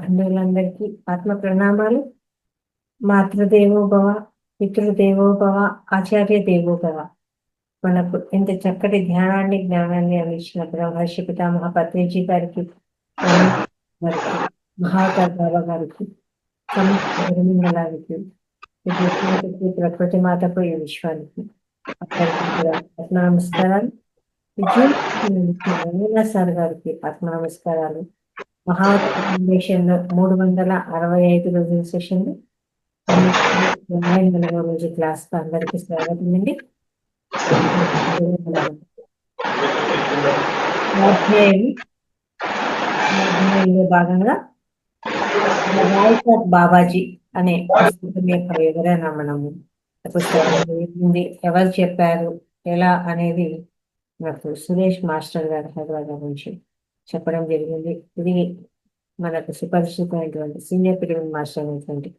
బంధువులందరికీ ఆత్మ ప్రణామాలు. మాతృదేవోభవ, పితృదేవోభవ, ఆచార్య దేవోభవ. మనకు ఇంత చక్కటి ధ్యానాన్ని జ్ఞానాన్ని అందించిన బ్రహ్మర్షి పితామహ పత్రిజీ గారికి, గారికి, మహావతార్ బాబా గారికి, సమస్త గురుమండలానికి, ప్రకృతి మాతకు, ఈ విశ్వానికి అందరికీ కూడా ఆత్మ నమస్కారాలు. విజయ సార్ గారికి ఆత్మ నమస్కారాలు. మహావతార్ ఫౌండేషన్ లో 365 రోజుల సెషన్ రోజు క్లాస్ అందరికీ స్వాగతం అండి. స్వాధ్యాయంలో భాగంగా బాబాజీ అనే పుస్తకం యొక్క వివరణ మనము పుస్తకం ఎవరు చెప్పారు ఎలా అనేది నాకు సురేష్ మాస్టర్ గారు హైదరాబాద్ నుంచి చెప్పడం జరిగింది. ఇది మనకు సుపరిచితమైనటువంటి సీనియర్ పిరమిడ్ మాస్టర్ అయినటువంటి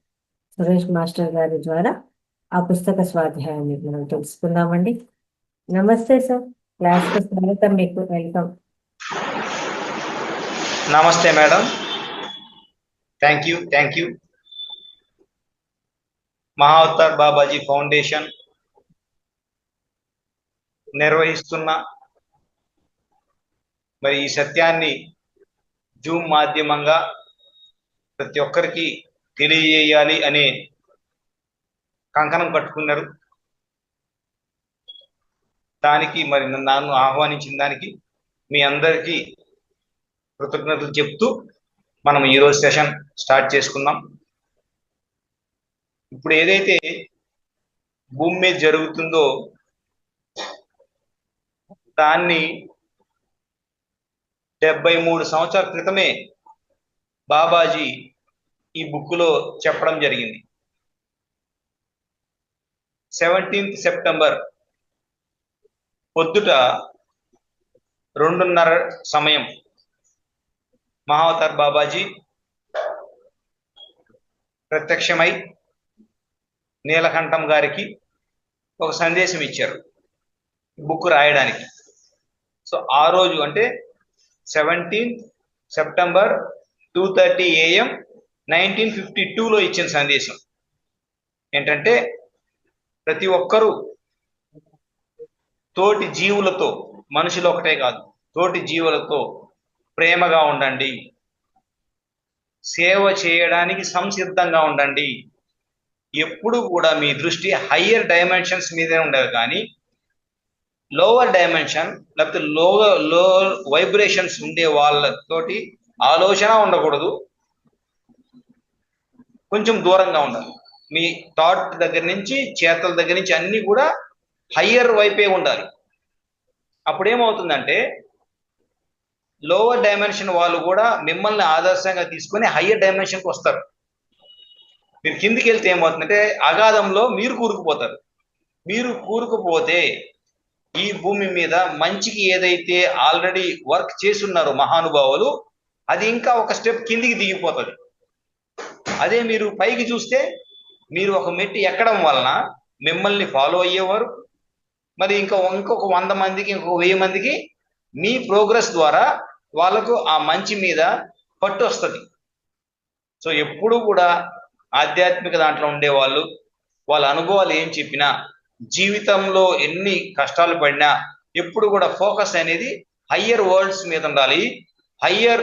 సురేష్ మాస్టర్ గారి ద్వారా ఆ పుస్తక స్వాధ్యాయాన్ని మనం తెలుసుకుందామండి. నమస్తే సార్, క్లాస్ కు స్వాగతం, మీకు వెల్కమ్. నమస్తే madam, thank you. Mahavatar Babaji foundation నిర్వహిస్తున్న మరి ఈ సత్యాన్ని జూమ్ మాధ్యమంగా ప్రతి ఒక్కరికి తెలియజేయాలి అనే కంకణం కట్టుకున్నారు. దానికి మరి నన్ను ఆహ్వానించిన దానికి మీ అందరికీ కృతజ్ఞతలు చెప్తూ మనం ఈరోజు సెషన్ స్టార్ట్ చేసుకుందాం. ఇప్పుడు ఏదైతే భూమి మీద జరుగుతుందో దాన్ని 73 సంవత్సరాల క్రితమే బాబాజీ ఈ బుక్లో చెప్పడం జరిగింది. 17th సెప్టెంబర్ పొద్దుట 2:30 సమయం మహావతార్ బాబాజీ ప్రత్యక్షమై నీలకంఠం గారికి ఒక సందేశం ఇచ్చారు బుక్ రాయడానికి. సో ఆ రోజు అంటే 17th సెప్టెంబర్ 2:30 AM 1952లో ఇచ్చిన సందేశం ఏంటంటే, ప్రతి ఒక్కరూ తోటి జీవులతో, మనుషులు ఒకటే కాదు, తోటి జీవులతో ప్రేమగా ఉండండి, సేవ చేయడానికి సంసిద్ధంగా ఉండండి, ఎప్పుడు కూడా మీ దృష్టి హయ్యర్ డైమెన్షన్స్ మీదే ఉండదు, కానీ లోవర్ డైమెన్షన్ లేకపోతే లో వైబ్రేషన్స్ ఉండే వాళ్ళతోటి ఆలోచన ఉండకూడదు, కొంచెం దూరంగా ఉండాలి. మీ థాట్ దగ్గర నుంచి, చేతల దగ్గర నుంచి అన్నీ కూడా హయ్యర్ వైపే ఉండాలి. అప్పుడేమవుతుందంటే లోవర్ డైమెన్షన్ వాళ్ళు కూడా మిమ్మల్ని ఆదర్శంగా తీసుకొని హయ్యర్ డైమెన్షన్కి వస్తారు. మీరు కిందికి వెళ్తే ఏమవుతుందంటే అగాధంలో మీరు కూరుకుపోతారు. మీరు కూరుకుపోతే ఈ భూమి మీద మంచికి ఏదైతే ఆల్రెడీ వర్క్ చేస్తున్నారో మహానుభావులు, అది ఇంకా ఒక స్టెప్ కిందికి దిగిపోతుంది. అదే మీరు పైకి చూస్తే మీరు ఒక మెట్టు ఎక్కడం వలన మిమ్మల్ని ఫాలో అయ్యేవారు, మరి ఇంకొక 100 మందికి, ఇంకొక 1000 మందికి మీ ప్రోగ్రెస్ ద్వారా వాళ్ళకు ఆ మంచి మీద పట్టు వస్తుంది. సో ఎప్పుడు కూడా ఆధ్యాత్మిక దాంట్లో ఉండేవాళ్ళు వాళ్ళ అనుభవాలు ఏం చెప్పినా, జీవితంలో ఎన్ని కష్టాలు పడినా ఎప్పుడు కూడా ఫోకస్ అనేది హయ్యర్ వరల్డ్స్ మీద ఉండాలి. హయ్యర్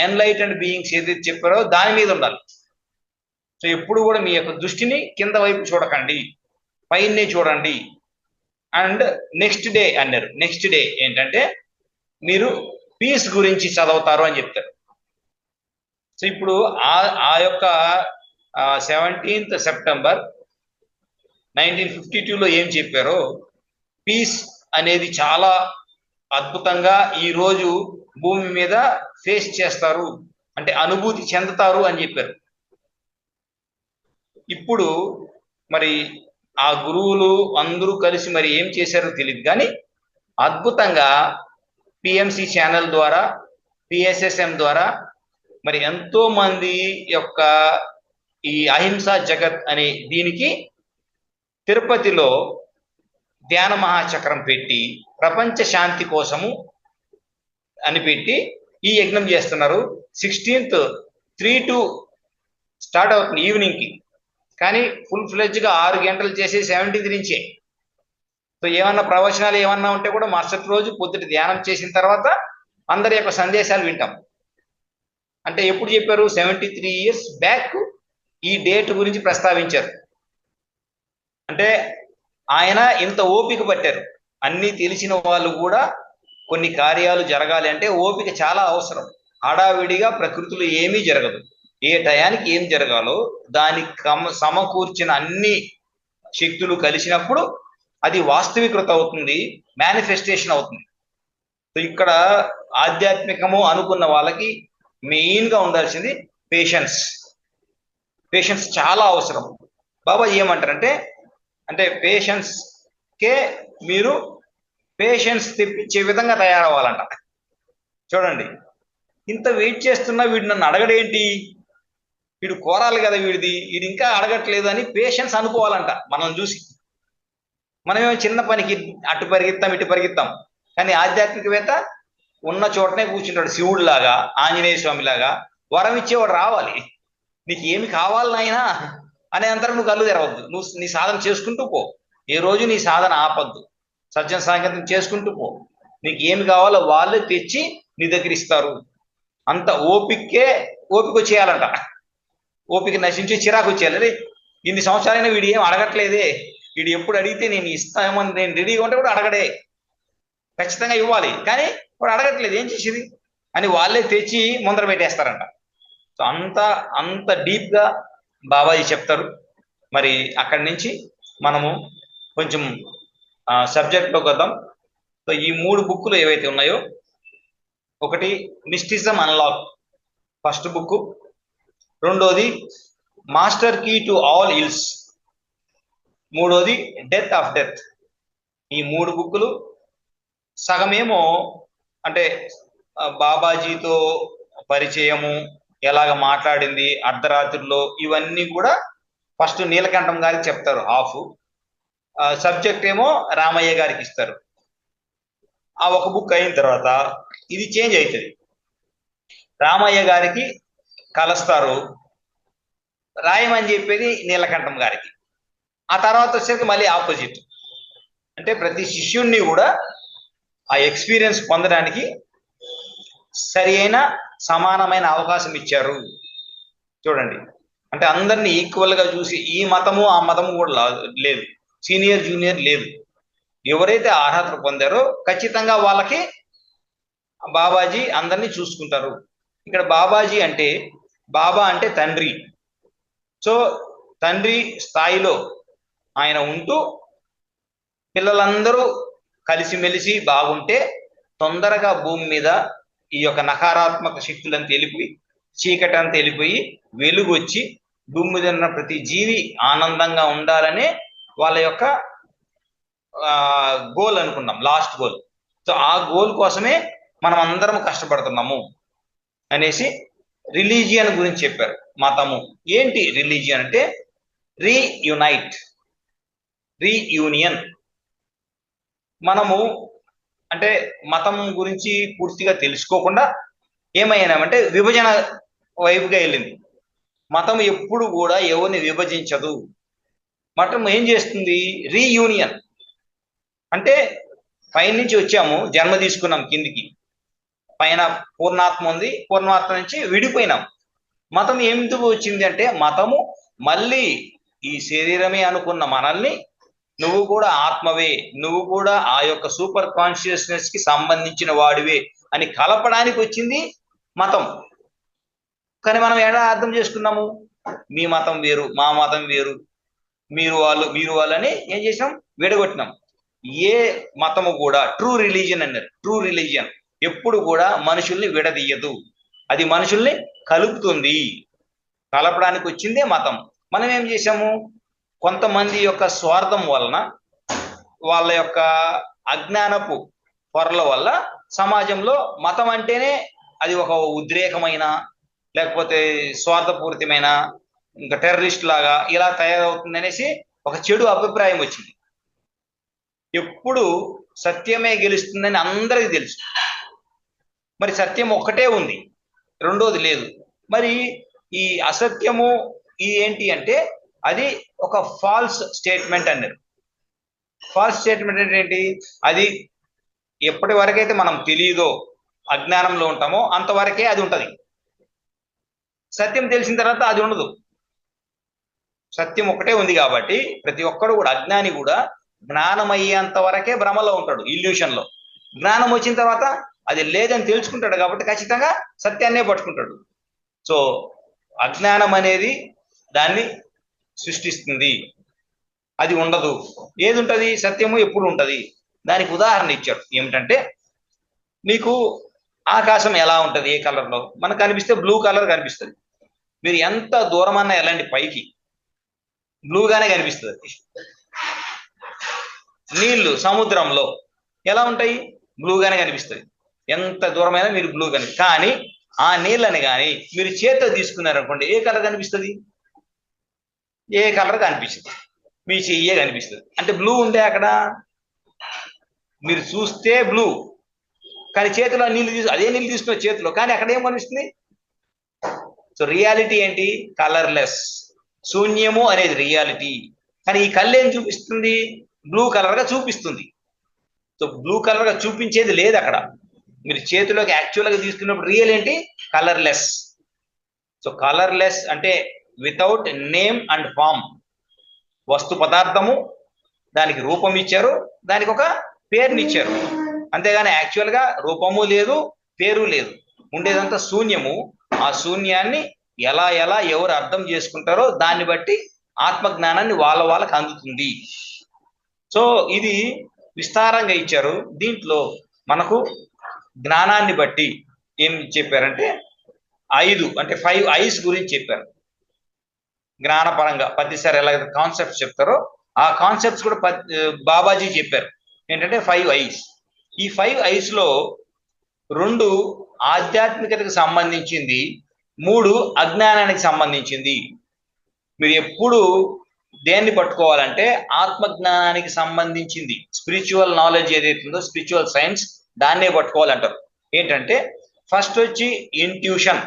ఎన్లైటెండ్ బీయింగ్స్ ఏదైతే చెప్పారో దాని మీద ఉండాలి. సో ఎప్పుడు కూడా మీ యొక్క దృష్టిని కింద వైపు చూడకండి, పైనే చూడండి. అండ్ నెక్స్ట్ డే అన్నారు. నెక్స్ట్ డే ఏంటంటే మీరు పీస్ గురించి చదువుతారు అని చెప్తారు. సో ఇప్పుడు ఆ యొక్క 17th సెప్టెంబర్ 1952లో ఏం చెప్పారో, పీస్ అనేది చాలా అద్భుతంగా ఈరోజు భూమి మీద ఫేస్ చేస్తారు, అంటే అనుభూతి చెందుతారు అని చెప్పారు. ఇప్పుడు మరి ఆ గురువులు అందరూ కలిసి మరి ఏం చేశారో తెలియదు, కానీ అద్భుతంగా పిఎంసి ఛానల్ ద్వారా, పిఎస్ఎస్ఎం ద్వారా మరి ఎంతో మంది యొక్క ఈ అహింసా జగత్ అనే దీనికి తిరుపతిలో ధ్యాన మహాచక్రం పెట్టి ప్రపంచ శాంతి కోసము అని పెట్టి ఈ యజ్ఞం చేస్తున్నారు. 16th 3 to స్టార్ట్ అవుతుంది ఈవినింగ్ కి, కానీ ఫుల్ ఫ్లెడ్జ్ గా 6 గంటలు చేసే 17th నుంచే. సో ఏమన్నా ప్రవచనాలు ఏమన్నా ఉంటే కూడా మరుసటి రోజు పొద్దుట ధ్యానం చేసిన తర్వాత అందరి యొక్క సందేశాలు వింటాం. అంటే ఎప్పుడు చెప్పారు? 73 years బ్యాక్ ఈ డేట్ గురించి ప్రస్తావించారు. అంటే ఆయన ఇంత ఓపిక పట్టారు. అన్ని తెలిసిన వాళ్ళు కూడా కొన్ని కార్యాలు జరగాలి అంటే ఓపిక చాలా అవసరం. హడావిడిగా ప్రకృతిలో ఏమీ జరగదు. ఏ టయానికి ఏం జరగాలో దానికి సమకూర్చిన అన్ని శక్తులు కలిసినప్పుడు అది వాస్తవికృత అవుతుంది, మేనిఫెస్టేషన్ అవుతుంది. సో ఇక్కడ ఆధ్యాత్మికము అనుకున్న వాళ్ళకి మెయిన్ గా ఉండాల్సింది పేషెన్స్. పేషెన్స్ చాలా అవసరం. బాబా ఏమంటారంటే, అంటే పేషెన్స్ కే మీరు పేషెన్స్ తెప్పించే విధంగా తయారవ్వాలంట. చూడండి, ఇంత వెయిట్ చేస్తున్నా వీడు నన్ను అడగడేంటి, వీడు కోరాలి కదా, వీడిది వీడు ఇంకా అడగట్లేదు అని పేషెన్స్ అనుకోవాలంట. మనం చూసి మనమేమో చిన్న పనికి అటు పరిగెత్తాం ఇటు పరిగెత్తాం, కానీ ఆధ్యాత్మికవేత్త ఉన్న చోటనే కూర్చుంటాడు. శివుడు లాగా, ఆంజనేయ స్వామి లాగా వరం ఇచ్చేవాడు రావాలి. నీకు ఏమి కావాలి నాయనా అనే అంతరం నువ్వు కళ్ళు తెరవద్దు. నువ్వు నీ సాధన చేసుకుంటూ పో. ఏ రోజు నీ సాధన ఆపద్దు. సజ్జన సాంకేతం చేసుకుంటూ పో. నీకు ఏమి కావాలో వాళ్ళే తెచ్చి నీ దగ్గర ఇస్తారు. అంత ఓపిక వచ్చేయాలంట. ఓపిక నశించి చిరాకు వచ్చేయాలి. అరే ఇన్ని సంవత్సరాలైనా వీడు ఏం అడగట్లేదే, వీడు ఎప్పుడు అడిగితే నేను ఇస్తామని నేను రెడీగా ఉంటే కూడా అడగడే, ఖచ్చితంగా ఇవ్వాలి, కానీ వాడు అడగట్లేదు, ఏం చేసేది అని వాళ్ళే తెచ్చి ముందర పెట్టేస్తారంట. సో అంత డీప్ గా బాబాజీ చెప్తారు. మరి అక్కడి నుంచి మనము కొంచెం సబ్జెక్ట్లోకి వద్దాం. సో ఈ 3 బుక్కులు ఏవైతే ఉన్నాయో, ఒకటి మిస్టిజం అన్లాక్ ఫస్ట్ బుక్, రెండోది master key to all ills, మూడోది డెత్ ఆఫ్ డెత్. ఈ 3 బుక్కులు సగమేమో అంటే బాబాజీతో పరిచయము, ఎలాగ మాట్లాడింది అర్ధరాత్రిలో, ఇవన్నీ కూడా ఫస్ట్ నీలకంఠం గారికి చెప్తారు హాఫ్. సబ్జెక్ట్ ఏమో రామయ్య గారికి ఇస్తారు. ఆ ఒక బుక్ అయిన తర్వాత ఇది చేంజ్ అవుతుంది. రామయ్య గారికి కలుస్తారు, రాయమని చెప్పేది నీలకంఠం గారికి. ఆ తర్వాత వచ్చేసరికి మళ్ళీ ఆపోజిట్. అంటే ప్రతి శిష్యుణ్ణి కూడా ఆ ఎక్స్పీరియన్స్ పొందడానికి సరి అయిన సమానమైన అవకాశం ఇచ్చారు. చూడండి, అంటే అందరినీ ఈక్వల్ గా చూసి ఈ మతము ఆ మతము కూడా లేదు, సీనియర్ జూనియర్ లేదు. ఎవరైతే అర్హత పొందారో ఖచ్చితంగా వాళ్ళకి బాబాజీ అందరినీ చూసుకుంటారు. ఇక్కడ బాబాజీ అంటే బాబా అంటే తండ్రి. సో తండ్రి స్థాయిలో ఆయన ఉంటూ పిల్లలందరూ కలిసిమెలిసి బాగుంటే తొందరగా భూమి మీద ఈ యొక్క నకారాత్మక శక్తులను తెలిపి చీకటి అంతా వెళ్ళిపోయి వెలుగు వచ్చి భూమి మీద ఉన్న ప్రతి జీవి ఆనందంగా ఉండాలనే వాళ్ళ యొక్క గోల్ అనుకున్నాం, లాస్ట్ గోల్. సో ఆ గోల్ కోసమే మనం అందరం కష్టపడుతున్నాము అనేసి రిలీజియన్ గురించి చెప్పారు. మతము ఏంటి? రిలీజియన్ అంటే రీయూనియన్. మనము అంటే మతం గురించి పూర్తిగా తెలుసుకోకుండా ఏమయ్యామంటే విభజన వైపుగా వెళ్ళింది. మతం ఎప్పుడు కూడా ఎవరిని విభజించదు. మతం ఏం చేస్తుంది? రీయూనియన్. అంటే పైనుంచి వచ్చాము, జన్మ తీసుకున్నాం కిందికి, పైన పూర్ణాత్మ ఉంది, పూర్ణాత్మ నుంచి విడిపోయినాం. మతం ఎందుకు వచ్చింది అంటే, మతము మళ్ళీ ఈ శరీరమే అనుకున్న మనల్ని నువ్వు కూడా ఆత్మవే, నువ్వు కూడా ఆ యొక్క సూపర్ కాన్షియస్నెస్ కి సంబంధించిన వాడివే అని కలపడానికి వచ్చింది మతం. కానీ మనం ఎలా అర్థం చేసుకున్నాము? మీ మతం వేరు, మా మతం వేరు, మీరు వాళ్ళు అని ఏం చేసినాం? విడగొట్టినాం. ఏ మతము కూడా ట్రూ రిలీజియన్ అన్నారు. ట్రూ రిలీజియన్ ఎప్పుడు కూడా మనుషుల్ని విడదీయదు, అది మనుషుల్ని కలుపుతుంది. కలపడానికి వచ్చిందే మతం. మనం ఏం చేసాము? కొంతమంది యొక్క స్వార్థం వలన, వాళ్ళ యొక్క అజ్ఞానపు పొరల వల్ల సమాజంలో మతం అంటేనే అది ఒక ఉద్రేకమైన, లేకపోతే స్వార్థపూరితమైన, ఇంకా టెర్రరిస్ట్ లాగా ఇలా తయారవుతుంది అనేసి ఒక చెడు అభిప్రాయం వచ్చింది. ఎప్పుడు సత్యమే గెలుస్తుందని అందరికీ తెలుసు. మరి సత్యం ఒక్కటే ఉంది, రెండోది లేదు. మరి ఈ అసత్యము ఈ ఏంటి అంటే అది ఒక ఫాల్స్ స్టేట్మెంట్ అన్నారు. ఫాల్స్ స్టేట్మెంట్ అంటే ఏంటి? అది ఎప్పటి వరకైతే మనం తెలియదో, అజ్ఞానంలో ఉంటామో అంతవరకే అది ఉంటది. సత్యం తెలిసిన తర్వాత అది ఉండదు. సత్యం ఒకటే ఉంది కాబట్టి ప్రతి ఒక్కడు కూడా, అజ్ఞాని కూడా జ్ఞానం అయ్యేంత వరకే భ్రమలో ఉంటాడు, ఇల్యూషన్ లో. జ్ఞానం వచ్చిన తర్వాత అది లేదని తెలుసుకుంటాడు కాబట్టి ఖచ్చితంగా సత్యాన్నే పట్టుకుంటాడు. సో అజ్ఞానం అనేది దాన్ని సృష్టిస్తుంది, అది ఉండదు. ఏది ఉంటది? సత్యము ఎప్పుడు ఉంటది. దానికి ఉదాహరణ ఇచ్చాడు. ఏమిటంటే, మీకు ఆకాశం ఎలా ఉంటది, ఏ కలర్లో మనకు కనిపిస్తే బ్లూ కలర్ కనిపిస్తుంది. మీరు ఎంత దూరమన్నా వెళ్ళండి పైకి, బ్లూగానే కనిపిస్తుంది. నీళ్లు సముద్రంలో ఎలా ఉంటాయి? బ్లూగానే కనిపిస్తుంది. ఎంత దూరమైనా మీరు బ్లూ కనిపి, కానీ ఆ నీళ్ళని కానీ మీరు చేతితో తీసుకున్నారనుకోండి, ఏ కలర్ కనిపిస్తుంది? ఏ కలర్ కనిపిస్తుంది? మీ చెయ్యే కనిపిస్తుంది. అంటే బ్లూ ఉంటే అక్కడ మీరు చూస్తే బ్లూ, కానీ చేతిలో నీళ్ళు అదే నీళ్ళు తీసుకున్న చేతిలో, కానీ అక్కడ ఏం కనిపిస్తుంది? సో రియాలిటీ ఏంటి? కలర్లెస్, శూన్యము అనేది రియాలిటీ. కానీ ఈ కళ్ళు ఏం చూపిస్తుంది? బ్లూ కలర్ గా చూపిస్తుంది. సో బ్లూ కలర్ గా చూపించేది లేదు అక్కడ. మీరు చేతిలోకి యాక్చువల్గా తీసుకున్నప్పుడు రియల్ ఏంటి? కలర్లెస్. సో కలర్లెస్ అంటే వితౌట్ నేమ్ అండ్ ఫామ్. వస్తు పదార్థము, దానికి రూపం ఇచ్చారు, దానికి ఒక పేరునిచ్చారు, అంతేగాని యాక్చువల్గా రూపము లేదు, పేరు లేదు. ఉండేదంతా శూన్యము. ఆ శూన్యాన్ని ఎలా ఎలా ఎవరు అర్థం చేసుకుంటారో దాన్ని బట్టి ఆత్మజ్ఞానాన్ని వాళ్ళకి అందుతుంది. సో ఇది విస్తారంగా ఇచ్చారు. దీంట్లో మనకు జ్ఞానాన్ని బట్టి ఏం చెప్పారంటే 5 అంటే 5 ఐస్ గురించి చెప్పారు. జ్ఞానపరంగా ప్రతిసారి ఎలాగైతే కాన్సెప్ట్స్ చెప్తారో ఆ కాన్సెప్ట్స్ కూడా బాబాజీ చెప్పారు. ఏంటంటే 5 ఐస్. ఈ 5 ఐస్ లో 2 ఆధ్యాత్మికతకు సంబంధించింది, 3 అజ్ఞానానికి సంబంధించింది. మీరు ఎప్పుడు దేన్ని పట్టుకోవాలంటే ఆత్మజ్ఞానానికి సంబంధించింది, స్పిరిచువల్ నాలెడ్జ్ ఏదైతే ఉందో, స్పిరిచువల్ సైన్స్, దాన్నే పట్టుకోవాలంటారు. ఏంటంటే ఫస్ట్ వచ్చి ఇంట్యూషన్.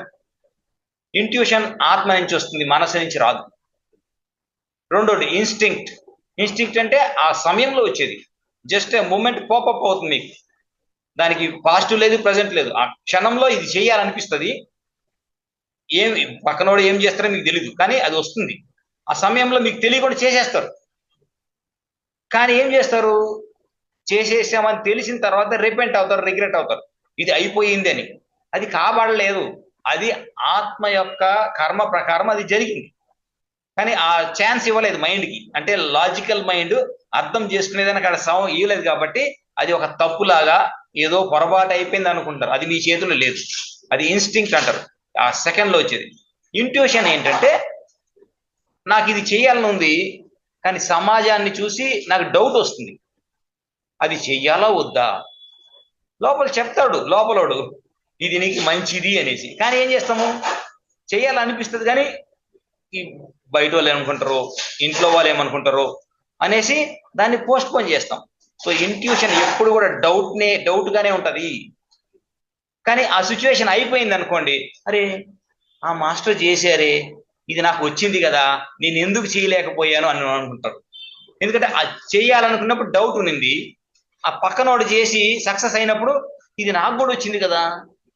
ఇంట్యూషన్ ఆత్మ నుంచి వస్తుంది, మనసు నుంచి రాదు. రెండోది ఇన్స్టింక్ట్. ఇన్స్టింక్ట్ అంటే ఆ సమయంలో వచ్చేది, జస్ట్ మూమెంట్ పాపప్ అవుతుంది మీకు. దానికి పాజిటివ్ లేదు, ప్రజెంట్ లేదు. ఆ క్షణంలో ఇది చేయాలనిపిస్తుంది. ఏం పక్కనోడు ఏం చేస్తారో మీకు తెలియదు, కానీ అది వస్తుంది. ఆ సమయంలో మీకు తెలియకుండా చేసేస్తారు. కానీ ఏం చేస్తారు? చేసేసామని తెలిసిన తర్వాత రిపెంట్ అవుతారు, రిగ్రెట్ అవుతారు, ఇది అయిపోయింది అని. అది కాబడలేదు, అది ఆత్మ యొక్క కర్మ ప్రకారం అది జరిగింది. కానీ ఆ ఛాన్స్ ఇవ్వలేదు మైండ్కి. అంటే లాజికల్ మైండ్ అర్థం చేసుకునేదని అక్కడ ఇవ్వలేదు కాబట్టి అది ఒక తప్పులాగా, ఏదో పొరపాటు అయిపోయింది అనుకుంటారు. అది మీ చేతుల్లో లేదు, అది ఇన్స్టింక్ట్ అంటారు. ఆ సెకండ్లో వచ్చేది. ఇంట్యూషన్ ఏంటంటే, నాకు ఇది చేయాలని ఉంది, కానీ సమాజాన్ని చూసి నాకు డౌట్ వస్తుంది, అది చెయ్యాలా వద్దా. లోపల చెప్తాడు లోపలోడు, ఇది నీకు మంచిది అనేసి. కానీ ఏం చేస్తాము? చెయ్యాలనిపిస్తుంది, కానీ ఈ బయట వాళ్ళు ఏమనుకుంటారో, ఇంట్లో వాళ్ళు ఏమనుకుంటారో అనేసి దాన్ని పోస్ట్ పోన్ చేస్తాం. సో ఇంట్యూషన్ ఎప్పుడు కూడా డౌట్ గానే ఉంటది. కానీ ఆ సిచ్యువేషన్ అయిపోయింది అనుకోండి, అరే ఆ మాస్టర్ చేశారే, ఇది నాకు వచ్చింది కదా, నేను ఎందుకు చేయలేకపోయాను అని అనుకుంటారు. ఎందుకంటే ఆ చేయాలనుకున్నప్పుడు డౌట్ ఉన్నింది, ఆ పక్కనోడు చేసి సక్సెస్ అయినప్పుడు ఇది నాకు కూడా వచ్చింది కదా,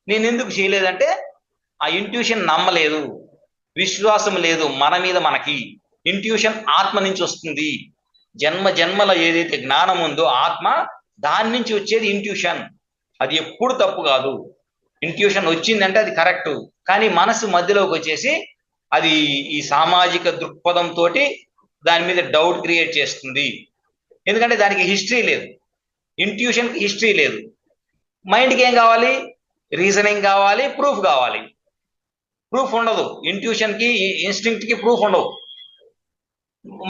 నేను ఎందుకు చేయలేదంటే ఆ ఇంట్యూషన్ నమ్మలేదు, విశ్వాసం లేదు మన మీద మనకి. ఇంట్యూషన్ ఆత్మ నుంచి వస్తుంది. జన్మ జన్మల ఏదైతే జ్ఞానం ఉందో ఆత్మ, దాని నుంచి వచ్చేది ఇంట్యూషన్. అది ఎప్పుడు తప్పు కాదు. ఇంట్యూషన్ వచ్చిందంటే అది కరెక్ట్. కానీ మనసు మధ్యలోకి వచ్చేసి అది ఈ సామాజిక దృక్పథంతో దాని మీద డౌట్ క్రియేట్ చేస్తుంది. ఎందుకంటే దానికి హిస్టరీ లేదు, ఇంట్యూషన్కి హిస్టరీ లేదు. మైండ్కి ఏం కావాలి? రీజనింగ్ కావాలి, ప్రూఫ్ కావాలి. ప్రూఫ్ ఉండదు. ఇంట్యూషన్కి ఇన్స్టింక్ట్కి ప్రూఫ్ ఉండవు.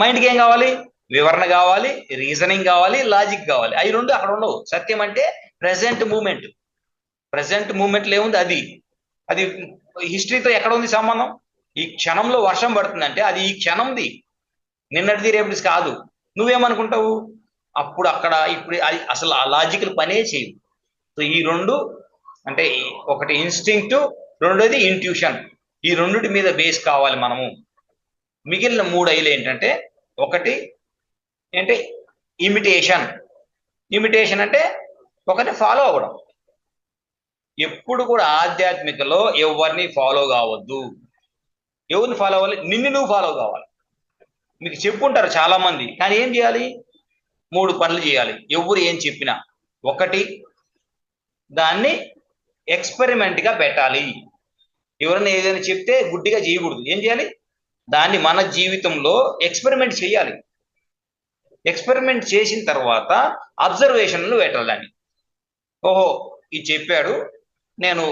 మైండ్కి ఏం కావాలి? వివరణ కావాలి, రీజనింగ్ కావాలి, లాజిక్ కావాలి. అవి రెండు అక్కడ ఉండవు. సత్యం అంటే ప్రెసెంట్ మూమెంట్. ప్రెసెంట్ మూమెంట్లో ఏముంది? అది హిస్టరీతో ఎక్కడ ఉంది సంబంధం? ఈ క్షణంలో వర్షం పడుతుందంటే అది ఈ క్షణంది, నిన్నటిది రేపటిది కాదు. నువ్వేమనుకుంటావు? అప్పుడు అక్కడ ఇప్పుడు అది అసలు ఆ లాజికల్ పనే చేయదు. సో ఈ రెండు అంటే ఒకటి ఇన్స్టింక్ట్, రెండోది ఇంట్యూషన్. ఈ రెండిటి మీద బేస్ కావాలి మనము. మిగిలిన 3 ఐలు ఏంటంటే, ఒకటి అంటే ఇమిటేషన్. ఇమిటేషన్ అంటే ఒకటి ఫాలో అవ్వడం. ఎప్పుడు కూడా ఆధ్యాత్మికలో ఎవరిని ఫాలో కావద్దు. ఎవరిని ఫాలో అవ్వాలి? నిన్ను నువ్వు ఫాలో కావాలి. మీకు చెప్పుంటారు చాలా మంది, కానీ ఏం చేయాలి? 3 పనులు చేయాలి ఎవరు ఏం చెప్పినా. ఒకటి, దాన్ని ఎక్స్పెరిమెంట్గా పెట్టాలి. ఎవరైనా ఏదైనా చెప్తే గుడ్డిగా చేయకూడదు. ఏం చేయాలి? దాన్ని మన జీవితంలో ఎక్స్పెరిమెంట్ చేయాలి. ఎక్స్పెరిమెంట్ చేసిన తర్వాత అబ్జర్వేషన్లు పెట్టాలి దాన్ని. ఓహో, ఇది చెప్పాడు, నేను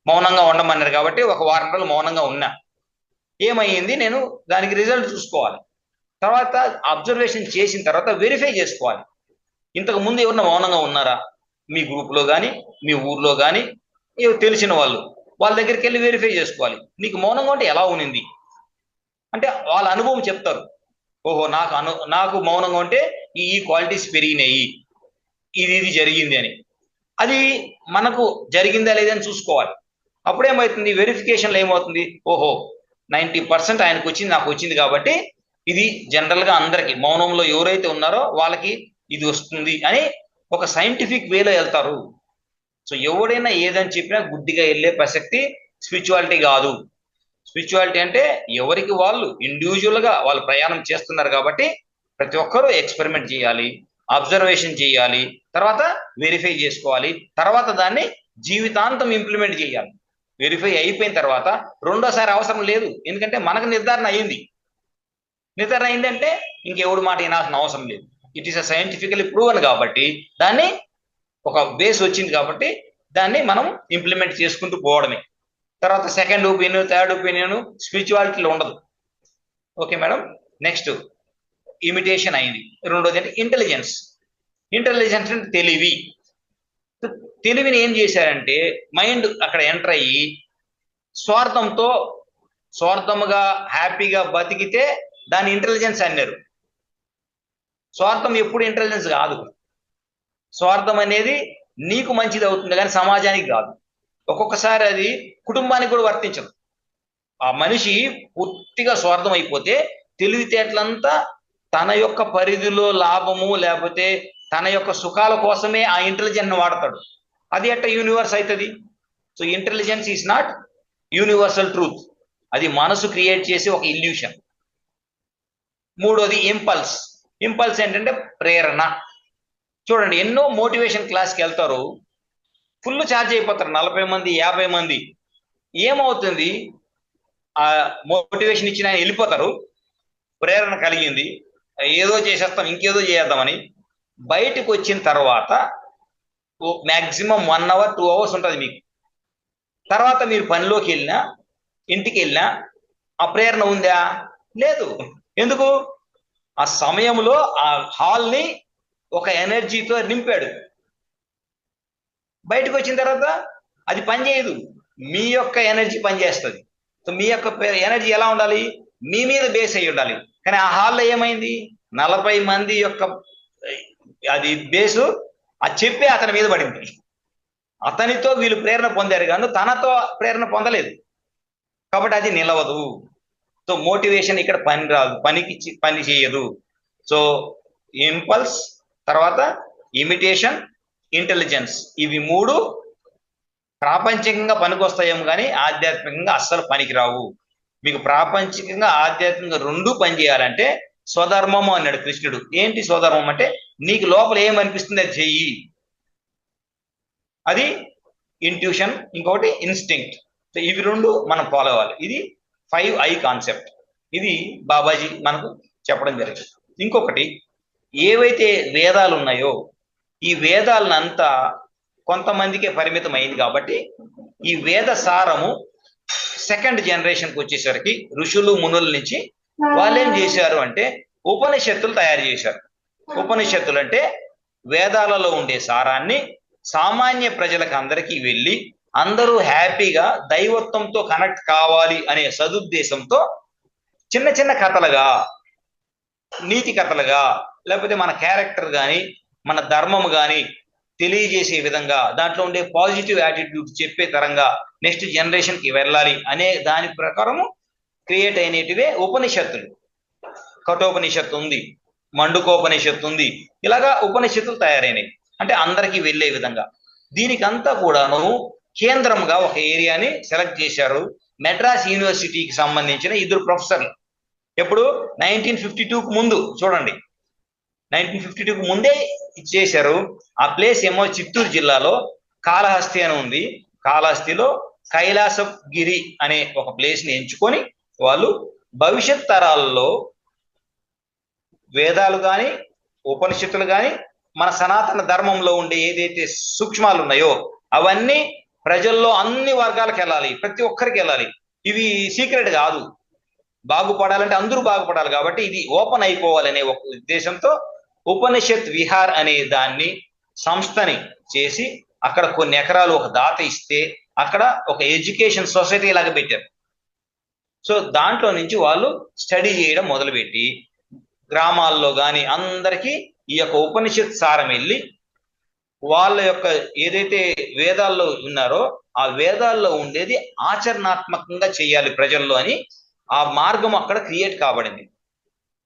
మౌనంగా ఉండమన్నారు కాబట్టి ఒక వారం రోజులు మౌనంగా ఉన్నా, ఏమైంది, నేను దానికి రిజల్ట్ చూసుకోవాలి. తర్వాత అబ్జర్వేషన్ చేసిన తర్వాత వెరిఫై చేసుకోవాలి. ఇంతకు ముందు ఎవరన్నా మౌనంగా ఉన్నారా మీ గ్రూప్లో కానీ, మీ ఊర్లో కానీ, తెలిసిన వాళ్ళ దగ్గరికి వెళ్ళి వెరిఫై చేసుకోవాలి. నీకు మౌనంగా ఉంటే ఎలా ఉన్నింది అంటే వాళ్ళ అనుభవం చెప్తారు. ఓహో, నాకు మౌనంగా ఉంటే ఈ క్వాలిటీస్ పెరిగినాయి, ఇది జరిగింది అని. అది మనకు జరిగిందా లేదని చూసుకోవాలి. అప్పుడేమవుతుంది, వెరిఫికేషన్లో ఏమవుతుంది, ఓహో 90% ఆయనకు వచ్చింది, నాకు వచ్చింది, కాబట్టి ఇది జనరల్గా అందరికి మౌనంలో ఎవరైతే ఉన్నారో వాళ్ళకి ఇది వస్తుంది అని ఒక సైంటిఫిక్ వేలో వెళ్తారు. సో ఎవడైనా ఏదని చెప్పినా గుడ్డిగా వెళ్ళే ప్రసక్తి స్పిరిచువాలిటీ కాదు. స్పిరిచువాలిటీ అంటే ఎవరికి వాళ్ళు ఇండివిజువల్గా వాళ్ళు ప్రయాణం చేస్తున్నారు కాబట్టి ప్రతి ఒక్కరూ ఎక్స్పెరిమెంట్ చేయాలి, అబ్జర్వేషన్ చేయాలి, తర్వాత వెరిఫై చేసుకోవాలి, తర్వాత దాన్ని జీవితాంతం ఇంప్లిమెంట్ చేయాలి. వెరిఫై అయిపోయిన తర్వాత రెండోసారి అవసరం లేదు. ఎందుకంటే మనకు నిర్ధారణ అయిందంటే ఇంకెవడు మాట వినాల్సిన అవసరం లేదు. It is a scientifically proven కాబట్టి దాన్ని ఒక బేస్ వచ్చింది కాబట్టి దాన్ని మనం ఇంప్లిమెంట్ చేసుకుంటూ పోవడమే. తర్వాత సెకండ్ ఒపీనియన్, థర్డ్ ఒపీనియన్ స్పిరిచువాలిటీలో ఉండదు. Okay madam. నెక్స్ట్ ఇమిటేషన్ అయింది. రెండోది అంటే ఇంటెలిజెన్స్. ఇంటెలిజెన్స్ అంటే తెలివిని ఏం చేశారంటే మైండ్ అక్కడ ఎంటర్ అయ్యి స్వార్థముగా హ్యాపీగా బతికితే దాని ఇంటెలిజెన్స్ అన్నారు. స్వార్థం ఎప్పుడు ఇంటెలిజెన్స్ కాదు. స్వార్థం అనేది నీకు మంచిది అవుతుంది కానీ సమాజానికి కాదు. ఒక్కొక్కసారి అది కుటుంబానికి కూడా వర్తించదు. ఆ మనిషి పూర్తిగా స్వార్థం అయిపోతే తెలివితేటలంతా తన యొక్క పరిధిలో లాభము లేకపోతే తన యొక్క సుఖాల కోసమే ఆ ఇంటెలిజెన్స్ వాడతాడు. అది ఎట్ట యూనివర్స్ అవుతుంది? So intelligence is not universal truth. అది మనసు క్రియేట్ చేసే ఒక ఇల్యూషన్. మూడోది ఇంపల్స్ ఏంటంటే ప్రేరణ. చూడండి, ఎన్నో మోటివేషన్ క్లాస్కి వెళ్తారు, ఫుల్ ఛార్జ్ అయిపోతారు, 40 మంది 50 మంది. ఏమవుతుంది, ఆ మోటివేషన్ ఇచ్చిన ఆయన వెళ్ళిపోతారు, ప్రేరణ కలిగింది, ఏదో చేసేస్తాం ఇంకేదో చేద్దామని. బయటకు వచ్చిన తర్వాత మ్యాక్సిమం 1 hour 2 hours ఉంటుంది మీకు. తర్వాత మీరు పనిలోకి వెళ్ళినా ఇంటికి వెళ్ళినా ఆ ప్రేరణ ఉందా? లేదు. ఎందుకు? ఆ సమయంలో ఆ హాల్ని ఒక ఎనర్జీతో నింపాడు. బయటకు వచ్చిన తర్వాత అది పనిచేయదు, మీ యొక్క ఎనర్జీ పనిచేస్తుంది. సో మీ యొక్క ఎనర్జీ ఎలా ఉండాలి? మీ మీద బేస్ అయ్యి ఉండాలి. కానీ ఆ హాల్లో ఏమైంది, 40 మంది యొక్క అది బేసు అది చెప్పే అతని మీద పడింది. అతనితో వీళ్ళు ప్రేరణ పొందారు కానీ తనతో ప్రేరణ పొందలేదు, కాబట్టి అది నిలవదు. సో మోటివేషన్ ఇక్కడ పని రాదు, పని చేయదు. సో ఇంపల్స్, తర్వాత ఇమిటేషన్, ఇంటెలిజెన్స్, ఇవి 3 ప్రాపంచికంగా పనికొస్తాయేమో కానీ ఆధ్యాత్మికంగా అస్సలు పనికిరావు. మీకు ప్రాపంచికంగా ఆధ్యాత్మికంగా 2 పని చేయాలంటే స్వధర్మము అన్నాడు కృష్ణుడు. ఏంటి స్వధర్మం అంటే నీకు లోపల ఏమనిపిస్తుంది అది చెయ్యి. అది ఇంట్యూషన్, ఇంకొకటి ఇన్స్టింక్ట్. సో ఇవి 2 మనం ఫాలో అవ్వాలి. ఇది 5I కాన్సెప్ట్. ఇది బాబాజీ మనకు చెప్పడం జరిగింది. ఇంకొకటి, ఏవైతే వేదాలు ఉన్నాయో ఈ వేదాలనంతా కొంతమందికే పరిమితం అయింది కాబట్టి ఈ వేద సారము సెకండ్ జనరేషన్కి వచ్చేసరికి ఋషులు మునుల నుంచి వాళ్ళు ఏం చేశారు అంటే ఉపనిషత్తులు తయారు చేశారు. ఉపనిషత్తులు అంటే వేదాలలో ఉండే సారాన్ని సామాన్య ప్రజలకు అందరికీ వెళ్ళి అందరూ హ్యాపీగా దైవత్వంతో కనెక్ట్ కావాలి అనే సదుద్దేశంతో చిన్న చిన్న కథలుగా, నీతి కథలుగా, లేకపోతే మన క్యారెక్టర్ కానీ మన ధర్మము కానీ తెలియజేసే విధంగా, దాంట్లో ఉండే పాజిటివ్ యాటిట్యూడ్ చెప్పే తరంగా నెక్స్ట్ జనరేషన్ కి వెళ్ళాలి అనే దాని ప్రకారము క్రియేట్ అయినటివే ఉపనిషత్తులు. కఠోపనిషత్తు ఉంది, మండుకోపనిషత్తు ఉంది, ఇలాగా ఉపనిషత్తులు తయారైనవి, అంటే అందరికీ వెళ్ళే విధంగా. దీనికంతా కూడాను కేంద్రంగా ఒక ఏరియాని సెలెక్ట్ చేశారు. మెడ్రాస్ యూనివర్సిటీకి సంబంధించిన 2 ప్రొఫెసర్లు. ఎప్పుడు 1952కు ముందు చూడండి, 1952కు ముందే ఇచ్చేశారు. ఆ ప్లేస్ ఏమో చిత్తూరు జిల్లాలో కాళహస్తి అని ఉంది. కాళహస్తిలో కైలాసగిరి అనే ఒక ప్లేస్ ని ఎంచుకొని వాళ్ళు భవిష్యత్ తరాల్లో వేదాలు కానీ ఉపనిషత్తులు కానీ మన సనాతన ధర్మంలో ఉండే ఏదైతే సూక్ష్మాలు ఉన్నాయో అవన్నీ ప్రజల్లో అన్ని వర్గాలకు వెళ్ళాలి, ప్రతి ఒక్కరికి వెళ్ళాలి. ఇవి సీక్రెట్ కాదు, బాగుపడాలంటే అందరూ బాగుపడాలి కాబట్టి ఇది ఓపెన్ అయిపోవాలనే ఒక ఉద్దేశంతో ఉపనిషత్ విహార్ అనే దాన్ని సంస్థని చేసి అక్కడ కొన్ని ఎకరాలు ఒక దాత ఇస్తే అక్కడ ఒక ఎడ్యుకేషన్ సొసైటీ లాగా పెట్టారు. సో దాంట్లో నుంచి వాళ్ళు స్టడీ చేయడం మొదలుపెట్టి గ్రామాల్లో కానీ అందరికీ ఈ యొక్క ఉపనిషత్ సారం వెళ్ళి వాళ్ళ యొక్క ఏదైతే వేదాల్లో ఉన్నారో ఆ వేదాల్లో ఉండేది ఆచరణాత్మకంగా చేయాలి ప్రజల్లో అని ఆ మార్గం అక్కడ క్రియేట్ కాబడింది.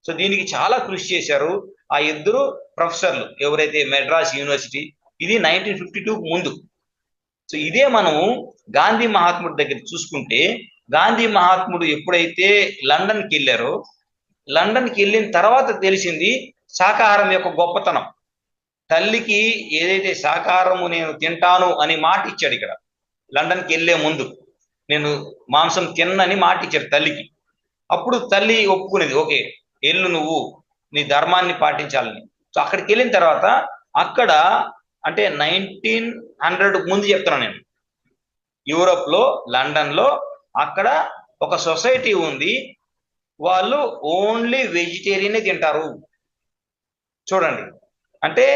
సో దీనికి చాలా కృషి చేశారు ఆ 2 ప్రొఫెసర్లు ఎవరైతే మెడ్రాస్ యూనివర్సిటీ. ఇది 1952కు ముందు. సో ఇదే మనం గాంధీ మహాత్ముడి దగ్గర చూసుకుంటే, గాంధీ మహాత్ముడు ఎప్పుడైతే లండన్కి వెళ్ళారో, లండన్కి వెళ్ళిన తర్వాత తెలిసింది శాకాహారం యొక్క గొప్పతనం. తల్లికి ఏదైతే శాకాహారము నేను తింటాను అని మాట ఇచ్చాడు ఇక్కడ లండన్కి వెళ్ళే ముందు, నేను మాంసం తిన్నని మాట ఇచ్చాడు తల్లికి. అప్పుడు తల్లి ఒప్పుకునేది, ఓకే ఎల్లు నువ్వు నీ ధర్మాన్ని పాటించాలని. సో అక్కడికి వెళ్ళిన తర్వాత అక్కడ అంటే 1900 ముందు చెప్తున్నాను నేను, యూరోప్ లో లండన్ లో అక్కడ ఒక సొసైటీ ఉంది, వాళ్ళు ఓన్లీ వెజిటేరియనే తింటారు. చూడండి, అంటే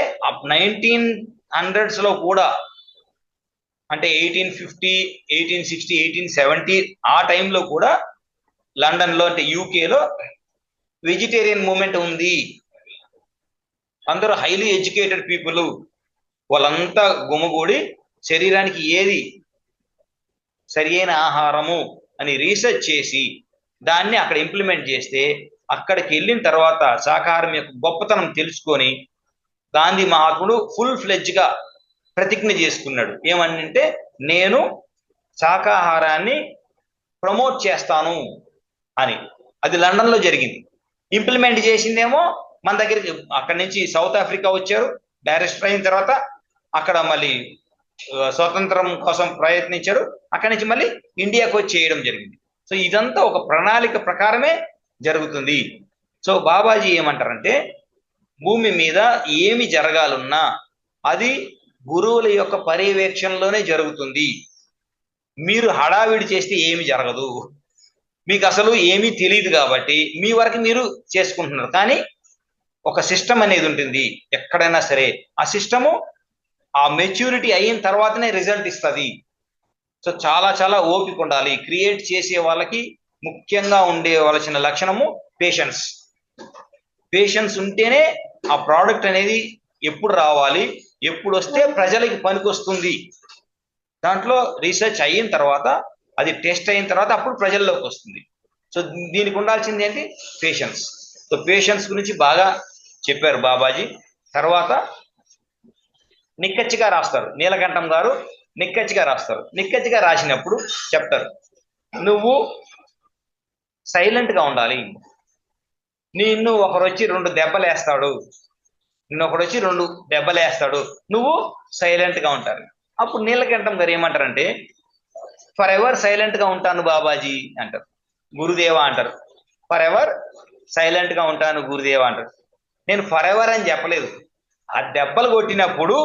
1900s లో కూడా, అంటే 1850, 1860, 1870 ఆ టైంలో కూడా లండన్ లో అంటే యూకేలో వెజిటేరియన్ మూమెంట్ ఉంది. అందరూ హైలీ ఎడ్యుకేటెడ్ పీపుల్, వాళ్ళంతా గుమిగూడి శరీరానికి ఏది సరి అయిన ఆహారము అని రీసెర్చ్ చేసి దాన్ని అక్కడ ఇంప్లిమెంట్ చేస్తే అక్కడికి వెళ్ళిన తర్వాత శాకాహారం యొక్క గొప్పతనం తెలుసుకొని గాంధీ మహాత్ముడు ఫుల్ ఫ్లెడ్జ్ గా ప్రతిజ్ఞ చేసుకున్నాడు. ఏమనంటే నేను శాకాహారాన్ని ప్రమోట్ చేస్తాను అని. అది లండన్ లో జరిగింది. ఇంప్లిమెంట్ చేసిందేమో మన దగ్గరికి అక్కడి నుంచి సౌత్ ఆఫ్రికా వచ్చారు, బ్యారిస్టర్ అయిన తర్వాత అక్కడ మళ్ళీ స్వతంత్రం కోసం ప్రయత్నించారు, అక్కడి నుంచి మళ్ళీ ఇండియాకు వచ్చి చేయడం జరిగింది. సో ఇదంతా ఒక ప్రణాళిక ప్రకారమే జరుగుతుంది. సో బాబాజీ ఏమంటారంటే భూమి మీద ఏమి జరగాలన్నా అది గురువుల యొక్క పర్యవేక్షణలోనే జరుగుతుంది. మీరు హడావిడి చేస్తే ఏమి జరగదు, మీకు అసలు ఏమీ తెలియదు కాబట్టి మీ వరకు మీరు చేసుకుంటున్నారు. కానీ ఒక సిస్టమ్ అనేది ఉంటుంది ఎక్కడైనా సరే, ఆ సిస్టము ఆ మెచ్యూరిటీ అయిన తర్వాతనే రిజల్ట్ ఇస్తుంది. సో చాలా చాలా ఓపిక ఉండాలి. క్రియేట్ చేసే వాళ్ళకి ముఖ్యంగా ఉండేవలసిన లక్షణము పేషెన్స్. పేషెన్స్ ఉంటేనే ఆ ప్రోడక్ట్ అనేది ఎప్పుడు రావాలి, ఎప్పుడు వస్తే ప్రజలకి పనికొస్తుంది. దాంట్లో రీసెర్చ్ అయిన తర్వాత అది టెస్ట్ అయిన తర్వాత అప్పుడు ప్రజల్లోకి వస్తుంది. సో దీనికి ఉండాల్సింది ఏంటి? పేషెన్స్. సో పేషెన్స్ గురించి బాగా చెప్పారు బాబాజీ. తర్వాత నిక్కచ్చిగా రాస్తారు, నీలకంఠం గారు నిక్కచ్చిగా రాస్తారు. నిక్కచ్చిగా రాసినప్పుడు చెప్తారు, నువ్వు సైలెంట్ గా ఉండాలి. నిన్ను ఒకరు వచ్చి 2 దెబ్బలు వేస్తాడు, నువ్వు సైలెంట్ గా ఉంటారు. అప్పుడు నీలకంఠం గారు ఏమంటారంటే ఫర్ ఎవర్ సైలెంట్ గా ఉంటాను బాబాజీ అంటారు, గురుదేవ అంటారు. ఫర్ ఎవర్ సైలెంట్ గా ఉంటాను గురుదేవ అంటారు. నేను ఫర్ ఎవర్ అని చెప్పలేదు, ఆ దెబ్బలు కొట్టినప్పుడు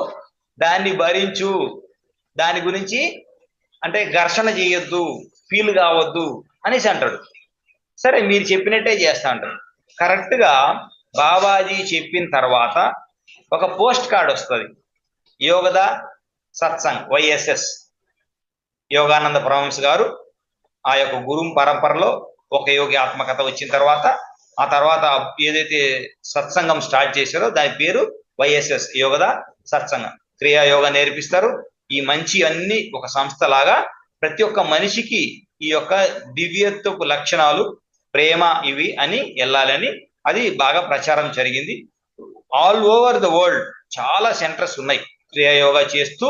దాన్ని భరించు, దాని గురించి అంటే ఘర్షణ చేయొద్దు, ఫీల్ కావద్దు అనేసి అంటాడు. సరే మీరు చెప్పినట్టే చేస్తా అంటారు. కరెక్ట్ గా బాబాజీ చెప్పిన తర్వాత ఒక పోస్ట్ కార్డ్ వస్తుంది, యోగద సత్సంగ్ YSS. యోగానంద పరమహంస గారు ఆ యొక్క గురు పరంపరలో ఒక యోగి ఆత్మకథ వచ్చిన తర్వాత ఆ తర్వాత ఏదైతే సత్సంగం స్టార్ట్ చేశారో దాని పేరు YSS, యోగద సత్సంగం. క్రియాయోగా నేర్పిస్తారు. ఈ మంచి అన్ని ఒక సంస్థ లాగా ప్రతి ఒక్క మనిషికి ఈ యొక్క దివ్యత్వపు లక్షణాలు, ప్రేమ ఇవి అని వెళ్ళాలని అది బాగా ప్రచారం జరిగింది. ఆల్ ఓవర్ ద వరల్డ్ చాలా సెంటర్స్ ఉన్నాయి క్రియాయోగా చేస్తూ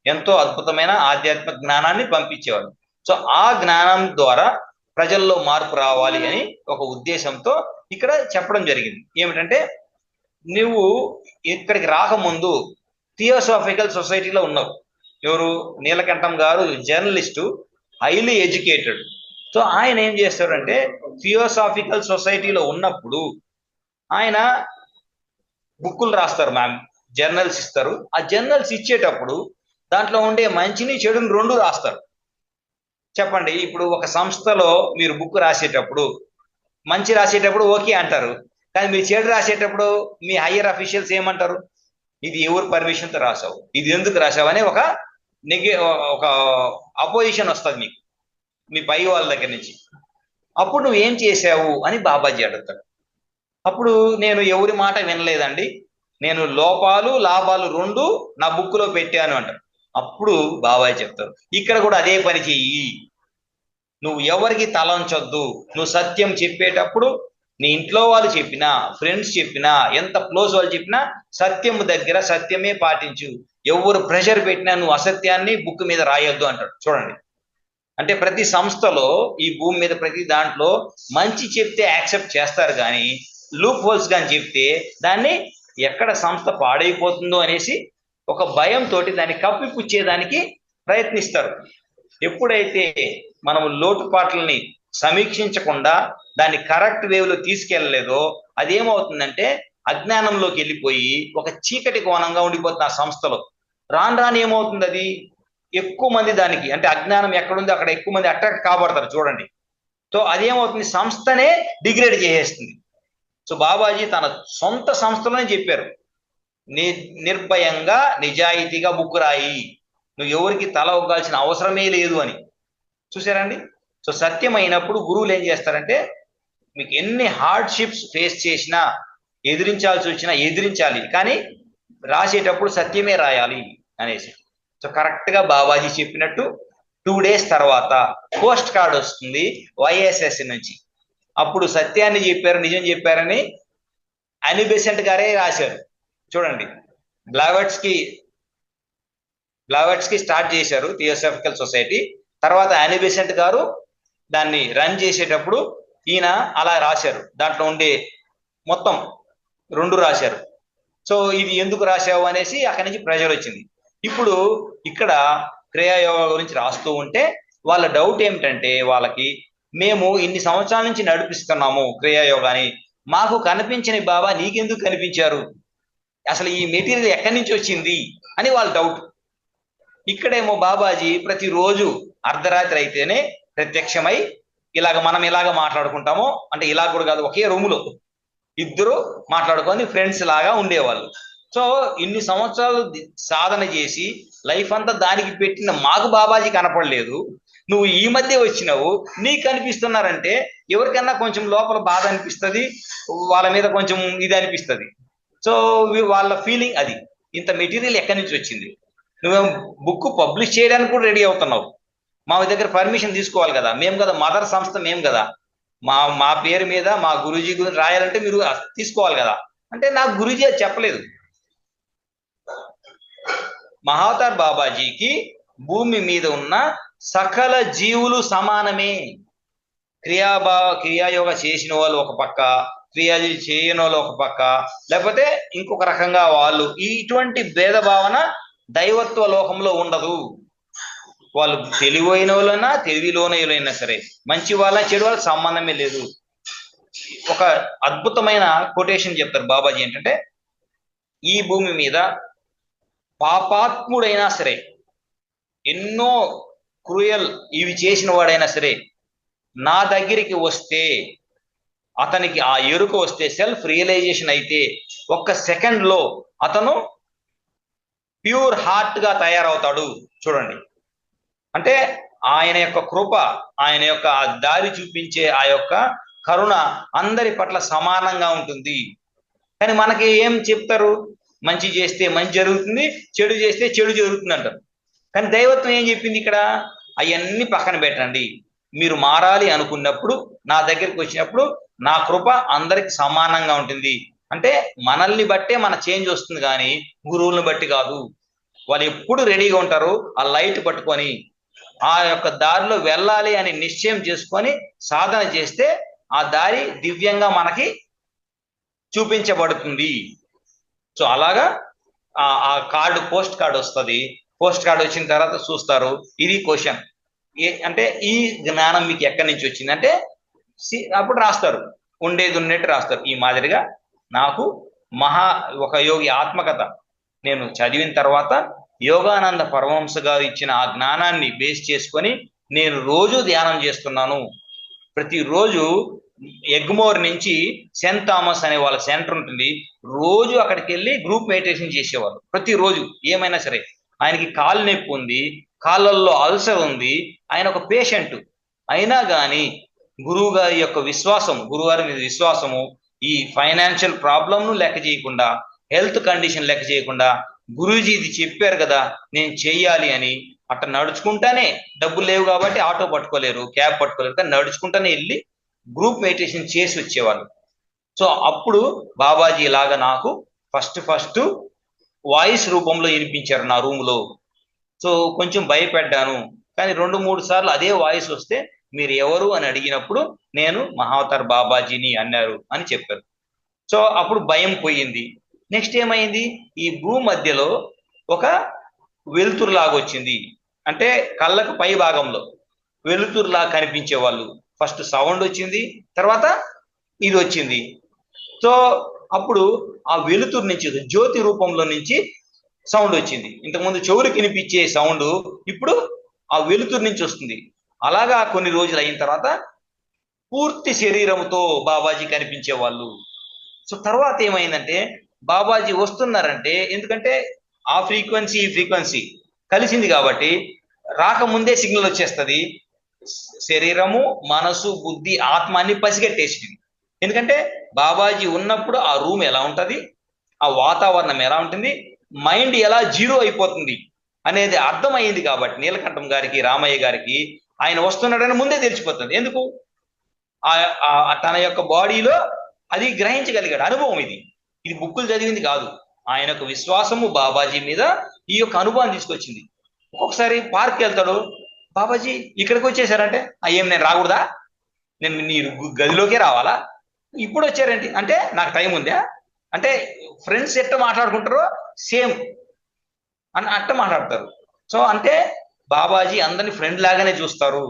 ఎంతో అద్భుతమైన ఆధ్యాత్మిక జ్ఞానాన్ని పంపించేవారు. సో ఆ జ్ఞానం ద్వారా ప్రజల్లో మార్పు రావాలి అని ఒక ఉద్దేశంతో ఇక్కడ చెప్పడం జరిగింది. ఏమిటంటే నువ్వు ఇక్కడికి రాకముందు థియోసాఫికల్ సొసైటీలో ఉన్నావు. ఎవరు? నీలకంఠం గారు జర్నలిస్టు, హైలీ ఎడ్యుకేటెడ్. సో ఆయన ఏం చేస్తాడంటే థియోసాఫికల్ సొసైటీలో ఉన్నప్పుడు ఆయన బుక్కులు రాస్తారు, మ్యామ్ జర్నల్స్ ఇస్తారు. ఆ జర్నల్స్ ఇచ్చేటప్పుడు దాంట్లో ఉండే మంచిని చెడుని రెండు రాస్తారు. చెప్పండి, ఇప్పుడు ఒక సంస్థలో మీరు బుక్ రాసేటప్పుడు మంచి రాసేటప్పుడు ఓకే అంటారు, కానీ మీరు చెడు రాసేటప్పుడు మీ హయ్యర్ అఫీషియల్స్ ఏమంటారు? ఇది ఎవరు పర్మిషన్తో రాసావు, ఇది ఎందుకు రాసావు అనే ఒక ఒక అపోజిషన్ వస్తుంది మీకు మీ పై వాళ్ళ దగ్గర నుంచి. అప్పుడు నువ్వు ఏం చేసావు అని బాబాజీ అడుగుతాడు. అప్పుడు నేను ఎవరి మాట వినలేదండి, నేను లోపాలు లాభాలు రెండు నా బుక్లో పెట్టాను అంటారు. అప్పుడు బాబాజీ చెప్తారు, ఇక్కడ కూడా అదే పని చెయ్యి, నువ్వు ఎవరికి తలంచొద్దు. నువ్వు సత్యం చెప్పేటప్పుడు నీ ఇంట్లో వాళ్ళు చెప్పినా, ఫ్రెండ్స్ చెప్పినా, ఎంత క్లోజ్ వాళ్ళు చెప్పినా సత్యం దగ్గర సత్యమే పాటించు. ఎవరు ప్రెషర్ పెట్టినా నువ్వు అసత్యాన్ని బుక్ మీద రాయొద్దు అంటాడు. చూడండి, అంటే ప్రతి సంస్థలో ఈ భూమి మీద ప్రతి దాంట్లో మంచి చెప్తే యాక్సెప్ట్ చేస్తారు, కానీ లూప్ హోల్స్ కానీ చెప్తే దాన్ని ఎక్కడ సంస్థ పాడైపోతుందో అనేసి ఒక భయంతో దాన్ని కప్పిపుచ్చేదానికి ప్రయత్నిస్తారు. ఎప్పుడైతే మనము లోటుపాట్లని సమీక్షించకుండా దాన్ని కరెక్ట్ వేవ్లో తీసుకెళ్ళలేదో అదేమవుతుందంటే అజ్ఞానంలోకి వెళ్ళిపోయి ఒక చీకటి కోణంగా ఉండిపోతుంది ఆ సంస్థలో. రాను రాను ఏమవుతుంది, అది ఎక్కువ మంది దానికి, అంటే అజ్ఞానం ఎక్కడుంది అక్కడ ఎక్కువ మంది అట్రాక్ట్ కాబడతారు. చూడండి, సో అదేమవుతుంది, సంస్థనే డిగ్రేడ్ చేసేస్తుంది. సో బాబాజీ తన సొంత సంస్థలోనే చెప్పారు, నిర్భయంగా నిజాయితీగా బుక్ రాయి, నువ్వు ఎవరికి తల ఒగ్గాల్సిన అవసరమే లేదు అని. చూసారండి? సో సత్యం అయినప్పుడు గురువులు ఏం చేస్తారంటే మీకు ఎన్ని హార్డ్షిప్స్ ఫేస్ చేసినా, ఎదిరించాల్సి వచ్చినా ఎదిరించాలి, కానీ రాసేటప్పుడు సత్యమే రాయాలి అనేసి. సో కరెక్ట్గా బాబాజీ చెప్పినట్టు 2 days తర్వాత పోస్ట్ కార్డ్ వస్తుంది వైఎస్ఎస్ నుంచి. అప్పుడు సత్యాన్ని చెప్పారు, నిజం చెప్పారని అనీ బెసెంట్ గారే రాశారు. చూడండి, బ్లావెట్స్ కి స్టార్ట్ చేశారు థియోసాఫికల్ సొసైటీ. తర్వాత అనీ బెసెంట్ గారు దాన్ని రన్ చేసేటప్పుడు ఈయన అలా రాశారు. దాంట్లో ఉండే మొత్తం 2 రాశారు. సో ఇది ఎందుకు రాశావు అనేసి అక్కడి నుంచి ప్రెషర్ వచ్చింది. ఇప్పుడు ఇక్కడ క్రియాయోగా గురించి రాస్తూ ఉంటే వాళ్ళ డౌట్ ఏమిటంటే, వాళ్ళకి మేము ఇన్ని సంవత్సరాల నుంచి నడిపిస్తున్నాము క్రియాయోగాని, మాకు కనిపించని బాబా నీకెందుకు కనిపించారు, అసలు ఈ మెటీరియల్ ఎక్కడి నుంచి వచ్చింది అని వాళ్ళ డౌట్. ఇక్కడేమో బాబాజీ ప్రతిరోజు అర్ధరాత్రి అయితేనే ప్రత్యక్షమై మనం ఇలాగ మాట్లాడుకుంటామో, అంటే ఇలా కూడా కాదు, ఒకే రూములో ఇద్దరు మాట్లాడుకొని ఫ్రెండ్స్ లాగా ఉండేవాళ్ళు. సో ఇన్ని సంవత్సరాలు సాధన చేసి లైఫ్ అంతా దానికి పెట్టిన మాకు బాబాజీ కనపడలేదు, నువ్వు ఈ మధ్య వచ్చినావు నీకు కనిపిస్తున్నారంటే ఎవరికన్నా కొంచెం లోపల బాధ అనిపిస్తుంది, వాళ్ళ మీద కొంచెం ఇది అనిపిస్తుంది. సో వాళ్ళ ఫీలింగ్ అది, ఇంత మెటీరియల్ ఎక్కడి నుంచి వచ్చింది, నువ్వేం బుక్ పబ్లిష్ చేయడానికి కూడా రెడీ అవుతున్నావు, మా దగ్గర పర్మిషన్ తీసుకోవాలి కదా, మేము కదా మదర్ సంస్థ, మేము కదా మా పేరు మీద మా గురూజీ గురించి రాయాలంటే మీరు తీసుకోవాలి కదా. అంటే నాకు గురూజీ అది చెప్పలేదు. మహావతార్ బాబాజీకి భూమి మీద ఉన్న సకల జీవులు సమానమే. క్రియాయోగ చేసిన వాళ్ళు ఒక పక్క, క్రియాజీ చేయని వాళ్ళు ఒక పక్క, లేకపోతే ఇంకొక రకంగా వాళ్ళు, ఇటువంటి భేదభావన దైవత్వ లోకంలో ఉండదు. వాళ్ళు తెలివైన వాళ్ళైనా తెలివిలోనైనా సరే, మంచి వాళ్ళ చెడు వాళ్ళ సంబంధమే లేదు. ఒక అద్భుతమైన కొటేషన్ చెప్తారు బాబాజీ, ఏంటంటే ఈ భూమి మీద పాపాత్ముడైనా సరే, ఎన్నో క్రూయల్ ఇవి చేసిన వాడైనా సరే, నా దగ్గరికి వస్తే, అతనికి ఆ ఎరుక వస్తే, సెల్ఫ్ రియలైజేషన్ అయితే 1 సెకండ్లో అతను ప్యూర్ హార్ట్ గా తయారవుతాడు. చూడండి, అంటే ఆయన యొక్క కృప, ఆయన యొక్క దారి చూపించే ఆ యొక్క కరుణ అందరి పట్ల సమానంగా ఉంటుంది. కానీ మనకి ఏం చెప్తారు, మంచి చేస్తే మంచి జరుగుతుంది, చెడు చేస్తే చెడు జరుగుతుంది అంటారు. కానీ దైవత్వం ఏం చెప్పింది ఇక్కడ? అవన్నీ పక్కన పెట్టండి, మీరు మారాలి అనుకున్నప్పుడు నా దగ్గరికి వచ్చినప్పుడు నా కృప అందరికి సమానంగా ఉంటుంది. అంటే మనల్ని బట్టే మన చేంజ్ వస్తుంది, కానీ గురువులను బట్టి కాదు. వాళ్ళు ఎప్పుడు రెడీగా ఉంటారు ఆ లైట్ పట్టుకొని, ఆ యొక్క దారిలో వెళ్ళాలి అని నిశ్చయం చేసుకొని సాధన చేస్తే ఆ దారి దివ్యంగా మనకి చూపించబడుతుంది. సో అలాగా ఆ కార్డు, పోస్ట్ కార్డు వస్తుంది. పోస్ట్ కార్డు వచ్చిన తర్వాత చూస్తారు, ఇది క్వశ్చన్ అంటే ఈ జ్ఞానం మీకు ఎక్కడి నుంచి వచ్చింది అంటే అప్పుడు రాస్తారు, ఉండేది ఉన్నట్టు రాస్తారు. ఈ మాదిరిగా నాకు ఒక యోగి ఆత్మకథ నేను చదివిన తర్వాత యోగానంద పరమహంస గారు ఇచ్చిన ఆ జ్ఞానాన్ని బేస్ చేసుకొని నేను రోజు ధ్యానం చేస్తున్నాను. ప్రతిరోజు ఎగ్మోర్ నుంచి సెయింట్ థామస్ అనే వాళ్ళ సెంటర్ ఉంటుంది, రోజు అక్కడికి వెళ్ళి గ్రూప్ మెడిటేషన్ చేసేవాళ్ళు ప్రతిరోజు. ఏమైనా సరే, ఆయనకి కాలు నొప్పి ఉంది, కాళ్ళల్లో అల్సర్ ఉంది, ఆయన ఒక పేషెంట్ అయినా కానీ గురువు గారి యొక్క విశ్వాసం, గురువుగారి మీద విశ్వాసము, ఈ ఫైనాన్షియల్ ప్రాబ్లంను లెక్క చేయకుండా, హెల్త్ కండిషన్ లెక్క చేయకుండా, గురూజీ ఇది చెప్పారు కదా నేను చెయ్యాలి అని అట్లా నడుచుకుంటానే, డబ్బులు లేవు కాబట్టి ఆటో పట్టుకోలేరు, క్యాబ్ పట్టుకోలేరు, కానీ నడుచుకుంటానే వెళ్ళి గ్రూప్ మెడిటేషన్ చేసి వచ్చేవాళ్ళు. సో అప్పుడు బాబాజీ ఇలాగా నాకు ఫస్ట్ వాయిస్ రూపంలో వినిపించారు నా రూమ్లో. సో కొంచెం భయపడ్డాను, కానీ 2-3 సార్లు అదే వాయిస్ వస్తే మీరు ఎవరు అని అడిగినప్పుడు నేను మహావతార్ బాబాజీని అన్నారు అని చెప్పారు. సో అప్పుడు భయం పోయింది. నెక్స్ట్ ఏమైంది, ఈ భూమధ్యలో ఒక వెలుతురులాగా వచ్చింది. అంటే కళ్ళకు పై భాగంలో వెలుతురులాగా కనిపించే వాళ్ళు. ఫస్ట్ సౌండ్ వచ్చింది, తర్వాత ఇది వచ్చింది. సో అప్పుడు ఆ వెలుతురు నుంచి, జ్యోతి రూపంలో నుంచి సౌండ్ వచ్చింది. ఇంతకుముందు చెవులకు వినిపించే సౌండ్ ఇప్పుడు ఆ వెలుతురు నుంచి వస్తుంది. అలాగా కొన్ని రోజులు అయిన తర్వాత పూర్తి శరీరంతో బాబాజీ కనిపించే వాళ్ళు. సో తర్వాత ఏమైందంటే బాబాజీ వస్తున్నారంటే, ఎందుకంటే ఆ ఫ్రీక్వెన్సీ ఈ ఫ్రీక్వెన్సీ కలిసింది కాబట్టి రాకముందే సిగ్నల్ వచ్చేస్తుంది. శరీరము, మనసు, బుద్ధి, ఆత్మ అన్ని పసిగట్టేసింది. ఎందుకంటే బాబాజీ ఉన్నప్పుడు ఆ రూమ్ ఎలా ఉంటుంది, ఆ వాతావరణం ఎలా ఉంటుంది, మైండ్ ఎలా జీరో అయిపోతుంది అనేది అర్థమైంది కాబట్టి నీలకంఠం గారికి, రామయ్య గారికి ఆయన వస్తున్నాడని ముందే తెలిసిపోతుంది. ఎందుకు? తన యొక్క బాడీలో అది గ్రహించగలిగాడు. అనుభవం ఇది బుక్కులు చదివింది కాదు. ఆయన యొక్క విశ్వాసము బాబాజీ మీద ఈ యొక్క అనుభవం తీసుకొచ్చింది. ఒక్కొక్కసారి పార్క్కి వెళ్తాడు, బాబాజీ ఇక్కడికి వచ్చేసారంటే ఏం నేను రాకూడదా, నేను నీ గదిలోకే రావాలా, ఇప్పుడు వచ్చారేంటి అంటే నాకు టైం ఉందా అంటే, ఫ్రెండ్స్ ఎట్ట మాట్లాడుకుంటారో సేమ్ అట్ట మాట్లాడతారు. సో అంటే బాబాజీ అందరిని ఫ్రెండ్ లాగానే చూస్తారు.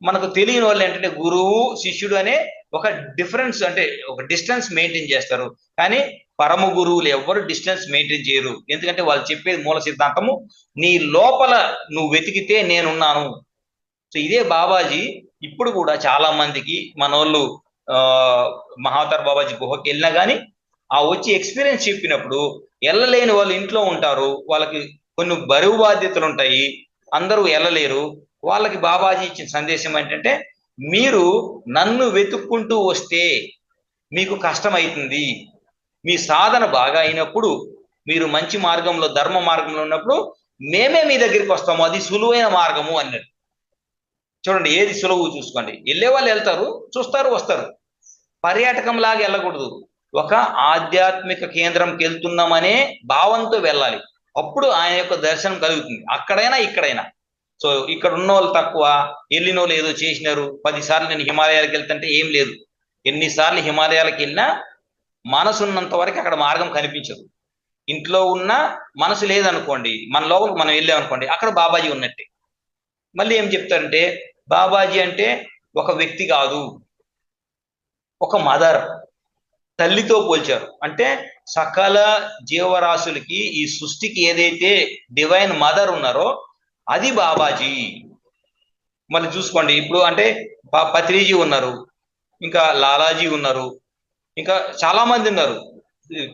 మనకు తెలియని వాళ్ళు ఏంటంటే గురువు శిష్యుడు అనే ఒక డిఫరెన్స్, అంటే ఒక డిస్టెన్స్ మెయింటైన్ చేస్తారు. కానీ పరమ గురువులు ఎవరు డిస్టెన్స్ మెయింటైన్ చేయరు. ఎందుకంటే వాళ్ళు చెప్పేది మూల సిద్ధాంతము, నీ లోపల నువ్వు వెతికితే నేనున్నాను. సో ఇదే బాబాజీ ఇప్పుడు కూడా చాలా మందికి మనోళ్ళు మహావతార్ బాబాజీ గుహకి వెళ్ళినా కానీ ఆ వచ్చి ఎక్స్పీరియన్స్ చెప్పినప్పుడు వెళ్ళలేని వాళ్ళు ఇంట్లో ఉంటారు, వాళ్ళకి కొన్ని బరువు బాధ్యతలు ఉంటాయి, అందరూ వెళ్ళలేరు. వాళ్ళకి బాబాజీ ఇచ్చిన సందేశం ఏంటంటే, మీరు నన్ను వెతుక్కుంటూ వస్తే మీకు కష్టమవుతుంది. మీ సాధన బాగా అయినప్పుడు, మీరు మంచి మార్గంలో, ధర్మ మార్గంలో ఉన్నప్పుడు మేమే మీ దగ్గరికి వస్తాము, అది సులువైన మార్గము అన్నాడు. చూడండి, ఏది సులువు చూసుకోండి. వెళ్ళే వాళ్ళు వెళ్తారు, చూస్తారు, వస్తారు. పర్యాటకం లాగా వెళ్ళకూడదు. ఒక ఆధ్యాత్మిక కేంద్రంకి వెళ్తున్నామనే భావంతో వెళ్ళాలి. అప్పుడు ఆయన యొక్క దర్శనం కలుగుతుంది, అక్కడైనా ఇక్కడైనా. సో ఇక్కడ ఉన్న వాళ్ళు తక్కువ, వెళ్ళిన వాళ్ళు ఏదో చేసినారు. 10 సార్లు నేను హిమాలయాలకు వెళ్తుంటే ఏం లేదు. ఎన్నిసార్లు హిమాలయాలకు వెళ్ళినా మనసు ఉన్నంత వరకు అక్కడ మార్గం కనిపించదు. ఇంట్లో ఉన్న మనసు లేదనుకోండి, మన లోపలికి మనం వెళ్ళామనుకోండి, అక్కడ బాబాజీ ఉన్నట్టే. మళ్ళీ ఏం చెప్తారంటే, బాబాజీ అంటే ఒక వ్యక్తి కాదు, ఒక మదర్, తల్లితో పోల్చారు. అంటే సకల జీవరాశులకి, ఈ సృష్టికి ఏదైతే డివైన్ మదర్ ఉన్నారో అది బాబాజీ. మళ్ళీ చూసుకోండి, ఇప్పుడు అంటే పత్రిజీ ఉన్నారు, ఇంకా లాలాజీ ఉన్నారు, ఇంకా చాలా మంది ఉన్నారు,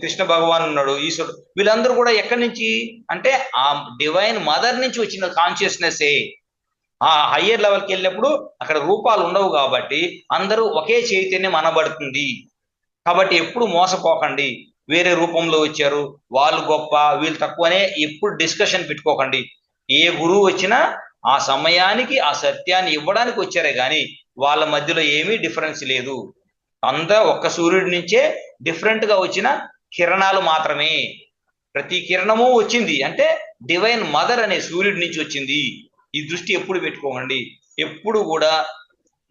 కృష్ణ భగవాన్ ఉన్నాడు, ఈశ్వరుడు. వీళ్ళందరూ కూడా ఎక్కడి నుంచి అంటే ఆ డివైన్ మదర్ నుంచి వచ్చిన కాన్షియస్నెస్. ఆ హయ్యర్ లెవెల్కి వెళ్ళినప్పుడు అక్కడ రూపాలు ఉండవు కాబట్టి అందరూ ఒకే చైతన్యం అనబడుతుంది. కాబట్టి ఎప్పుడు మోసపోకండి. వేరే రూపంలో వచ్చారు, వాళ్ళు గొప్ప వీళ్ళు తక్కువ అనే ఎప్పుడు డిస్కషన్ పెట్టుకోకండి. ఏ గురువు వచ్చినా ఆ సమయానికి ఆ సత్యాన్ని ఇవ్వడానికి వచ్చారే కానీ వాళ్ళ మధ్యలో ఏమీ డిఫరెన్స్ లేదు. అంతా ఒక్క సూర్యుడి నుంచే డిఫరెంట్ గా వచ్చిన కిరణాలు మాత్రమే. ప్రతి కిరణము వచ్చింది అంటే డివైన్ మదర్ అనే సూర్యుడి నుంచి వచ్చింది. ఈ దృష్టి ఎప్పుడు పెట్టుకోకండి. ఎప్పుడు కూడా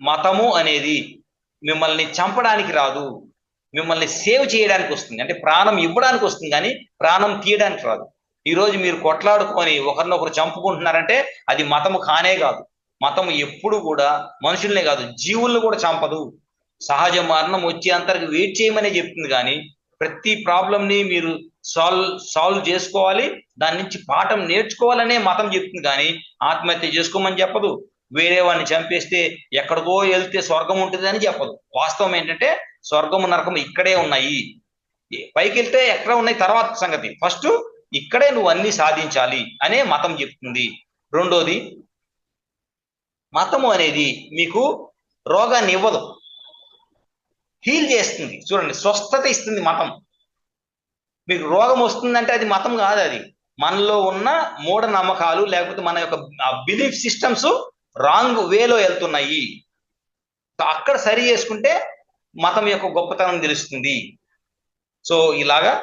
మతము అనేది మిమ్మల్ని చంపడానికి రాదు, మిమ్మల్ని సేవ్ చేయడానికి వస్తుంది. అంటే ప్రాణం ఇవ్వడానికి వస్తుంది కానీ ప్రాణం తీయడానికి రాదు. ఈరోజు మీరు కొట్లాడుకొని ఒకరినొకరు చంపుకుంటున్నారంటే అది మతము కానే కాదు. మతం ఎప్పుడు కూడా మనుషుల్నే కాదు జీవులను కూడా చంపదు. సహజ మరణం వచ్చే అంతరికి వెయిట్ చేయమనే చెప్తుంది కానీ ప్రతి ప్రాబ్లంని మీరు సాల్వ్ చేసుకోవాలి, దాని నుంచి పాఠం నేర్చుకోవాలనే మతం చెప్తుంది కానీ ఆత్మహత్య చేసుకోమని చెప్పదు. వేరే వాడిని చంపేస్తే ఎక్కడికో వెళ్తే స్వర్గం ఉంటుంది అని చెప్పదు. వాస్తవం ఏంటంటే స్వర్గము నరకము ఇక్కడే ఉన్నాయి. పైకి వెళ్తే ఎక్కడ ఉన్నాయి తర్వాత సంగతి, ఫస్ట్ ఇక్కడే నువ్వు అన్ని సాధించాలి అనే మతం చెప్తుంది. రెండోది, మతము అనేది మీకు రోగాన్ని ఇవ్వదు, హీల్ చేస్తుంది. చూడండి, స్వస్థత ఇస్తుంది మతం. మీకు రోగం వస్తుందంటే అది మతం కాదు, అది మనలో ఉన్న మూఢ నమ్మకాలు లేకపోతే మన యొక్క బిలీఫ్ సిస్టమ్స్ రాంగ్ వేలో వెళ్తున్నాయి. అక్కడ సరి చేసుకుంటే మతం యొక్క గొప్పతనం తెలుస్తుంది. సో ఇలాగా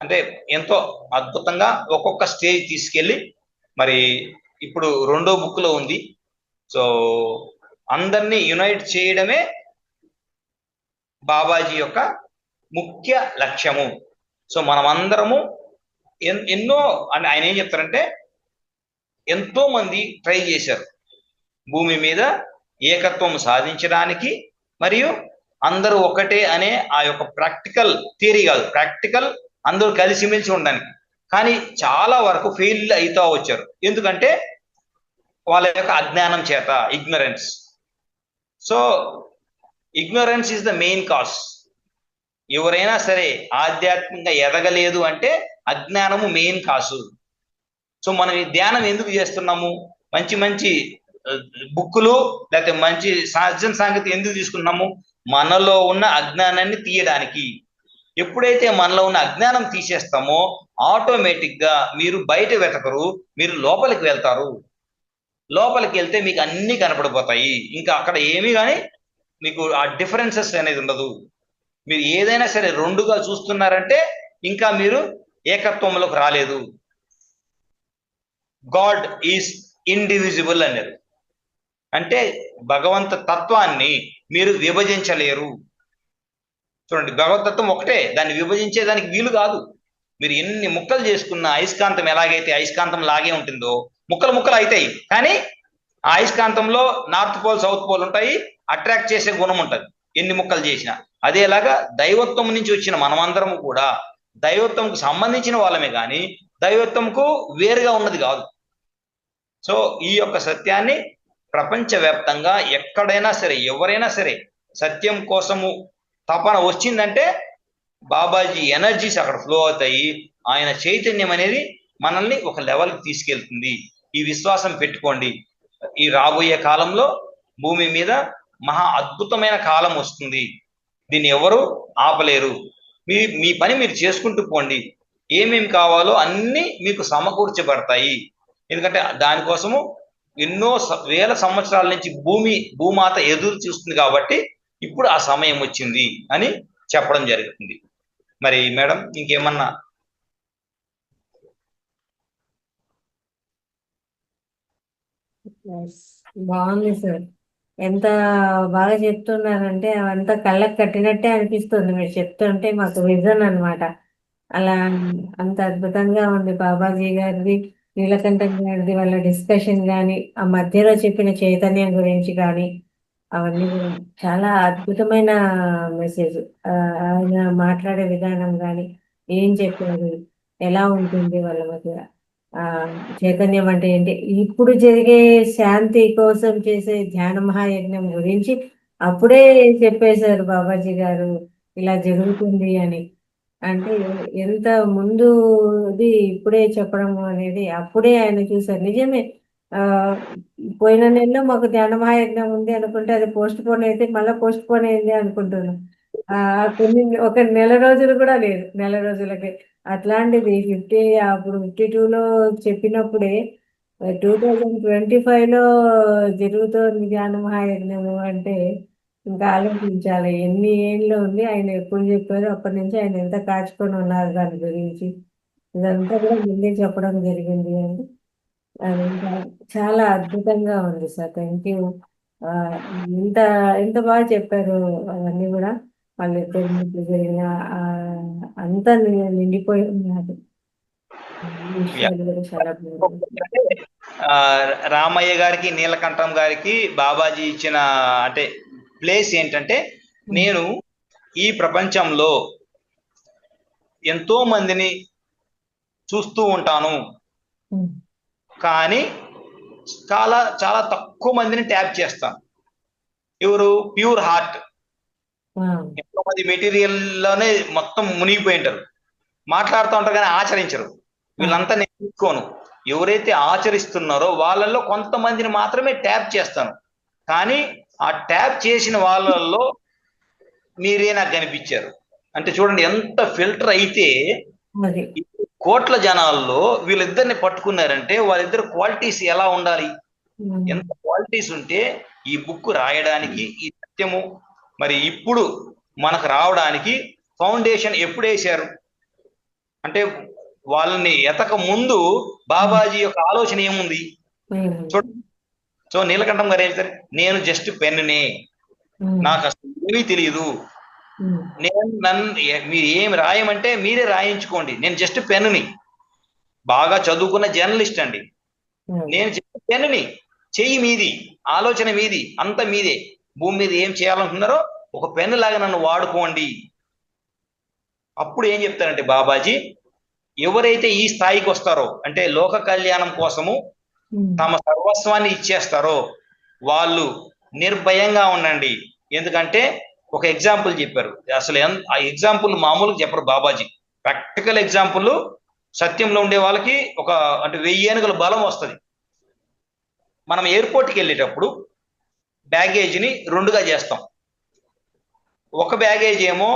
అంటే ఎంతో అద్భుతంగా ఒక్కొక్క స్టేజ్ తీసుకెళ్ళి మరి ఇప్పుడు రెండో బుక్ లో ఉంది. సో అందరినీ యునైట్ చేయడమే బాబాజీ యొక్క ముఖ్య లక్ష్యము. సో మనమందరము ఎన్నో అంటే ఆయన ఏం చెప్తారంటే ఎంతో మంది ట్రై చేశారు భూమి మీద ఏకత్వం సాధించడానికి, మరియు అందరూ ఒకటే అనే ఆ యొక్క ప్రాక్టికల్ థియరీ కాదు, ప్రాక్టికల్ అందరూ కలిసిమెలిసి ఉండడానికి. కానీ చాలా వరకు ఫెయిల్ అవుతా వచ్చారు. ఎందుకంటే వాళ్ళ యొక్క అజ్ఞానం చేత, ignorance. So ignorance is the main cause. ఎవరైనా సరే ఆధ్యాత్మికంగా ఎదగలేదు అంటే అజ్ఞానము మెయిన్ కాసు. సో మనం ఈ ధ్యానం ఎందుకు చేస్తున్నాము? మంచి మంచి బుక్కులు లేకపోతే మంచి సజ్జన సంగతి ఎందుకు తీసుకున్నాము? మనలో ఉన్న అజ్ఞానాన్ని తీయడానికి. ఎప్పుడైతే మనలో ఉన్న అజ్ఞానం తీసేస్తామో ఆటోమేటిక్ గా మీరు బయట వెతకరు, మీరు లోపలికి వెళ్తారు. లోపలికి వెళ్తే మీకు అన్ని కనపడిపోతాయి. ఇంకా అక్కడ ఏమీ కానీ మీకు ఆ డిఫరెన్సెస్ అనేది ఉండదు. మీరు ఏదైనా సరే రెండుగా చూస్తున్నారంటే ఇంకా మీరు ఏకత్వంలోకి రాలేదు. గాడ్ ఈజ్ ఇండివిజిబుల్ అన్నారు. అంటే భగవంత తత్వాన్ని మీరు విభజించలేరు. చూడండి, భగవతత్వం ఒకటే, దాన్ని విభజించేదానికి వీలు కాదు. మీరు ఎన్ని ముక్కలు చేసుకున్న అయస్కాంతం ఎలాగైతే అయస్కాంతం లాగే ఉంటుందో ముక్కలు ముక్కలు అవుతాయి, కానీ ఆ అయస్కాంతంలో నార్త్ పోల్ సౌత్ పోల్ ఉంటాయి, అట్రాక్ట్ చేసే గుణం ఉంటుంది ఎన్ని ముక్కలు చేసినా. అదేలాగా దైవత్వం నుంచి వచ్చిన మనమందరము కూడా దైవత్వంకు సంబంధించిన వాళ్ళమే కానీ దైవత్వంకు వేరుగా ఉన్నది కాదు. సో ఈ యొక్క సత్యాన్ని ప్రపంచవ్యాప్తంగా ఎక్కడైనా సరే ఎవరైనా సరే సత్యం కోసము తపన వచ్చిందంటే బాబాజీ ఎనర్జీస్ అక్కడ ఫ్లో అవుతాయి. ఆయన చైతన్యం అనేది మనల్ని ఒక లెవెల్కి తీసుకెళ్తుంది. ఈ విశ్వాసం పెట్టుకోండి. ఈ రాబోయే కాలంలో భూమి మీద మహా అద్భుతమైన కాలం వస్తుంది. దీన్ని ఎవరు ఆపలేరు. మీ పని మీరు చేసుకుంటూ పోండి. ఏమేమి కావాలో అన్నీ మీకు సమకూర్చబడతాయి. ఎందుకంటే దానికోసము ఎన్నో వేల సంవత్సరాల నుంచి భూమాత ఎదురు చూస్తుంది కాబట్టి ఇప్పుడు ఆ సమయం వచ్చింది అని చెప్పడం జరుగుతుంది. మరి మేడం ఇంకేమన్నా? బాగుంది సార్. ఎంత బాగా చెప్తున్నారంటే అవంతా కళ్ళకు కట్టినట్టే అనిపిస్తుంది. మీరు చెప్తుంటే మాకు విజన్ అన్నమాట. అలా అంత అద్భుతంగా ఉంది బాబాజీ గారిది, నీలకంఠన్ గారిది, వాళ్ళ డిస్కషన్ కానీ, ఆ మధ్యలో చెప్పిన చైతన్యం గురించి కానీ అవన్నీ కూడా చాలా అద్భుతమైన మెసేజ్. ఆయన మాట్లాడే విధానం కానీ, ఏం చెప్పారు, ఎలా ఉంటుంది వాళ్ళ మధ్య, ఆ చైతన్యం అంటే ఏంటి, ఇప్పుడు జరిగే శాంతి కోసం చేసే ధ్యాన మహాయజ్ఞం గురించి అప్పుడే చెప్పేశారు బాబాజీ గారు, ఇలా జరుగుతుంది అని. అంటే ఎంత ముందుది ఇప్పుడే చెప్పడం అనేది అప్పుడే ఆయన చూశారు. నిజమే. ఆ పోయిన నెలలో మాకు ధ్యాన మహాయజ్ఞం ఉంది అనుకుంటే అది పోస్ట్ పోన్ అయితే మళ్ళీ పోస్ట్ పోన్ అయింది అనుకుంటున్నాం. కొన్ని ఒక నెల రోజులు కూడా లేదు, నెల రోజులకి. అట్లాంటిది అప్పుడు 52లో చెప్పినప్పుడే 2025లో జరుగుతోంది ధ్యాన మహాయజ్ఞము అంటే ఇంకా ఆలోచించాలి ఎన్ని ఏళ్ళు ఉంది, ఆయన ఎప్పుడు చెప్పారు, అప్పటి నుంచి ఆయన ఎంత కాచుకొని ఉన్నారు దాని గురించి. ఇదంతా కూడా ముందే చెప్పడం జరిగింది అండి. అదంతా చాలా అద్భుతంగా ఉంది సార్. Thank you. ఇంత ఎంత బాగా చెప్పారు అవన్నీ కూడా. వాళ్ళిద్దరి మధ్య జరిగిన ఆ, అంతా నిండిపోయి ఉన్నది. ఈ విషయాలు కూడా చాలా బాగుంది. ఆ, రామయ్య గారికి నీలకంఠం గారికి బాబాజీ ఇచ్చిన అంటే ప్లేస్ ఏంటంటే, నేను ఈ ప్రపంచంలో ఎంతో మందిని చూస్తూ ఉంటాను, కానీ చాలా చాలా తక్కువ మందిని ట్యాప్ చేస్తాను. ఎవరు? Pure heart. ఎంతో మంది మెటీరియల్ లోనే మొత్తం మునిగిపోయి ఉంటారు, మాట్లాడుతూ ఉంటారు కానీ ఆచరించరు. వీళ్ళంతా నేను చూసుకోను. ఎవరైతే ఆచరిస్తున్నారో వాళ్ళల్లో కొంతమందిని మాత్రమే ట్యాప్ చేస్తాను. కానీ ఆ ట్యాప్ చేసిన వాళ్ళల్లో మీరే నాకు కనిపించారు. అంటే చూడండి ఎంత ఫిల్టర్ అయితే మరి కోట్ల జనాల్లో వీళ్ళిద్దరిని పట్టుకున్నారంటే వాళ్ళిద్దరు క్వాలిటీస్ ఎలా ఉండాలి, ఎంత క్వాలిటీస్ ఉంటే ఈ బుక్ రాయడానికి, ఈ సత్యము మరి ఇప్పుడు మనకు రావడానికి ఫౌండేషన్ ఎప్పుడు వేశారు అంటే, వాళ్ళని ఎతక ముందు బాబాజీ యొక్క ఆలోచన ఏముంది చూడండి. సో నీలకంఠం గారు ఏం చెప్తారు, నేను జస్ట్ పెన్నునే, నాకు అసలు ఏమీ తెలియదు, మీరు ఏమి రాయమంటే మీరే రాయించుకోండి, నేను జస్ట్ పెన్నుని. బాగా చదువుకున్న జర్నలిస్ట్ అండి, నేను జస్ట్ పెన్నుని, చెయ్యి మీది, ఆలోచన మీది, అంత మీదే. భూమి మీద ఏం చేయాలనుకున్నారో ఒక పెన్ను లాగా నన్ను వాడుకోండి. అప్పుడు ఏం చెప్తారంటే బాబాజీ, ఎవరైతే ఈ స్థాయికి వస్తారో అంటే లోక కళ్యాణం కోసము తమ సర్వస్వాన్ని ఇచ్చేస్తారో వాళ్ళు నిర్భయంగా ఉండండి. ఎందుకంటే ఒక ఎగ్జాంపుల్ చెప్పారు, అసలు ఆ ఎగ్జాంపుల్ మామూలుగా చెప్పరు బాబాజీ. ప్రాక్టికల్ ఎగ్జాంపుల్ సత్యంలో ఉండే వాళ్ళకి ఒక అంటే 1000 ఏనుగుల బలం వస్తుంది. మనం ఎయిర్పోర్ట్కి వెళ్ళేటప్పుడు బ్యాగేజ్ని 2గా చేస్తాం. ఒక బ్యాగేజ్ ఏమో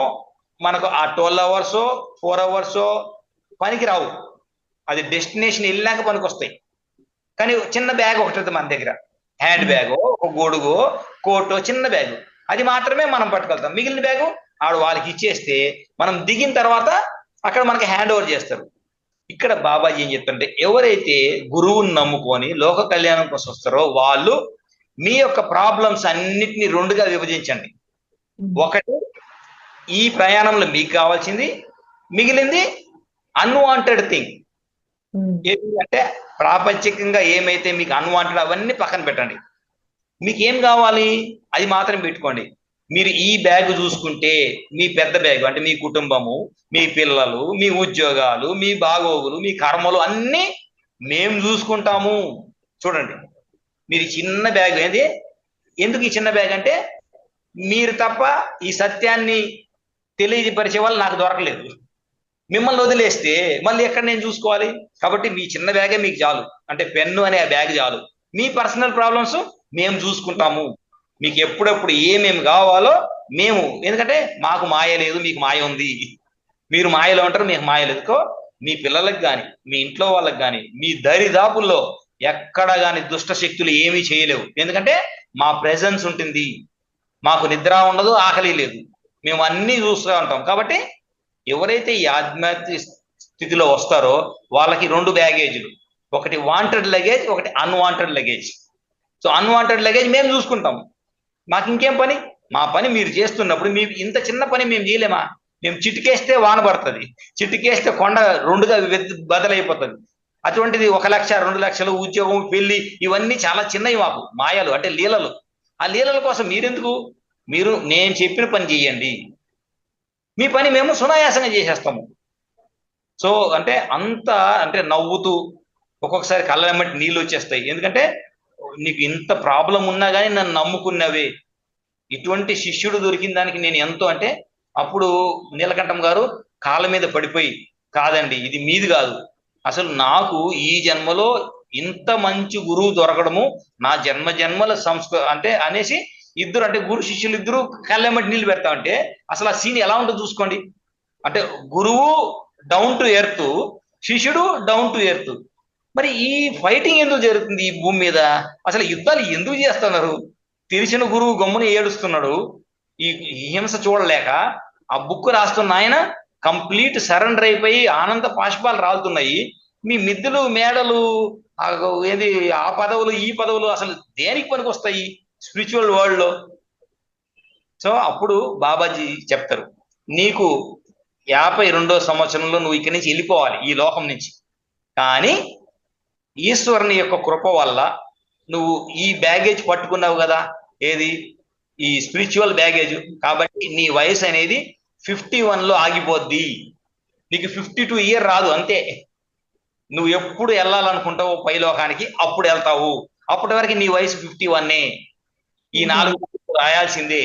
మనకు ఆ 12 అవర్సో 4 అవర్సో పనికి రావు, అది డెస్టినేషన్ వెళ్ళాక పనికి వస్తాయి. కానీ చిన్న బ్యాగ్ ఒకటి మన దగ్గర, హ్యాండ్ బ్యాగో, ఒక గొడుగో, కోటో, చిన్న బ్యాగ్, అది మాత్రమే మనం పట్టుకెళ్తాం. మిగిలిన బ్యాగు ఆడు వాళ్ళకి ఇచ్చేస్తే మనం దిగిన తర్వాత అక్కడ మనకి హ్యాండ్ ఓవర్ చేస్తారు. ఇక్కడ బాబాజీ ఏం చెప్తుంటే, ఎవరైతే గురువుని నమ్ముకొని లోక కళ్యాణం కోసం వస్తారో వాళ్ళు మీ యొక్క ప్రాబ్లమ్స్ అన్నిటిని 2గా విభజించండి. ఒకటి ఈ ప్రయాణంలో మీకు కావాల్సింది, మిగిలింది అన్వాంటెడ్ థింగ్. అంటే ప్రాపంచికంగా ఏమైతే మీకు అన్వాంటెడ్ అవన్నీ పక్కన పెట్టండి. మీకు ఏం కావాలి అది మాత్రం పెట్టుకోండి. మీరు ఈ బ్యాగ్ చూసుకుంటే మీ పెద్ద బ్యాగ్ అంటే మీ కుటుంబము, మీ పిల్లలు, మీ ఉద్యోగాలు, మీ బాగోగులు, మీ కర్మలు అన్నీ మేము చూసుకుంటాము. చూడండి, మీరు చిన్న బ్యాగ్ ఏది, ఎందుకు ఈ చిన్న బ్యాగ్ అంటే మీరు తప్ప ఈ సత్యాన్ని తెలియపరిచే వాళ్ళు నాకు దొరకలేదు. మిమ్మల్ని వదిలేస్తే మళ్ళీ ఎక్కడ నేను చూసుకోవాలి? కాబట్టి మీ చిన్న బ్యాగే మీకు చాలు, అంటే పెన్ను అనే ఆ బ్యాగ్ చాలు. మీ పర్సనల్ ప్రాబ్లమ్స్ మేము చూసుకుంటాము. మీకు ఎప్పుడెప్పుడు ఏమేమి కావాలో మేము, ఎందుకంటే మాకు మాయ లేదు, మీకు మాయ ఉంది. మీరు మాయలో ఉంటారు, మీకు మాయ లేదు. మీ పిల్లలకు కానీ, మీ ఇంట్లో వాళ్ళకి కానీ, మీ దరిదాపుల్లో ఎక్కడ కానీ దుష్ట శక్తులు ఏమీ చేయలేవు. ఎందుకంటే మా ప్రెజెన్స్ ఉంటుంది, మాకు నిద్ర ఉండదు, ఆకలి లేదు, మేము అన్నీ చూస్తూ ఉంటాం. కాబట్టి ఎవరైతే ఈ ఆధ్యాత్మిక స్థితిలో వస్తారో వాళ్ళకి 2 బ్యాగేజీలు, ఒకటి వాంటెడ్ లగేజ్, ఒకటి unwanted luggage. So unwanted luggage మేము చూసుకుంటాం, మాకు ఇంకేం పని? మా పని మీరు చేస్తున్నప్పుడు మీ ఇంత చిన్న పని మేము చేయలేమా? మేము చిటికేస్తే వాన పడుతుంది, చిటికేస్తే కొండ 2గా బదలైపోతుంది. అటువంటిది 1 లక్ష 2 లక్షలు ఉద్యోగం, పెళ్లి, ఇవన్నీ చాలా చిన్నవి మాకు, మాయలు అంటే లీలలు. ఆ లీలల కోసం మీరెందుకు? మీరు నేను చెప్పిన పని చేయండి, మీ పని మేము సునాయాసంగా చేసేస్తాము. సో అంటే అంత అంటే నవ్వుతూ ఒక్కొక్కసారి కళ్ళ వెంబడి నీళ్ళు వచ్చేస్తాయి. ఎందుకంటే నీకు ఇంత ప్రాబ్లం ఉన్నా కానీ నన్ను నమ్ముకున్నవే, ఇటువంటి శిష్యుడు దొరికిన దానికి నేను ఎంతో అంటే, అప్పుడు నీలకంఠం గారు కాళ్ళ మీద పడిపోయి, కాదండి ఇది మీది కాదు, అసలు నాకు ఈ జన్మలో ఇంత మంచి గురువు దొరకడము నా జన్మ జన్మల అంటే అనేసి ఇద్దరు అంటే గురు శిష్యులు ఇద్దరు కళ్ళెమ్మటి నీళ్ళు పెడతా ఉంటే అసలు ఆ సీన్ ఎలా ఉంటుందో చూసుకోండి. అంటే గురువు డౌన్ టు ఎర్త్, శిష్యుడు డౌన్ టు ఎర్త్. మరి ఈ ఫైటింగ్ ఎందుకు జరుగుతుంది ఈ భూమి మీద? అసలు యుద్ధాలు ఎందుకు చేస్తున్నారు? తెలిసిన గురువు గమ్మున ఏడుస్తున్నాడు ఈ హింస చూడలేక. ఆ బుక్ రాస్తున్న ఆయన కంప్లీట్ సరెండర్ అయిపోయి ఆనంద పాష్పాలు రాలుతున్నాయి. మీ మిద్దులు మేడలు ఏది ఆ పదవులు ఈ పదవులు అసలు దేనికి పనికి వస్తాయి స్పిరిచువల్ వరల్డ్ లో? సో అప్పుడు బాబాజీ చెప్తారు, నీకు 52వ సంవత్సరంలో నువ్వు ఇక్కడి నుంచి వెళ్ళిపోవాలి ఈ లోకం నుంచి. కానీ ఈశ్వరుని యొక్క కృప వల్ల నువ్వు ఈ బ్యాగేజ్ పట్టుకున్నావు కదా, ఏది ఈ స్పిరిచువల్ బ్యాగేజ్. కాబట్టి నీ వయసు అనేది 51లో ఆగిపోద్ది. నీకు 52 ఇయర్ రాదు, అంతే. నువ్వు ఎప్పుడు వెళ్ళాలనుకుంటావు పైలోకానికి అప్పుడు వెళ్తావు. అప్పటి వరకు నీ వయసు 51. ఈ 4 రాయాల్సిందే.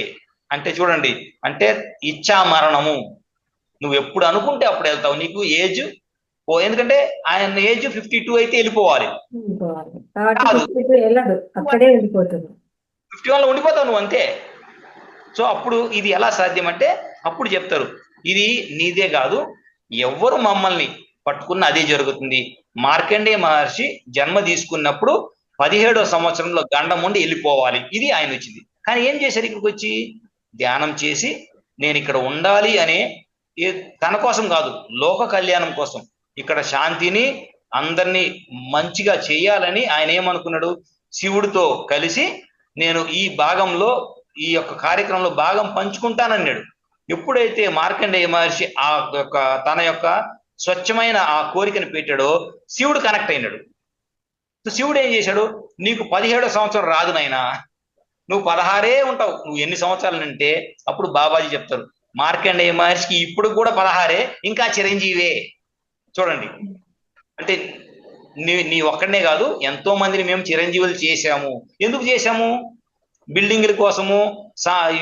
అంటే చూడండి, అంటే ఇచ్చా మరణము. నువ్వు ఎప్పుడు అనుకుంటే అప్పుడు వెళ్తావు. నీకు ఏజ్ ఎందుకంటే ఆయన ఏజ్ 52 అయితే వెళ్ళిపోవాలి. కాబట్టి 51లో ఉండిపోతావు నువ్వు, అంతే. సో అప్పుడు ఇది ఎలా సాధ్యం అంటే అప్పుడు చెప్తారు, ఇది నీదే కాదు, ఎవ్వరు మమ్మల్ని పట్టుకున్న అదే జరుగుతుంది. మార్కండేయ మహర్షి జన్మ తీసుకున్నప్పుడు 17వ సంవత్సరంలో గండం ఉండి వెళ్ళిపోవాలి. ఇది ఆయన వచ్చింది. కానీ ఏం చేశారు? ఇక్కడికి వచ్చి ధ్యానం చేసి నేను ఇక్కడ ఉండాలి అనే, తన కోసం కాదు, లోక కళ్యాణం కోసం, ఇక్కడ శాంతిని అందరినీ మంచిగా చేయాలని ఆయన ఏమనుకున్నాడు? శివుడితో కలిసి నేను ఈ భాగంలో ఈ యొక్క కార్యక్రమంలో భాగం పంచుకుంటానన్నాడు. ఎప్పుడైతే మార్కండేయ మహర్షి ఆ యొక్క తన యొక్క స్వచ్ఛమైన ఆ కోరికను పెట్టాడో శివుడు కనెక్ట్ అయినాడు. శివుడు ఏం చేశాడు? నీకు 17వ సంవత్సరం రాదు నాయనా, నువ్వు 16 ఉంటావు. నువ్వు ఎన్ని సంవత్సరాలు అంటే అప్పుడు బాబాజీ చెప్తారు, మార్కండేయ మహర్షికి ఇప్పుడు కూడా 16, ఇంకా చిరంజీవే. చూడండి, అంటే నీ ఒక్కడనే కాదు, ఎంతో మందిని మేము చిరంజీవులు చేశాము. ఎందుకు చేశాము? బిల్డింగ్ల కోసము,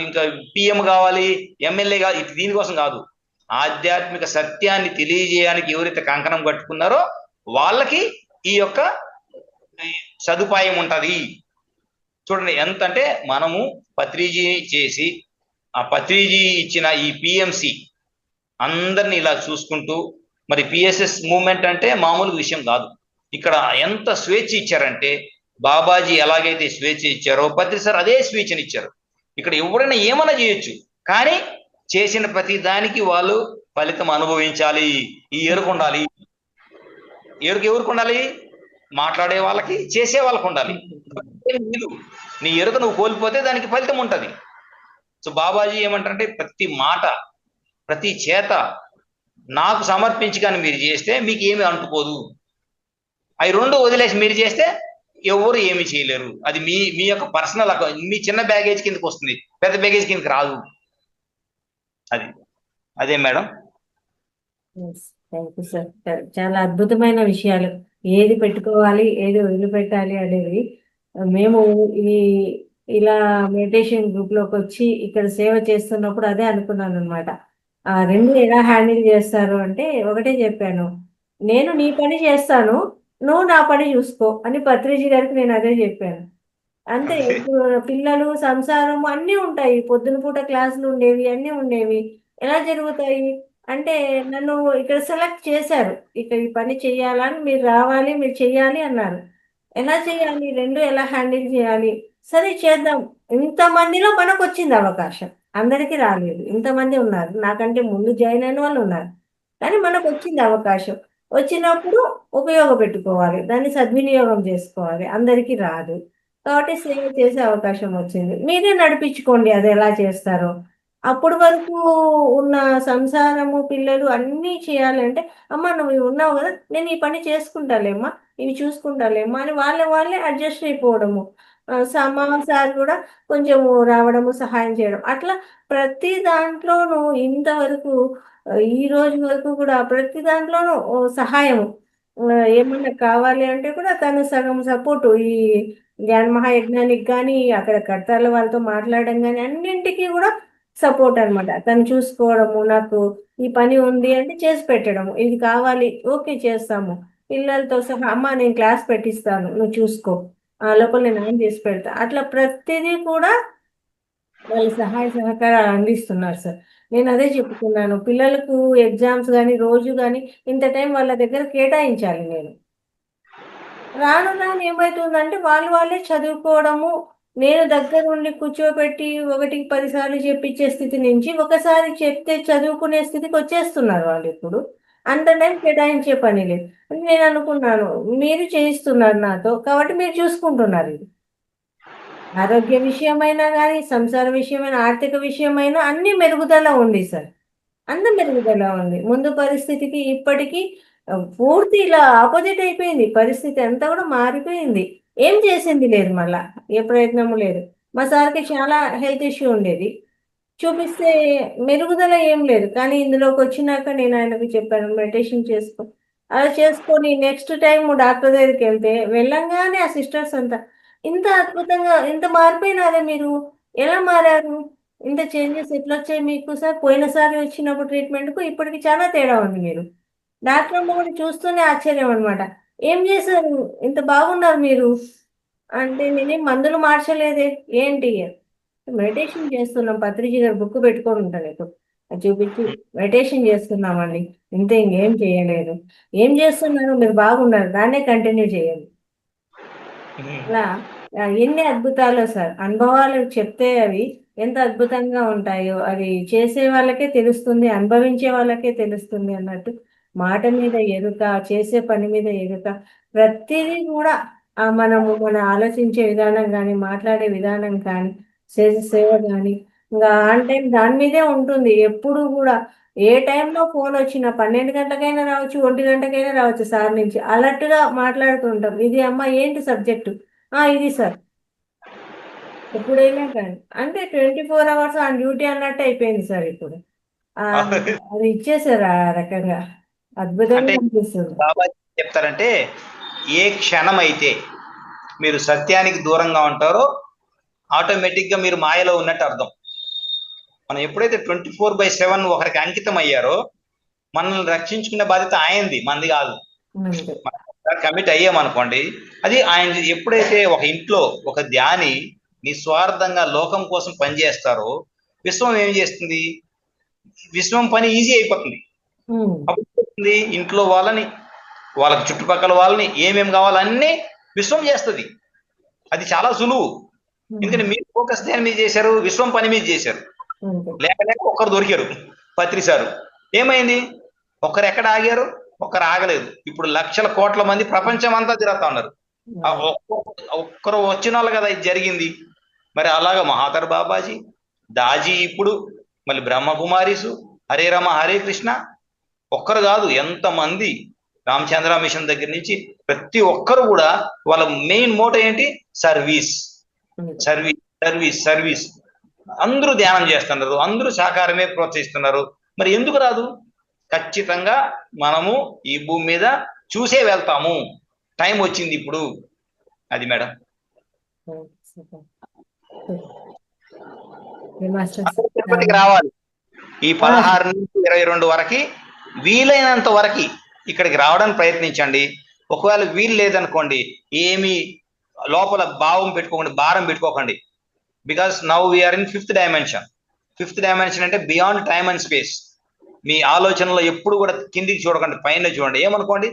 ఇంకా పిఎం కావాలి, ఎమ్మెల్యే కావాలి, దీనికోసం కాదు. ఆధ్యాత్మిక సత్యాన్ని తెలియజేయడానికి ఎవరైతే కంకణం కట్టుకున్నారో వాళ్ళకి ఈ యొక్క సదుపాయం ఉంటది. చూడండి ఎంత అంటే, మనము పత్రిజీ చేసి ఆ పత్రిజీ ఇచ్చిన ఈ పిఎంసి అందరిని ఇలా చూసుకుంటూ, మరి పిఎస్ఎస్ మూవ్మెంట్ అంటే మామూలు విషయం కాదు. ఇక్కడ ఎంత స్వేచ్ఛ ఇచ్చారంటే, బాబాజీ ఎలాగైతే స్వేచ్ఛ ఇచ్చారో పత్రి సార్ అదే స్వేచ్ఛని ఇచ్చారు. ఇక్కడ ఎవరైనా ఏమైనా చేయొచ్చు, కానీ చేసిన ప్రతి దానికి వాళ్ళు ఫలితం అనుభవించాలి. ఈ ఎరుకు ఉండాలి. ఎవరికి ఉండాలి? మాట్లాడే వాళ్ళకి, చేసే వాళ్ళకు ఉండాలి. నీ ఎరుక నువ్వు కోల్పోతే దానికి ఫలితం ఉంటది. సో బాబాజీ ఏమంటారంటే, ప్రతి మాట ప్రతి చేత నాకు సమర్పించి కానీ మీరు చేస్తే మీకు ఏమి అంటుకోదు. అవి 2 వదిలేసి మీరు చేస్తే ఎవరు ఏమి చేయలేరు. అది మీ యొక్క పర్సనల్, మీ చిన్న బ్యాగేజ్ కిందకి వస్తుంది, పెద్ద బ్యాగేజ్ కిందకి రాదు. అదే మేడం. Thank you sir. చాలా అద్భుతమైన విషయాలు. ఏది పెట్టుకోవాలి, ఏది వదిలిపెట్టాలి అనేది మేము ఇలా మెడిటేషన్ గ్రూప్ లోకి వచ్చి ఇక్కడ సేవ చేస్తున్నప్పుడు అదే అనుకున్నాను అనమాట. ఆ 2 ఎలా హ్యాండిల్ చేస్తారు అంటే, ఒకటే చెప్పాను, నేను నీ పని చేస్తాను, నువ్వు నా పని చూసుకో అని పత్రిజీ గారికి నేను అదే చెప్పాను. అంతే. ఇప్పుడు పిల్లలు, సంసారం అన్నీ ఉంటాయి. పొద్దున పూట క్లాసులు ఉండేవి, అన్నీ ఉండేవి. ఎలా జరుగుతాయి అంటే, నన్ను ఇక్కడ సెలెక్ట్ చేశారు, ఇక్కడ ఈ పని చేయాలని, మీరు రావాలి, మీరు చెయ్యాలి అన్నారు. ఎలా చేయాలి, 2 ఎలా హ్యాండిల్ చేయాలి? సరే చేద్దాం. ఇంతమందిలో మనకు వచ్చింది అవకాశం, అందరికీ రాలేదు. ఇంతమంది ఉన్నారు, నాకంటే ముందు జాయిన్ అయిన వాళ్ళు ఉన్నారు, కానీ మనకు వచ్చింది అవకాశం. వచ్చినప్పుడు ఉపయోగపెట్టుకోవాలి, దాన్ని సద్వినియోగం చేసుకోవాలి. అందరికీ రాదు కాబట్టి సేవ చేసే అవకాశం వచ్చింది. మీరే నడిపించుకోండి అది ఎలా చేస్తారో. అప్పటి వరకు ఉన్న సంసారము, పిల్లలు అన్నీ చేయాలంటే, అమ్మ నువ్వు ఉన్నావు కదా, నేను ఈ పని చేసుకుంటాలేమ్మా, ఇవి చూసుకుంటాలేమ్మా అని వాళ్ళే అడ్జస్ట్ అయిపోవడము. సార్ కూడా కొంచెం రావడము, సహాయం చేయడం, అట్లా ప్రతి దాంట్లోనూ ఇంతవరకు ఈ రోజు వరకు కూడా ప్రతి దాంట్లోనూ సహాయము. ఏమన్నా కావాలి అంటే కూడా తను సగం సపోర్టు, ఈ జ్ఞాన మహాయజ్ఞానికి కానీ, అక్కడ కర్తాల వాళ్ళతో మాట్లాడడం కానీ, అన్నింటికి కూడా సపోర్ట్ అనమాట. తను చూసుకోవడము, నాకు ఈ పని ఉంది అంటే చేసి పెట్టడము, ఇది కావాలి ఓకే చేస్తాము, పిల్లలతో సహా అమ్మ నేను క్లాస్ పెట్టిస్తాను నువ్వు చూసుకో, లోపల నేను ఆన్ చేసి పెడతా, అట్లా ప్రతిదీ కూడా వాళ్ళు సహాయ సహకారాలు అందిస్తున్నారు సార్. నేను అదే చెప్పుకున్నాను. పిల్లలకు ఎగ్జామ్స్ కానీ రోజు కానీ ఇంత టైం వాళ్ళ దగ్గర కేటాయించాలి నేను. రాను రాను ఏమవుతుందంటే వాళ్ళే చదువుకోవడము, నేను దగ్గరుండి కూర్చోబెట్టి ఒకటికి 10 సార్లు చెప్పించే స్థితి నుంచి ఒకసారి చెప్తే చదువుకునే స్థితికి వచ్చేస్తున్నారు వాళ్ళు ఇప్పుడు. అంత టైం కేటాయించే పని లేదు. నేను అనుకున్నాను మీరు చేయిస్తున్నారు నాతో కాబట్టి మీరు చూసుకుంటున్నారు ఇది. ఆరోగ్య విషయమైనా కానీ, సంసార విషయమైన, ఆర్థిక విషయమైనా అన్ని మెరుగుదల ఉంది సార్. అందం మెరుగుదల ఉంది. ముందు పరిస్థితికి ఇప్పటికి పూర్తి ఇలా ఆపోజిట్ అయిపోయింది. పరిస్థితి అంతా కూడా మారిపోయింది. ఏం చేసింది లేదు మళ్ళా. ఏ ప్రయత్నము లేదు. మా సార్‌కి చాలా హెల్త్ ఇష్యూ ఉండేది. చూపిస్తే మెరుగుదల ఏం లేదు. కానీ ఇందులోకొచ్చినాక నేను ఆయనకి చెప్పాను మెడిటేషన్ చేసుకో. అలా చేసుకొని నెక్స్ట్ టైమ్ డాక్టర్ దగ్గరికెళ్తే వెళ్ళంగానే ఆ సిస్టర్స్ అంతా ఇంత అద్భుతంగా ఇంత మారిపోయినారే మీరు. ఎలా మారారు? ఇంత చేంజెస్ ఎట్లొచ్చాయి మీకు సార్? పోయినసారి వచ్చినప్పుడు ట్రీట్మెంట్‌కు ఇప్పటికి చాలా తేడా ఉంది మీరు. డాక్టర్ అమ్మ కూడా చూస్తూనే ఆశ్చర్యం అన్నమాట. ఏం చేశారు? ఇంత బాగున్నారు మీరు. అంటే నేనేం మందులు మార్చలేదే. ఏంటి? మెడిటేషన్ చేస్తున్నాం. పత్రిజీ గారు బుక్ పెట్టుకొని ఉంటాను ఎప్పుడు. అది చూపించి మెడిటేషన్ చేస్తున్నామండి. ఇంతే ఇంకేం చేయలేదు. ఏం చేస్తున్నారు? మీరు బాగున్నారు. దాన్నే కంటిన్యూ చేయండి. అలా ఎన్ని అద్భుతాలో సార్. అనుభవాలు చెప్తే అవి ఎంత అద్భుతంగా ఉంటాయో అది చేసే వాళ్ళకే తెలుస్తుంది. అనుభవించే వాళ్ళకే తెలుస్తుంది అన్నట్టు మాట మీద ఎరుక, చేసే పని మీద ఎరుక ప్రతిదీ కూడా మనము మన ఆలోచించే విధానం కానీ, మాట్లాడే విధానం కానీ, చేసే సేవ కానీ ఇంకా ఆన్ టైం దాని మీదే ఉంటుంది. ఎప్పుడు కూడా ఏ టైంలో ఫోన్ వచ్చినా 12 గంటలకైనా రావచ్చు, 1 గంటకైనా రావచ్చు సార్ నుంచి. అలర్ట్‌గా మాట్లాడుతూ ఉంటాం. ఇది అమ్మ ఏంటి సబ్జెక్టు? ఇది సార్. ఎప్పుడైనా కానీ. అంటే 24 అవర్స్ ఆన్ డ్యూటీ అన్నట్టు అయిపోయింది సార్ ఇప్పుడు. ఆహ్, అది ఇచ్చేసారు ఆ రకంగా. అంటే అద్భుతంగా అనిపిస్తుంది. బాబాజీ చెప్తారంటే ఏ క్షణమైతే మీరు సత్యానికి దూరంగా ఉంటారో ఆటోమేటిక్ గా మీరు మాయలో ఉన్నట్టు అర్థం. మనం ఎప్పుడైతే 24/7 ఒకరికి అంకితం అయ్యారో మనల్ని రక్షించుకునే బాధ్యత ఆయనది, మనది కాదు. అంతే. కమిట్ అయ్యామనుకోండి, అది ఆయన ఎప్పుడైతే ఒక ఇంట్లో ఒక ధ్యాని నిస్వార్థంగా లోకం కోసం పనిచేస్తారో విశ్వం ఏం చేస్తుంది? విశ్వం పని ఈజీ అయిపోతుంది. హ్మ్. అప్పుడు ఏం చేస్తుంది? ఇంట్లో వాళ్ళని, వాళ్ళకి చుట్టుపక్కల వాళ్ళని ఏమేమి కావాలన్నీ విశ్వం చేస్తుంది. అది చాలా సులువు. ఎందుకంటే మీరు ఫోకస్ దేని మీద చేశారు? విశ్వం పని మీద చేశారు. అంతే. లేక లేక ఒక్కరు దొరికారు, పత్రి సారు. ఏమైంది? ఒక్కరు ఎక్కడ ఆగారు? ఒక్కరు ఆగలేదు. ఇప్పుడు లక్షల కోట్ల మంది ప్రపంచం అంతా తిరుగుతా ఉన్నారు. ఒక్కరు వచ్చిన వాళ్ళు కదా ఇది జరిగింది. మరి అలాగా మహాతర్ బాబాజీ, దాజీ, ఇప్పుడు మళ్ళీ బ్రహ్మకుమారీసు, హరే రమ హరే కృష్ణ, ఒక్కరు కాదు ఎంతమంది, రామచంద్ర మిషన్ దగ్గర నుంచి ప్రతి ఒక్కరు కూడా వాళ్ళ మెయిన్ మోటో ఏంటి? Service, service, service, service. అందరూ ధ్యానం చేస్తున్నారు, అందరూ సహకారమే ప్రోత్సహిస్తున్నారు. మరి ఎందుకు రాదు? ఖచ్చితంగా మనము ఈ భూమి మీద చూసే వెళ్తాము. టైం వచ్చింది ఇప్పుడు. అది మేడం. తిరుపతికి రావాలి. ఈ 16 నుంచి 22 వరకు వీలైనంత వరకు ఇక్కడికి రావడానికి ప్రయత్నించండి. ఒకవేళ వీలు లేదనుకోండి, ఏమి లోపల భావం పెట్టుకోకండి, భారం పెట్టుకోకండి. Because now we're in 5th dimension. 5th dimension అంటే బియాండ్ టైమ్ అండ్ స్పేస్. మీ ఆలోచనలో ఎప్పుడు కూడా కిందికి చూడకండి, పైన చూడండి. ఏమనుకోండి,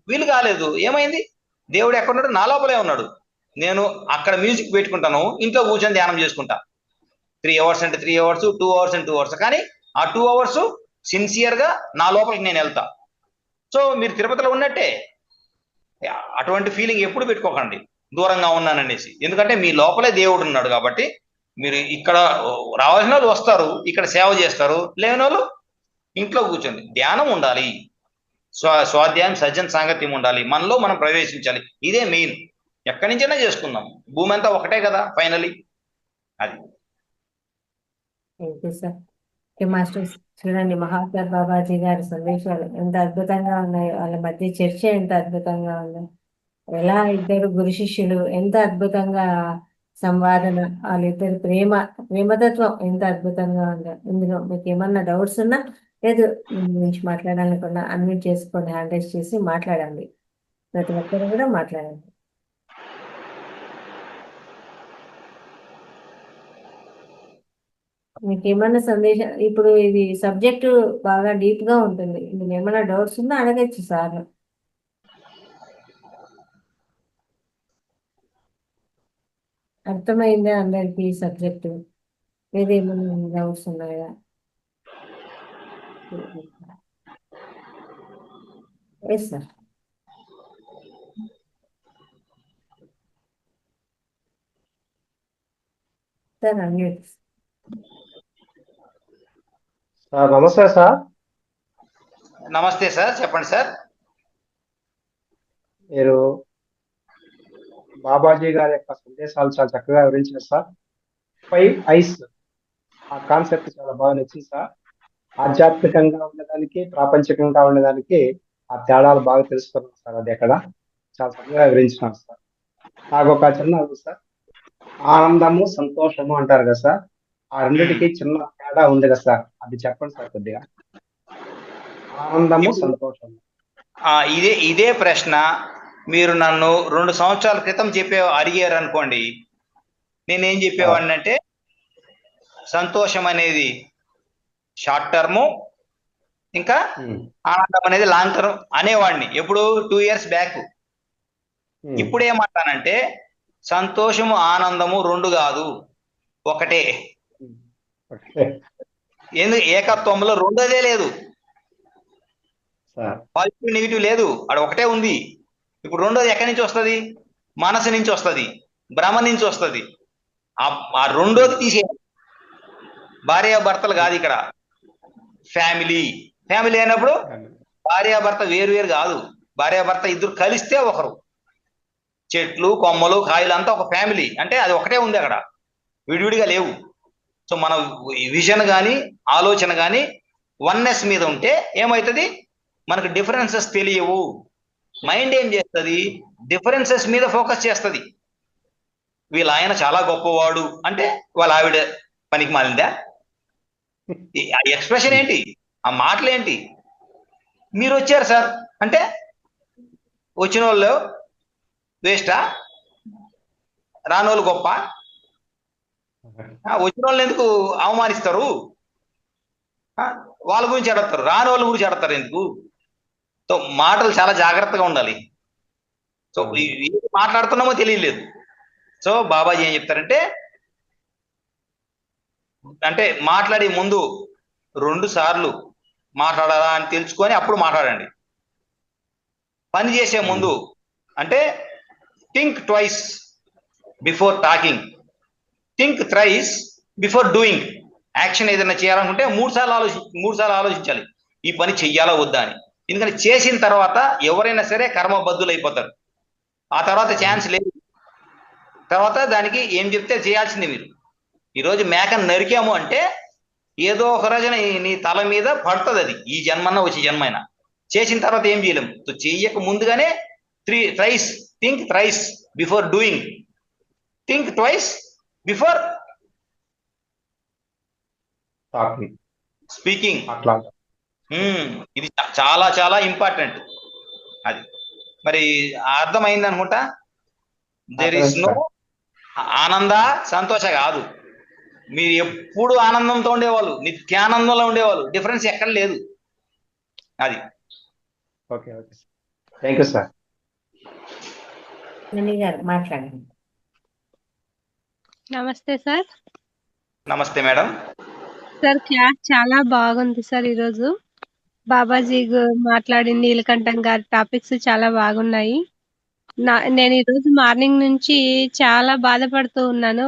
వీలు కాలేదు, ఏమైంది? దేవుడు ఎక్కడున్నాడు? నా లోపలే ఉన్నాడు. నేను అక్కడ మ్యూజిక్ పెట్టుకుంటాను, ఇంట్లో కూర్చొని ధ్యానం చేసుకుంటా. 3 అవర్స్ అంటే 3 అవర్స్, 2 అవర్స్ అంటే 2 అవర్స్. కానీ ఆ 2 అవర్స్ సిన్సియర్ గా నా లోపలికి నేను వెళ్తా. సో మీరు తిరుపతిలో ఉన్నట్టే. అటువంటి ఫీలింగ్ ఎప్పుడు పెట్టుకోకండి దూరంగా ఉన్నాననేసి. ఎందుకంటే మీ లోపలే దేవుడు ఉన్నాడు కాబట్టి మీరు ఇక్కడ రావాల్సిన వాళ్ళు వస్తారు, ఇక్కడ సేవ చేస్తారు. లేని వాళ్ళు ఇంట్లో కూర్చోండి. ధ్యానం ఉండాలి, స్వాధ్యాయం, సజ్జన సాంగత్యం ఉండాలి, మనలో మనం ప్రవేశించాలి. ఇదే మెయిన్. ఎక్కడి నుంచైనా చేసుకుందాం, భూమి అంతా ఒకటే కదా ఫైనలీ. అది సార్. మాస్టర్స్ చూడండి, మహాత్మా బాబాజీ గారి సందేశాలు ఎంత అద్భుతంగా ఉన్నాయో, వాళ్ళ మధ్య చర్చ ఎంత అద్భుతంగా ఉందో, ఎలా ఇద్దరు గురు శిష్యులు ఎంత అద్భుతంగా సంవాదన, వాళ్ళిద్దరు ప్రేమతత్వం ఎంత అద్భుతంగా ఉందో. ఇందులో మీకు ఏమన్నా డౌట్స్ ఉన్నా లేదు దీని గురించి మాట్లాడాలనుకున్నా అన్మ్యూట్ చేసుకొని హ్యాండ్ రైజ్ చేసి మాట్లాడండి. ప్రతి ఒక్కరు కూడా మాట్లాడండి. మీకు ఏమన్నా సందేశం, ఇప్పుడు ఇది సబ్జెక్టు బాగా డీప్ గా ఉంటుంది, మీకు ఏమైనా డౌట్స్ ఉన్నా అడగచ్చు సార్. అర్థమైందా అందరికి సబ్జెక్టు? ఏదేమైనా డౌట్స్ ఉన్నాయా? Yes sir. Sir unmute. Sir నమస్తే సార్. నమస్తే సార్, చెప్పండి సార్. మీరు బాబాజీ గారి యొక్క సందేశాలు చాలా చక్కగా వివరించారు సార్. 5 ఐస్ ఆ కాన్సెప్ట్ చాలా బాగా నచ్చింది సార్. ఆధ్యాత్మికంగా ఉండడానికి, ప్రాపంచికంగా ఉండడానికి ఆ తేడాలు బాగా తెలుసుకున్నాం సార్. అది ఎక్కడ చాలా చక్కగా వివరించినారు సార్. నాకు ఒక చిన్న అడుగు సార్, ఆనందము సంతోషము అంటారు కదా సార్, ఆ రెండిటికి చిన్న తేడా ఉంది కదా సార్, అది చెప్పండి సార్ కొద్దిగా. ఆనందము సంతోషము. ఇదే ప్రశ్న మీరు నన్ను 2 సంవత్సరాల క్రితం అడిగారు అనుకోండి, నేనేం చెప్పేవాడిని అంటే సంతోషం అనేది షార్ట్ టర్ము, ఇంకా ఆనందం అనేది లాంగ్ టర్మ్ అనేవాడిని, ఎప్పుడు 2 ఇయర్స్ బ్యాక్. ఇప్పుడు ఏమంటానంటే సంతోషము ఆనందము 2 కాదు, ఒకటే. ఎందుకు ఏకత్వంలో రెండోదే లేదు, పాజిటివ్ నెగిటివ్ లేదు, అక్కడ ఒకటే ఉంది. ఇప్పుడు రెండోది ఎక్కడి నుంచి వస్తుంది? మనసు నుంచి వస్తుంది, భ్రమ నుంచి వస్తుంది. ఆ రెండోది తీసేయాలి. భార్యాభర్తలు కాదు ఇక్కడ, ఫ్యామిలీ అయినప్పుడు భార్యాభర్త వేరు కాదు, భార్యాభర్త ఇద్దరు కలిస్తే ఒకరు. చెట్లు కొమ్మలు కాయలు అంతా ఒక ఫ్యామిలీ, అంటే అది ఒకటే ఉంది, అక్కడ విడివిడిగా లేవు. సో మన విజన్ కానీ ఆలోచన కానీ వన్నెస్ మీద ఉంటే ఏమవుతుంది, మనకు డిఫరెన్సెస్ తెలియవు. మైండ్ ఏం చేస్తుంది, డిఫరెన్సెస్ మీద ఫోకస్ చేస్తుంది. వీళ్ళ ఆయన చాలా గొప్పవాడు అంటే వాళ్ళ ఆవిడ పనికి మాలిందా? ఆ ఎక్స్ప్రెషన్ ఏంటి, ఆ మాటలు ఏంటి? మీరు వచ్చారు సార్ అంటే వచ్చిన వాళ్ళు వేస్టా, రానోళ్ళు గొప్ప? వచ్చిన వాళ్ళని ఎందుకు అవమానిస్తారు? వాళ్ళ గురించి అడుగుతారు, రాని వాళ్ళ గురించి అడుగుతారు ఎందుకు? సో మాటలు చాలా జాగ్రత్తగా ఉండాలి. సో మాట్లాడుతున్నామో తెలియలేదు. సో బాబాజీ ఏం చెప్తారంటే, అంటే మాట్లాడే ముందు 2 సార్లు మాట్లాడాలా అని తెలుసుకొని అప్పుడు మాట్లాడండి. పని చేసే ముందు అంటే think twice before talking, think thrice before doing. Action ఏదైనా చేయాలనుకుంటే 3 సార్లు ఆలోచించాలి, ఈ పని చెయ్యాలా వద్దా అని. ఎందుకంటే చేసిన తర్వాత ఎవరైనా సరే కర్మబద్ధులు అయిపోతారు, ఆ తర్వాత ఛాన్స్ లేదు. తర్వాత దానికి ఏం చెప్తే చేయాల్సింది. మీరు ఈరోజు మేకను నరికాము అంటే ఏదో ఒక రోజున నీ తల మీద పడుతుంది, అది ఈ జన్మన్నా వచ్చే జన్మైనా. చేసిన తర్వాత ఏం చేయలేము. చెయ్యక ముందుగానే think thrice before doing, think twice before speaking. ఇది చాలా చాలా ఇంపార్టెంట్. అది మరి అర్థమైంది అనుకుంటా. దేర్ ఇస్ నో ఆనంద సంతోష కాదు, మీరు ఎప్పుడు ఆనందంతో ఉండేవాళ్ళు, నిత్యానందంలో ఉండేవాళ్ళు, డిఫరెన్స్ ఎక్కడ లేదు. అది okay okay thank you sir. మాట్లాడండి. నమస్తే సార్. నమస్తే మేడం. సార్ క్లాస్ చాలా బాగుంది సార్. ఈరోజు బాబాజీ మాట్లాడింది, నీలకంఠం గారి టాపిక్స్ చాలా బాగున్నాయి. నేను ఈరోజు మార్నింగ్ నుంచి చాలా బాధపడుతూ ఉన్నాను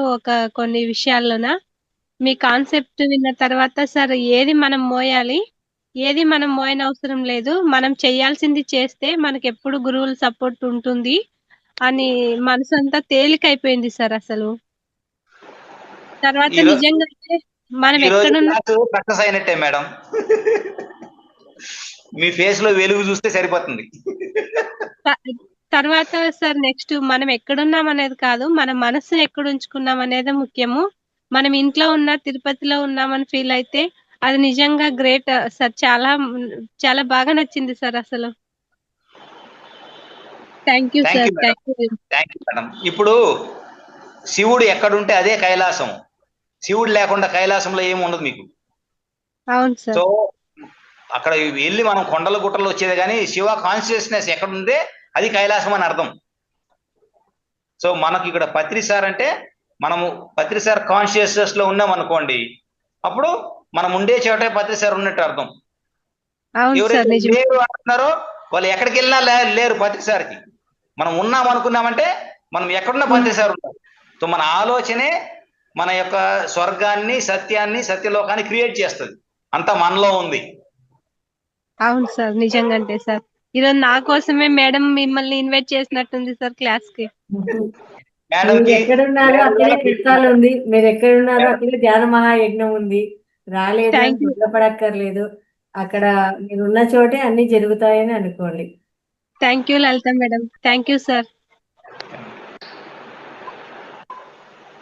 కొన్ని విషయాల్లోన. మీ కాన్సెప్ట్ విన్న తర్వాత సార్ ఏది మనం మోయాలి, ఏది మనం మోయనవసరం లేదు, మనం చేయాల్సింది చేస్తే మనకి ఎప్పుడు గురువుల సపోర్ట్ ఉంటుంది అని మనసంతా తేలికైపోయింది సార్. అసలు తర్వాత నిజంగా మనం ఎక్కడున్నా సక్సెస్ అయినట్టే మేడం. మీ ఫేస్ లో వెలుగు చూస్తే సరిపోతుంది. తర్వాత సార్ నెక్స్ట్ మనం ఎక్కడున్నాం అనేది కాదు, మన మనసుని ఎక్కడ ఉంచుకున్నాం అనేది ముఖ్యము. మనం ఇంట్లో ఉన్నా తిరుపతిలో ఉన్నామని ఫీల్ అయితే అది నిజంగా గ్రేట్ సార్. చాలా చాలా బాగా నచ్చింది సార్ అసలు. Thank you sir. Thank you madam. ఇప్పుడు శివుడు ఎక్కడుంటే అదే కైలాసం, శివుడు లేకుండా కైలాసంలో ఏమి ఉండదు మీకు. అవును సార్. సో అక్కడ వెళ్ళి మనం కొండల గుట్టలు వచ్చేది కానీ శివ కాన్షియస్నెస్ ఎక్కడ ఉందే అది కైలాసం అని అర్థం. సో మనకి ఇక్కడ పత్రిసార్ అంటే మనము పత్రిసార్ కాన్షియస్నెస్ లో ఉన్నాం అనుకోండి, అప్పుడు మనం ఉండే చోటే పత్రిసార్ ఉన్నట్టు అర్థం. అవును సార్, ఎవరైతే నిజం. లేరు అంటున్నారో వాళ్ళు ఎక్కడికి వెళ్ళినా లేరు పత్రిసార్కి. మనం ఉన్నాం అనుకున్నామంటే మనం ఎక్కడున్నా పత్రిసార్ ఉన్నారు. సో మన ఆలోచనే మన యొక్క స్వర్గాన్ని, సత్యాన్ని, సత్యలోకాన్ని క్రియేట్ చేస్తుంది. అంతా మనలో ఉంది. అవును సార్, నిజంగా అంటే సార్ ఈరోజు నా కోసమే మేడం మిమ్మల్ని ఇన్వైట్ చేసినట్టుంది సార్ క్లాస్ కి. మేడం మీరు కి ఎక్కడున్నారో అక్కడే కృతాలు ఉంది, మీరు ఎక్కడున్నారో అక్కడే ధ్యాన మహాయజ్ఞం ఉంది. రాలేదు అని థ్యాంక్ యూ. బాధపడక్కర్లేదు. అక్కడ మీరున్న చోటే అన్ని జరుగుతాయని అనుకోండి. Thank you Lalitha madam. Thank you sir.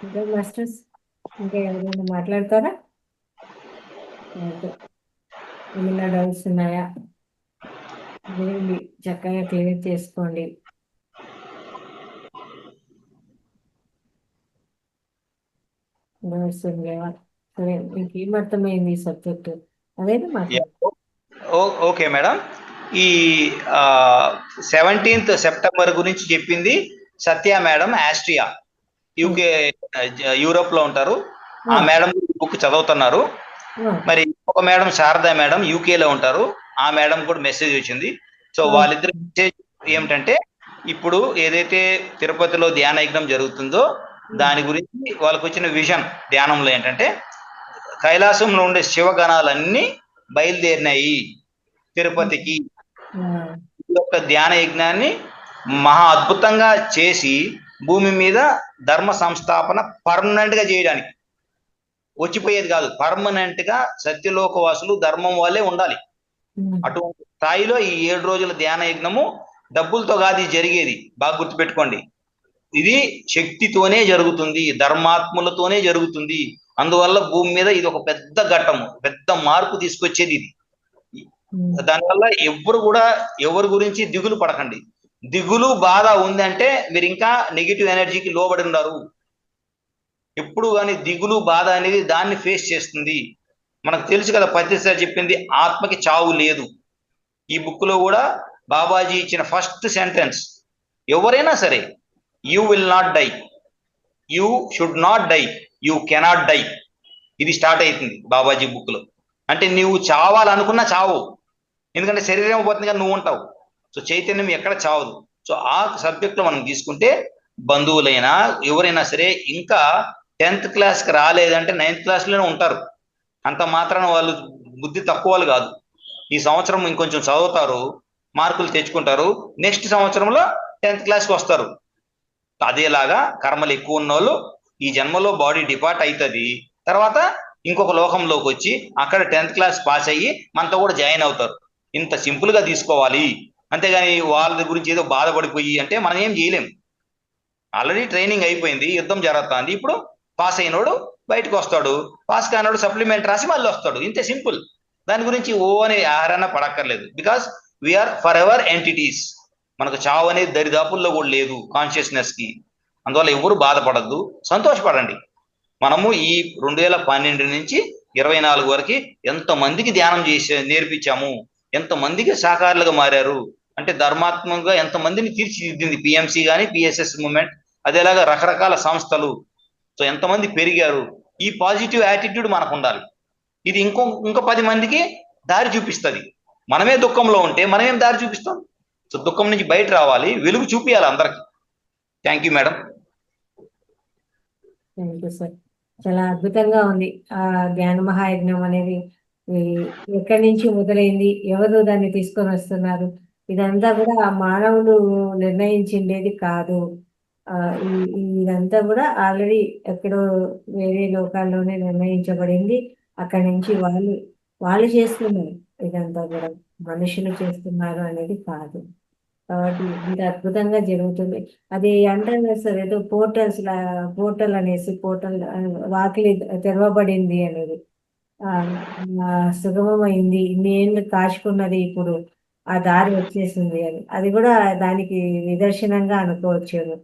ఇంకా మాస్టర్స్ ఇంకా ఎవరైనా మాట్లాడతారా? ఓకే. ఏమైనా డౌట్స్ ఉన్నాయా? అదేంటి చక్కగా క్లియర్ చేసుకోండి. డౌట్స్ ఏం లేవా? సరే, మీకు ఏం అర్థమైంది ఈ సబ్జెక్ట్ అదేనా మాట్లాడు. Okay madam. ఈ 17th సెప్టెంబర్ గురించి చెప్పింది సత్య మేడం, ఆస్ట్రియా, యూకే, యూరోప్ లో ఉంటారు. ఆ మేడం బుక్ చదువుతున్నారు. మరి ఒక మేడం శారదా మేడం యూకే లో ఉంటారు. ఆ మేడం కూడా మెసేజ్ వచ్చింది. సో వాళ్ళిద్దరు మెసేజ్ ఏమిటంటే, ఇప్పుడు ఏదైతే తిరుపతిలో ధ్యాన యజ్ఞం జరుగుతుందో దాని గురించి వాళ్ళకు వచ్చిన విజన్ ధ్యానంలో ఏంటంటే, కైలాసంలో ఉండే శివగణాలన్నీ బయలుదేరినాయి తిరుపతికి. ఈ యొక్క ధ్యాన యజ్ఞాన్ని మహా అద్భుతంగా చేసి భూమి మీద ధర్మ సంస్థాపన పర్మనెంట్ గా చేయడానికి, వచ్చిపోయేది కాదు, పర్మనెంట్ గా సత్యలోక వాసులు ధర్మం వాళ్ళే ఉండాలి. అటువంటి స్థాయిలో ఈ 7 రోజుల ధ్యాన యజ్ఞము డబ్బులతో కాదు ఇది జరిగేది. బాగా గుర్తుపెట్టుకోండి, ఇది శక్తితోనే జరుగుతుంది, ధర్మాత్ములతోనే జరుగుతుంది. అందువల్ల భూమి మీద ఇది ఒక పెద్ద ఘట్టము, పెద్ద మార్పు తీసుకొచ్చేది ఇది. దానివల్ల ఎవ్వరు కూడా ఎవరి గురించి దిగులు పడకండి. దిగులు బాధ ఉందంటే మీరు ఇంకా నెగిటివ్ ఎనర్జీకి లోబడి ఉన్నారు. ఎప్పుడు కానీ దిగులు బాధ అనేది దాన్ని ఫేస్ చేస్తుంది. మనకు తెలుసు కదా, పత్రిసారి చెప్పింది ఆత్మకి చావు లేదు. ఈ బుక్ లో కూడా బాబాజీ ఇచ్చిన ఫస్ట్ సెంటెన్స్, ఎవరైనా సరే, you will not die, you should not die, you cannot die. ఇది స్టార్ట్ అవుతుంది బాబాజీ బుక్ లో. అంటే నువ్వు చావాలనుకున్నా చావు, ఎందుకంటే శరీరం పోతుంది కానీ నువ్వు ఉంటావు. సో చైతన్యం ఎక్కడ చావదు. సో ఆ సబ్జెక్ట్ లో మనం తీసుకుంటే బంధువులైనా ఎవరైనా సరే ఇంకా 10th క్లాస్కి రాలేదంటే 9th క్లాస్లోనే ఉంటారు. అంత మాత్రాన వాళ్ళు బుద్ధి తక్కువ వాళ్ళు కాదు. ఈ సంవత్సరం ఇంకొంచెం చదువుతారు, మార్కులు తెచ్చుకుంటారు, నెక్స్ట్ సంవత్సరంలో 10th క్లాస్కి వస్తారు. అదేలాగా కర్మలు ఎక్కువ ఉన్న వాళ్ళు ఈ జన్మలో బాడీ డిపార్ట్ అవుతుంది, తర్వాత ఇంకొక లోకంలోకి వచ్చి అక్కడ 10th క్లాస్ పాస్ అయ్యి మనతో కూడా జాయిన్ అవుతారు. ఇంత సింపుల్ గా తీసుకోవాలి. అంతేగాని వాళ్ళ గురించి ఏదో బాధపడిపోయి అంటే మనం ఏం చేయలేం. ఆల్రెడీ ట్రైనింగ్ అయిపోయింది, యుద్ధం జరుగుతుంది. ఇప్పుడు పాస్ అయినోడు బయటకు వస్తాడు, పాస్ కానోడు సప్లిమెంట్ రాసి మళ్ళీ వస్తాడు. ఇంతే సింపుల్. దాని గురించి ఓ అని ఆహారాన్ని పడక్కర్లేదు. Because we are forever entities. మనకు చావు అనేది దరిదాపుల్లో కూడా లేదు కాన్షియస్నెస్ కి. అందువల్ల ఎవరు బాధపడద్దు, సంతోషపడండి. మనము ఈ 2012 నుంచి 24 వరకు ఎంతమందికి ధ్యానం చేసి నేర్పించాము, ఎంతమందికి సాకారులుగా మారారు, అంటే ధర్మాత్మకంగా ఎంతమందిని తీర్చిదిద్దింది పిఎంసి కానీ, పిఎస్ఎస్ మూవ్మెంట్, అదేలాగా రకరకాల సంస్థలు. సో ఎంతమంది పెరిగారు. ఈ పాజిటివ్ యాటిట్యూడ్ మనకు ఉండాలి. ఇది ఇంకో 10 మందికి దారి చూపిస్తుంది. మనమే దుఃఖంలో ఉంటే మనమేం దారి చూపిస్తాం? సో దుఃఖం నుంచి బయట రావాలి, వెలుగు చూపించాలి అందరికి. Thank you madam. Thank you sir. చాలా అద్భుతంగా ఉంది. ఆ ధ్యాన మహాయజ్ఞం అనేది ఎక్కడి నుంచి మొదలైంది, ఎవరు దాన్ని తీసుకొని వస్తున్నారు, ఇదంతా కూడా ఆ మానవులు నిర్ణయించిండేది కాదు. ఇదంతా కూడా ఆల్రెడీ ఎక్కడో వేరే లోకాల్లోనే నిర్ణయించబడింది. అక్కడి నుంచి వాళ్ళు చేస్తున్నారు. ఇదంతా కూడా మనుషులు చేస్తున్నారు అనేది కాదు. కాబట్టి ఇంత అద్భుతంగా జరుగుతుంది. అది అంటారు సార్, ఏదో పోర్టల్ అనేసి, పోర్టల్ వాకిలి తెరవబడింది అనేది, సుగమమైంది, ఇన్ని ఏళ్ళు కాచుకున్నది ఇప్పుడు ఆ దారి వచ్చేసింది అని, అది కూడా దానికి నిదర్శనంగా అనుకోవచ్చు.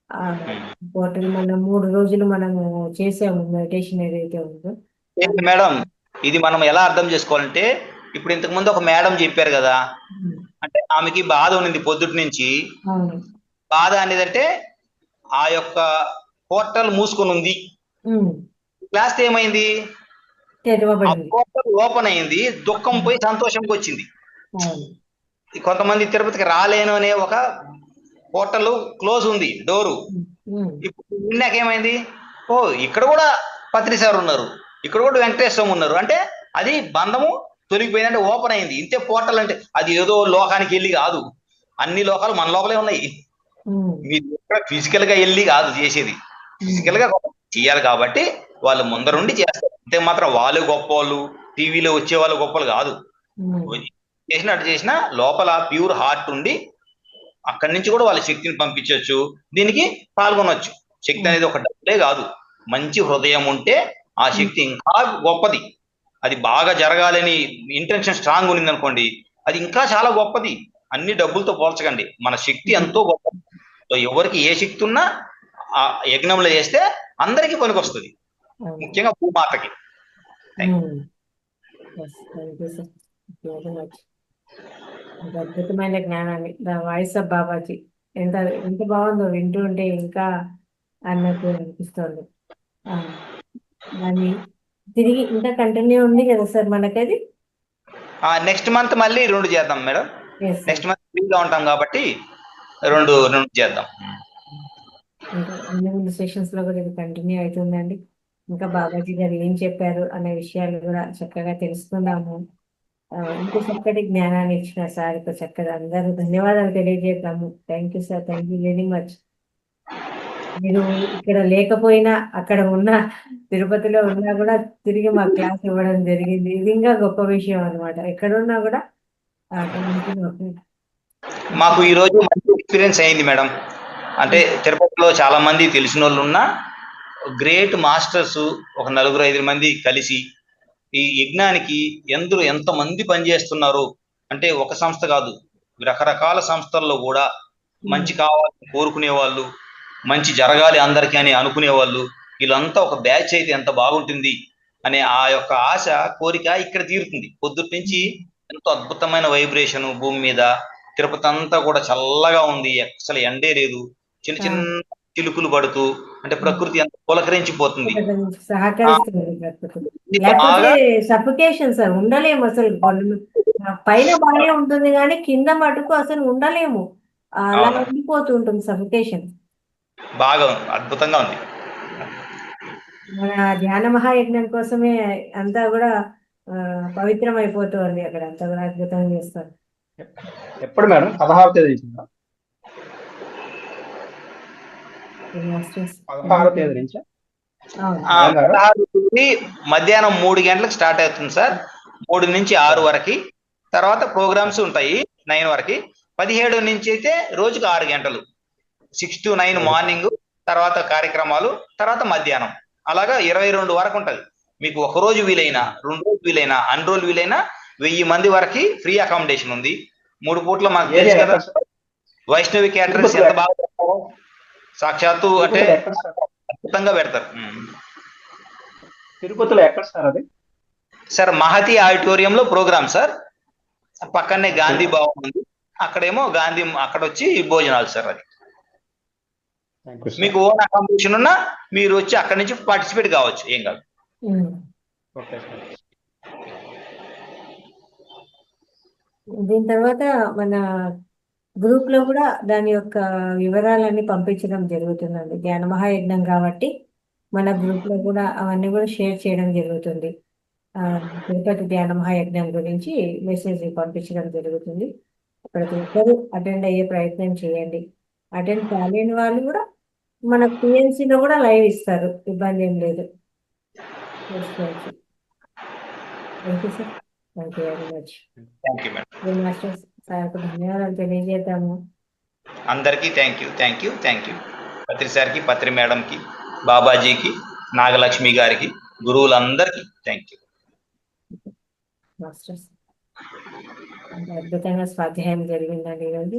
ఆ పోర్టల్ మనం 3 రోజులు మనము చేసాము మెడిటేషన్ ఏదైతే ఉందో. ఏంటి మేడం, ఇది మనం ఎలా అర్థం చేసుకోవాలంటే, ఇప్పుడు ఇంతకు ముందు ఒక మేడం చెప్పారు కదా, ఉమ్, అంటే ఆమెకి బాధ ఉన్నింది పొద్దుటి నుంచి. అవును. బాధ అనేదంటే ఆ యొక్క పోర్టల్ మూసుకొని ఉంది. ఉమ్, క్లాస్ ఏమైంది, ఆ తెరవబడింది. పోర్టల్ ఓపెన్ అయింది, దుఃఖం పోయి సంతోషంకి వచ్చింది. అవును. కొంతమంది తిరుపతికి రాలేను అనే ఒక పోర్టల్ క్లోజ్ ఉంది డోరు. ఉమ్, ఇప్పుడు నిన్నాకేమైంది, ఓ ఇక్కడ కూడా పత్రి సార్ ఉన్నారు, ఇక్కడ కూడా వెంకటేశ్వరం ఉన్నారు, అంటే అది బంధము తొలగిపోయిందంటే ఓపెన్ అయింది. ఇంతే పోర్టల్ అంటే అది ఏదో లోకానికి వెళ్ళి కాదు, అన్ని లోకాలు మన లోపలే ఉన్నాయి. ఉమ్, మీరు ఫిజికల్ గా వెళ్ళి కాదు చేసేది, ఫిజికల్ గా చేయాలి కాబట్టి వాళ్ళు ముందరుండి చేస్తారు. అంతే మాత్రం వాళ్ళు గొప్ప వాళ్ళు, టీవీలో వచ్చే వాళ్ళు గొప్ప వాళ్ళు కాదు. ఉమ్, చేసినట్టు చేసినా లోపల ప్యూర్ హార్ట్ ఉండి అక్కడి నుంచి కూడా వాళ్ళ శక్తిని పంపించవచ్చు, దీనికి పాల్గొనవచ్చు. శక్తి అనేది ఒక డబ్బులే కాదు, మంచి హృదయం ఉంటే ఆ శక్తి ఇంకా గొప్పది. అది బాగా జరగాలని ఇంటెన్షన్ స్ట్రాంగ్ ఉంది అనుకోండి, అది ఇంకా చాలా గొప్పది. అన్ని డబ్బులతో పోల్చకండి, మన శక్తి ఎంతో గొప్పది. సో ఎవరికి ఏ శక్తి ఉన్నా ఆ యజ్ఞంలో చేస్తే అందరికీ పనికొస్తుంది, అవును. ముఖ్యంగా భూమాతకి. Yes, thank you, sir. Thank you very much. ఒక అద్భుతమైన జ్ఞానాన్ని ద వాయిస్ ఆఫ్ బాబాజీ ఎంత ఎంత బాగుందో, వింటూ ఉంటే ఇంకా అన్నట్టు అనిపిస్తుంది. ఆ, దాన్ని తిరిగి ఇంకా కంటిన్యూ ఉంది కదా సార్ మనకది. నెక్స్ట్ మంత్ మళ్ళీ 2 చేద్దాం madam. Yes sir. Next month ఫ్రీగా ఉంటాం కాబట్టి రెండు చేద్దాం. ఇంకా ముందు ముందు సెషన్స్ లో కూడా ఇది కంటిన్యూ అవుతుందండి. ఇంకా బాబాజీ గారు ఏం చెప్పారు అనే విషయాలు కూడా చక్కగా తెలుసుకుందాము. ఇంత చక్కటి జ్ఞానాన్ని ఇచ్చిన సార్కు చక్కగా అందరూ ధన్యవాదాలు తెలియజేద్దాము. Thank you sir, thank you very much. మీరు ఇక్కడ లేకపోయినా అక్కడ ఉన్న తిరుపతిలో ఉన్నా కూడా తిరిగి మా క్లాస్ ఇవ్వడం జరిగింది. ఇది ఇంకా గొప్ప విషయం అనమాట. ఎక్కడున్నా కూడా మాకు ఈ రోజు మంచి ఎక్స్పీరియన్స్ అయింది మేడం. అంటే తిరుపతిలో చాలా మంది తెలిసిన వాళ్ళు ఉన్నా, గ్రేట్ మాస్టర్స్ ఒక 4-5 మంది కలిసి ఈ యజ్ఞానికి ఎంత మంది పనిచేస్తున్నారు అంటే, ఒక సంస్థ కాదు, రకరకాల సంస్థల్లో కూడా మంచి కావాలని కోరుకునే వాళ్ళు, మంచి జరగాలి అందరికీ అని అనుకునే వాళ్ళు, వీళ్ళంతా ఒక బ్యాచ్ అయితే ఎంత బాగుంటుంది అనే ఆ యొక్క ఆశ కోరిక ఇక్కడ తీరుతుంది. పొద్దుటి నుంచి ఎంతో అద్భుతమైన వైబ్రేషన్ భూమి మీద, తిరుపతి అంతా కూడా చల్లగా ఉంది, అసలు ఎండే లేదు, చిన్న చిన్న చిలుకులు పడుతూ, అంటే ప్రకృతి ఎంత పులకరించిపోతుంది. సహకరిస్తుంది. లేకపోతే సఫికేషన్ సార్, ఉండలేము అసలు. పైన బాగానే ఉంటుంది కానీ కింద మటుకు అసలు ఉండలేము, అలా ఉండిపోతూ ఉంటుంది సఫికేషన్. బాగా అద్భుతంగా ఉంది. మన ధ్యాన మహాయజ్ఞం కోసమే అంతా కూడా పవిత్రం అయిపోతుంది అక్కడ, అంతా కూడా అద్భుతంగా చేస్తారు. ఎప్పుడు మేడం? 16వ తేదీ నుంచి 16వ తేదీ నుంచి మధ్యాహ్నం 3 గంటలకు స్టార్ట్ అవుతుంది సార్. 3 నుంచి 6 వరకు, తర్వాత ప్రోగ్రామ్స్ ఉంటాయి 9 వరకు. 17 నుంచి అయితే రోజుకు 6 గంటలు, 6 to 9 మార్నింగ్, తర్వాత కార్యక్రమాలు, తర్వాత మధ్యాహ్నం, అలాగా 22 వరకు ఉంటది. మీకు ఒక రోజు వీలైనా, 2 రోజులు వీలైనా, అన్ని రోజులు వీలైనా 1000 మంది వరకు ఫ్రీ అకామిడేషన్ ఉంది. 3 పూట్ల మాకు తెలుసు కదా వైష్ణవి క్యాటరర్స్ ఎంత బాగా పెడతారో, సాక్షాత్తు అంటే అద్భుతంగా పెడతారు. తిరుపతిలో ఎక్కడ సార్ అది? సార్ మహతి ఆడిటోరియంలో ప్రోగ్రామ్ సార్, పక్కనే గాంధీ భవన్ ఉంది, అక్కడేమో గాంధీ, అక్కడ వచ్చి భోజనాలు సార్. అది మీకు ఓన్ అకామిడేషన్ ఉన్నా మీరు వచ్చి అక్కడి నుంచి పార్టిసిపేట్ కావచ్చు, ఏం కాదు. దీని తర్వాత మన గ్రూప్ లో కూడా దాని యొక్క వివరాలన్నీ పంపించడం జరుగుతుందండి. ధ్యాన మహాయజ్ఞం కాబట్టి మన గ్రూప్ లో కూడా అవన్నీ కూడా షేర్ చేయడం జరుగుతుంది. తిరుపతి ధ్యాన మహాయజ్ఞం గురించి మెసేజ్ పంపించడం జరుగుతుంది. ప్రతి ఒక్కరూ అటెండ్ అయ్యే ప్రయత్నం చేయండి. అటెండ్ కాలేని వాళ్ళు కూడా మన పిఎన్సీలో కూడా లైవ్ ఇస్తారు, ఇబ్బంది ఏం లేదు, చేసుకోవచ్చు. Thank you sir, thank you very much. Masters సార్కు ధన్యవాదాలు తెలియజేద్దాము. అందరికీ థ్యాంక్ యూ. పత్రి సార్కి, పత్రి మేడంకి, బాబాజీకి, నాగలక్ష్మి గారికి, గురువులందరికీ థ్యాంక్ యూ. మాస్టర్స్ అద్భుతంగా స్వాధ్యాయం జరిగిందండి ఈరోజు.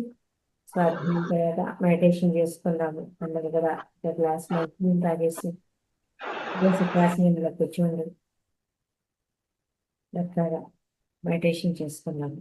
స్వాధ్యాయం తర్వాత మెడిటేషన్ చేసుకుందాము. అందరు కూడా ఒక గ్లాస్ మంచి తాగేసి క్లాస్ మీద కూర్చోండి. చక్కగా మెడిటేషన్ చేసుకున్నాము.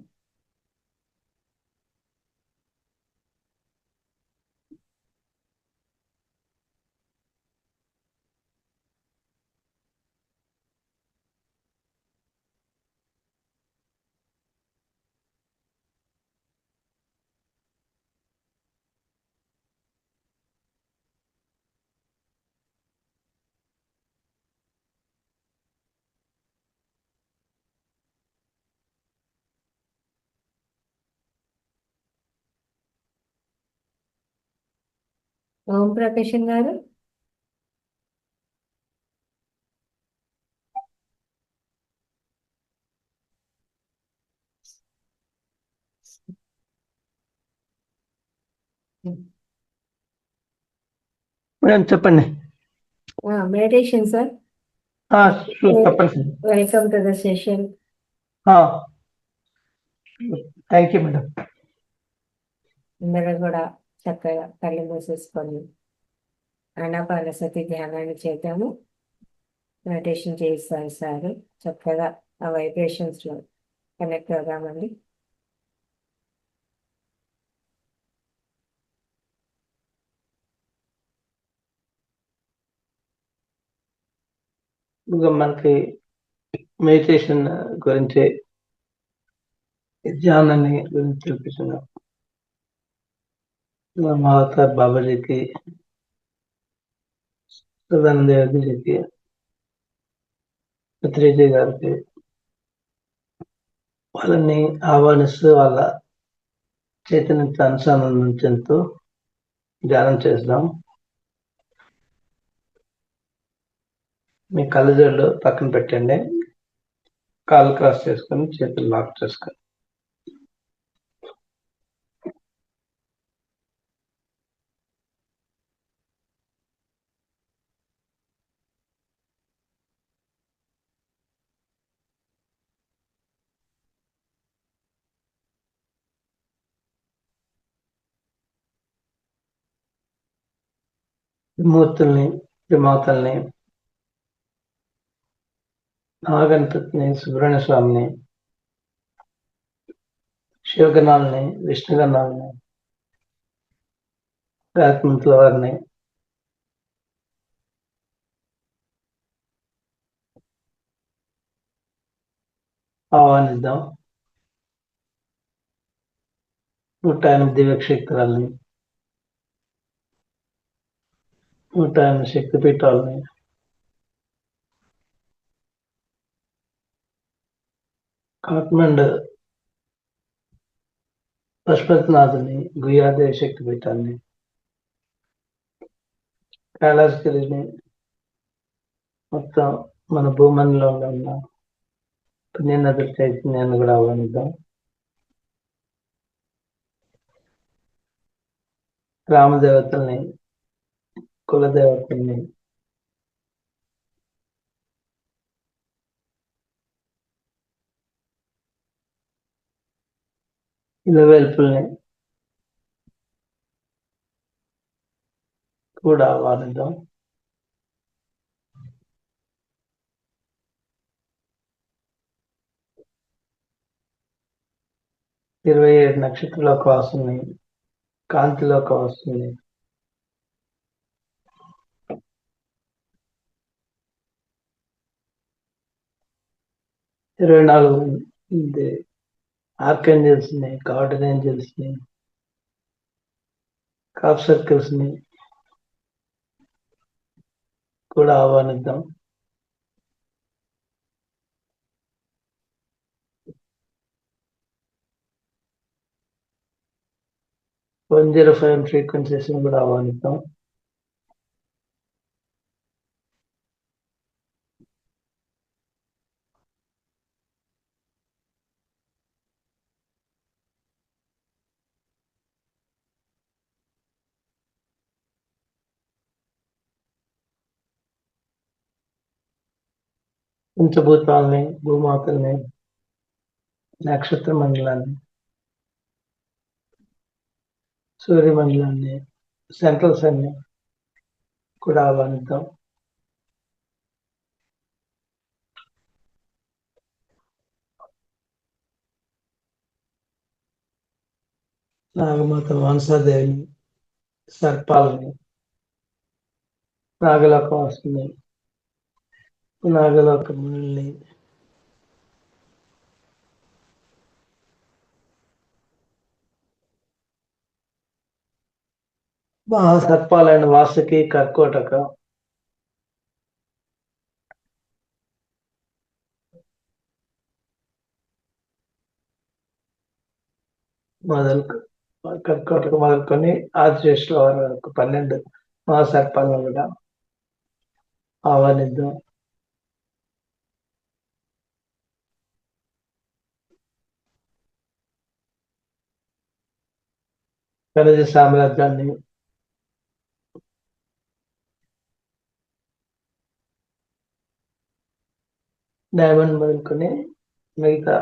ఓం ప్రకాశం గారు మేడం చెప్పండి. Meditation sir. చెప్పండి. Welcome to the session. Thank you madam. అందరూ కూడా చక్కగా కళ్ళు మూసేసుకొని ఆనాపానసతి ధ్యానాన్ని చేద్దాము. మెడిటేషన్ చేయిస్తాను సార్. చక్కగా ఆ వైబ్రేషన్స్ లో కనెక్ట్ అవుదామండి. ఇంకా మనకి మెడిటేషన్ గురించి ధ్యానాన్ని గురించి చూపిస్తున్నాం. మహాత్మా బాబాజీకి, సదానందజీకి, పత్రిజీ గారికి వాళ్ళని ఆహ్వానిస్తూ వాళ్ళ చైతన్యంతో అనుసంధానించుతూ ధ్యానం చేద్దాం. మీ కళ్ళజోళ్ళు పక్కన పెట్టండి. కాళ్ళు క్రాస్ చేసుకొని చేతులు లాక్ చేసుకొని మూర్తుల్ని, త్రిమాతల్ని, మహాగణపతిని, సుబ్రహ్మణ్య స్వామిని, శివగణాలని, విష్ణుగణాలని, రాత్మంతుల వారిని ఆహ్వానిద్దాం. 108 దివ్యక్షేత్రాలని, 108 శక్తిపీఠాలని, కాట్మండ్ పశుపతినాథుని, గుయాదేవి శక్తిపీఠాన్ని, కైలాసగిరిని, మొత్తం మన భూమండలంలో ఉన్న పుణ్యనదుల చైతన్యాన్ని కూడా ఆహ్వానిద్దాం. గ్రామదేవతల్ని, కులదేవతల్ని, ఇలవేల్పుల్ని కూడా ఆహ్వానిద్దాం. ఇరవై 27 నక్షత్రాల వాసుని, కాంతిలోక వాసుని, 24 ఆర్కేంజల్స్ ని, గార్డెన్ ఏంజల్స్ ని, కాప్ సర్కిల్స్ ని కూడా ఆహ్వానిద్దాం. (105) ఫ్రీక్వెన్సీస్ ని కూడా ఆహ్వానిద్దాం. పంచభూతాలని, భూమాతల్ని, నక్షత్ర మండలాన్ని, సూర్యమండలాన్ని, సెంట్రల్ సన్ని కూడా ఆహ్వానిద్దాం. నాగమాత మనసాదేవిని, సర్పాలని, నాగలోకవాసుని, నాగలోక మునుల్ని, మహాసర్పాలైన వాసుకి, కర్కోటక కర్కోటక మొదలుకొని ఆదిశేషుల వారి వరకు 12 మహాసర్పాలను కూడా ఆహ్వానిద్దాం. ఖనిజ సామ్రాజ్యాన్ని, డైమండ్ మొదలుకొని మిగతా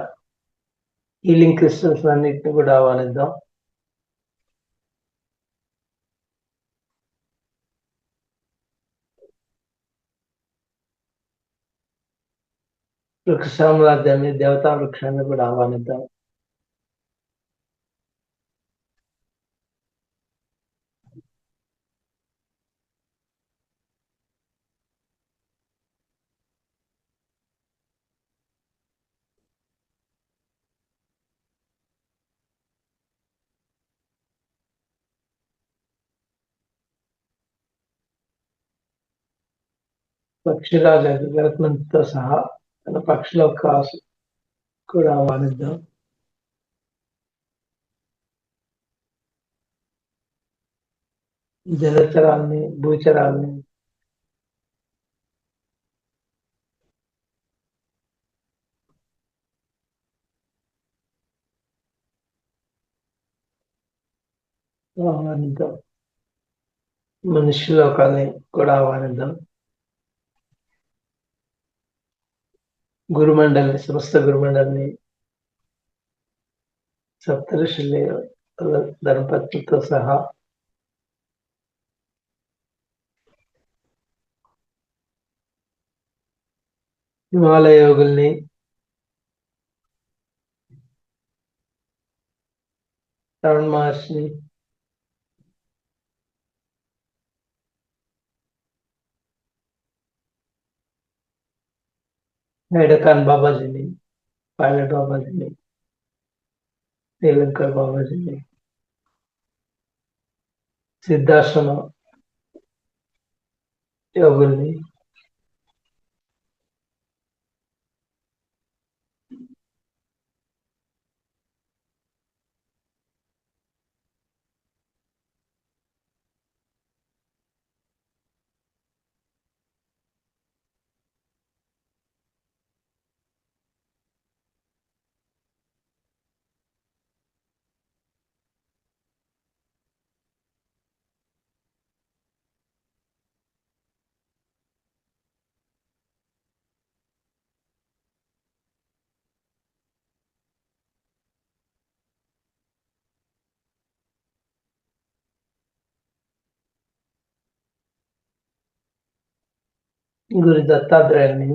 హీలింగ్ క్రిస్టల్స్ అన్నిటిని కూడా ఆహ్వానిద్దాం. వృక్ష సామ్రాజ్యాన్ని, దేవతా వృక్షాన్ని కూడా ఆహ్వానిద్దాం. పక్షిరాజు గరుత్మంతుతో సహా తన పక్షుల కాసు కూడా ఆహ్వానిద్దాం. జలచరాల్ని, భూచరాల్ని, ఆహ్వానిద్దాం. మనుష్యలోకాన్ని కూడా ఆహ్వానిద్దాం. గురుమండలిని, సమస్త గురుమండలిని, సప్తఋషుల్ని, ధర్మపత్నితో సహా హిమాలయ యోగుల్ని, రమణ మహర్షిని, హైడకాన్ బాబాజీని, పైలట్ బాబాజీని, శ్రీలంకర్ బాబాజీని, సిద్ధాశ్రమ యోగుల్ని, గురు దత్తాత్రేయుని,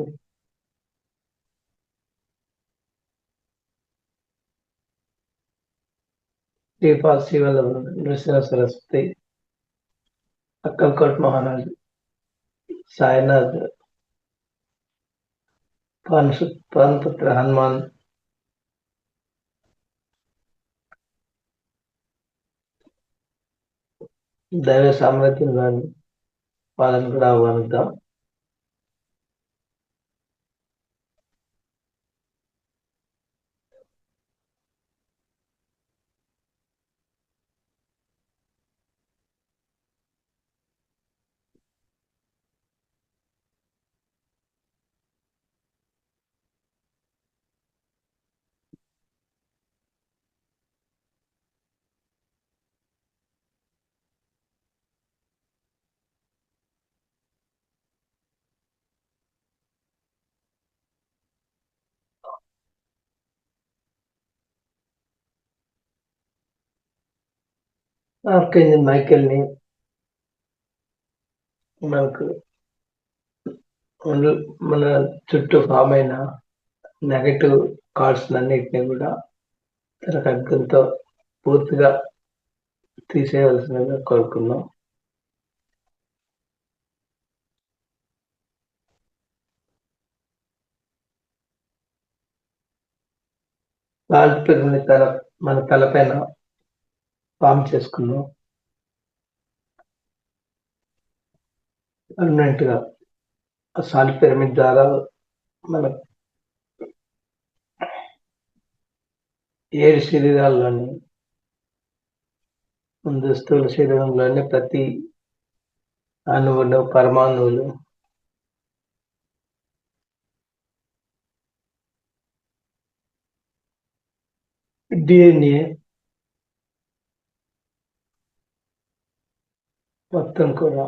శ్రీపాల్ శ్రీవల్లభ నృసింహ సరస్వతి, అక్కల్కోట్ మహారాజు, సాయినాథ్, పవన్పుత్ర హనుమాన్, దైవ సామ్రాజ్యం కానీ వాళ్ళని కూడా ఆహ్వానిద్దాం. ఆర్కేంజల్ మైకేల్ని మనకు మన చుట్టూ ఫామ్ అయిన నెగటివ్ కార్డ్స్ అన్నిటిని కూడా తన ఖడ్గంతో పూర్తిగా తీసేయవలసినగా కోరుకున్నాం. లాంటి పిరమిడ్ మన తలపైన ఫామ్ చేసుకున్నాం. పర్మనెంట్ గా ఆ సాలిడ్ పిరమిడ్ ద్వారా మన 7 శరీరాల్లోని ముందు స్థూల శరీరంలోని ప్రతి అణువులు, పరమాణువులు DNA మొత్తం కూడా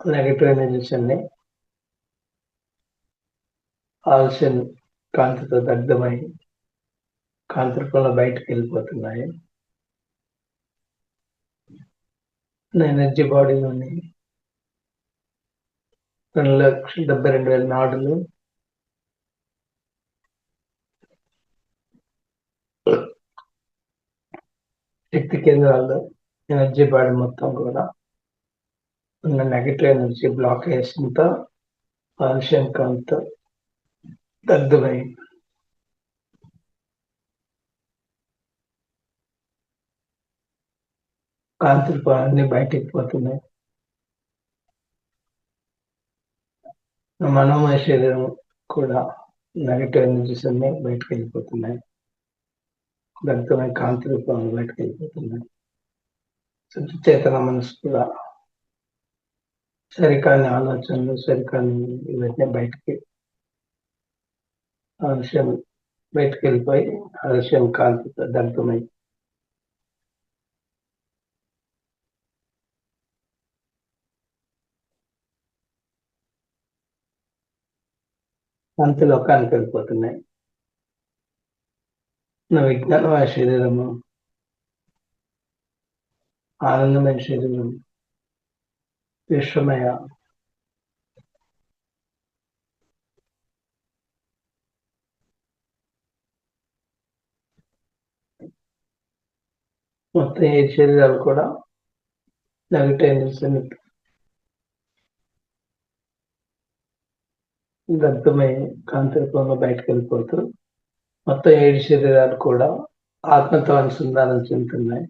నెగటివ్ ఎనర్జీస్ అన్ని ఆల్సియన్ కాంతితో దగ్ధమై కాంతి రూపంలో బయటకు వెళ్ళిపోతున్నాయి. ఎనర్జీ బాడీలోని 2,72,000 నాడులు శక్తి కేంద్రాల్లో ఎనర్జీ బాడీ మొత్తం కూడా ఉన్న నెగటివ్ ఎనర్జీ బ్లాకేషన్తో ఆల్సియన్ కాంతితో దగ్ధమై కాంతి రూపాలన్నీ బయటికి పోతున్నాయి. మనోమయ శరీరం కూడా నెగటివ్ ఎనర్జీస్ అన్ని బయటకు వెళ్ళిపోతున్నాయి. దగ్ధమై కాంతి రూపంలో బయటకు వెళ్ళిపోతున్నాయి. చేతన మనసు కూడా సరికాని ఆలోచనలు, సరికాని ఇవన్నీ బయటికి ఆలస్యం బయటకు వెళ్ళిపోయి ఆలస్యం కాంతితో దగ్ధమై కాంతి లోకానికి వెళ్ళిపోతున్నాయి. నా విజ్ఞానమయ శరీరము, ఆనందమైన శరీరం, విశ్వమయ మొత్తం 7 శరీరాలు కూడా నెగటివ్ ఎనర్జీని దగ్ధమై కాంతి రూపంలో బయటకు వెళ్ళిపోతూ మొత్తం 7 శరీరాలు కూడా ఆత్మతో అనుసంధానం చెందుతున్నాయి.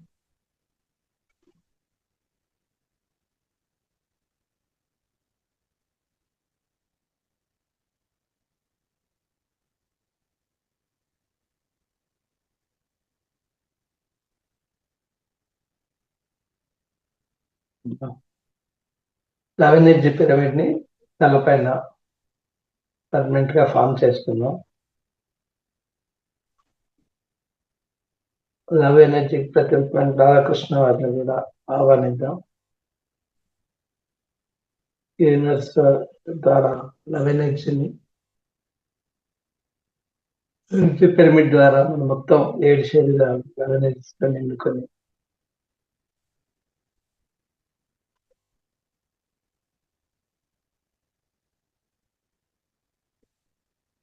లవ్ ఎనర్జీ పిరమిడ్ ని తలపైన పర్మనెంట్ గా ఫామ్ చేస్తున్నాం. లవ్ ఎనర్జీ ప్రతిరూపమైన రాధాకృష్ణ వారిని కూడా ఆహ్వానిద్దాం. యూనివర్స్ ద్వారా లవ్ ఎనర్జీని పిరమిడ్ ద్వారా మనం మొత్తం 7 శరీరాలు లవ్ ఎనర్జీతో నిండుకొని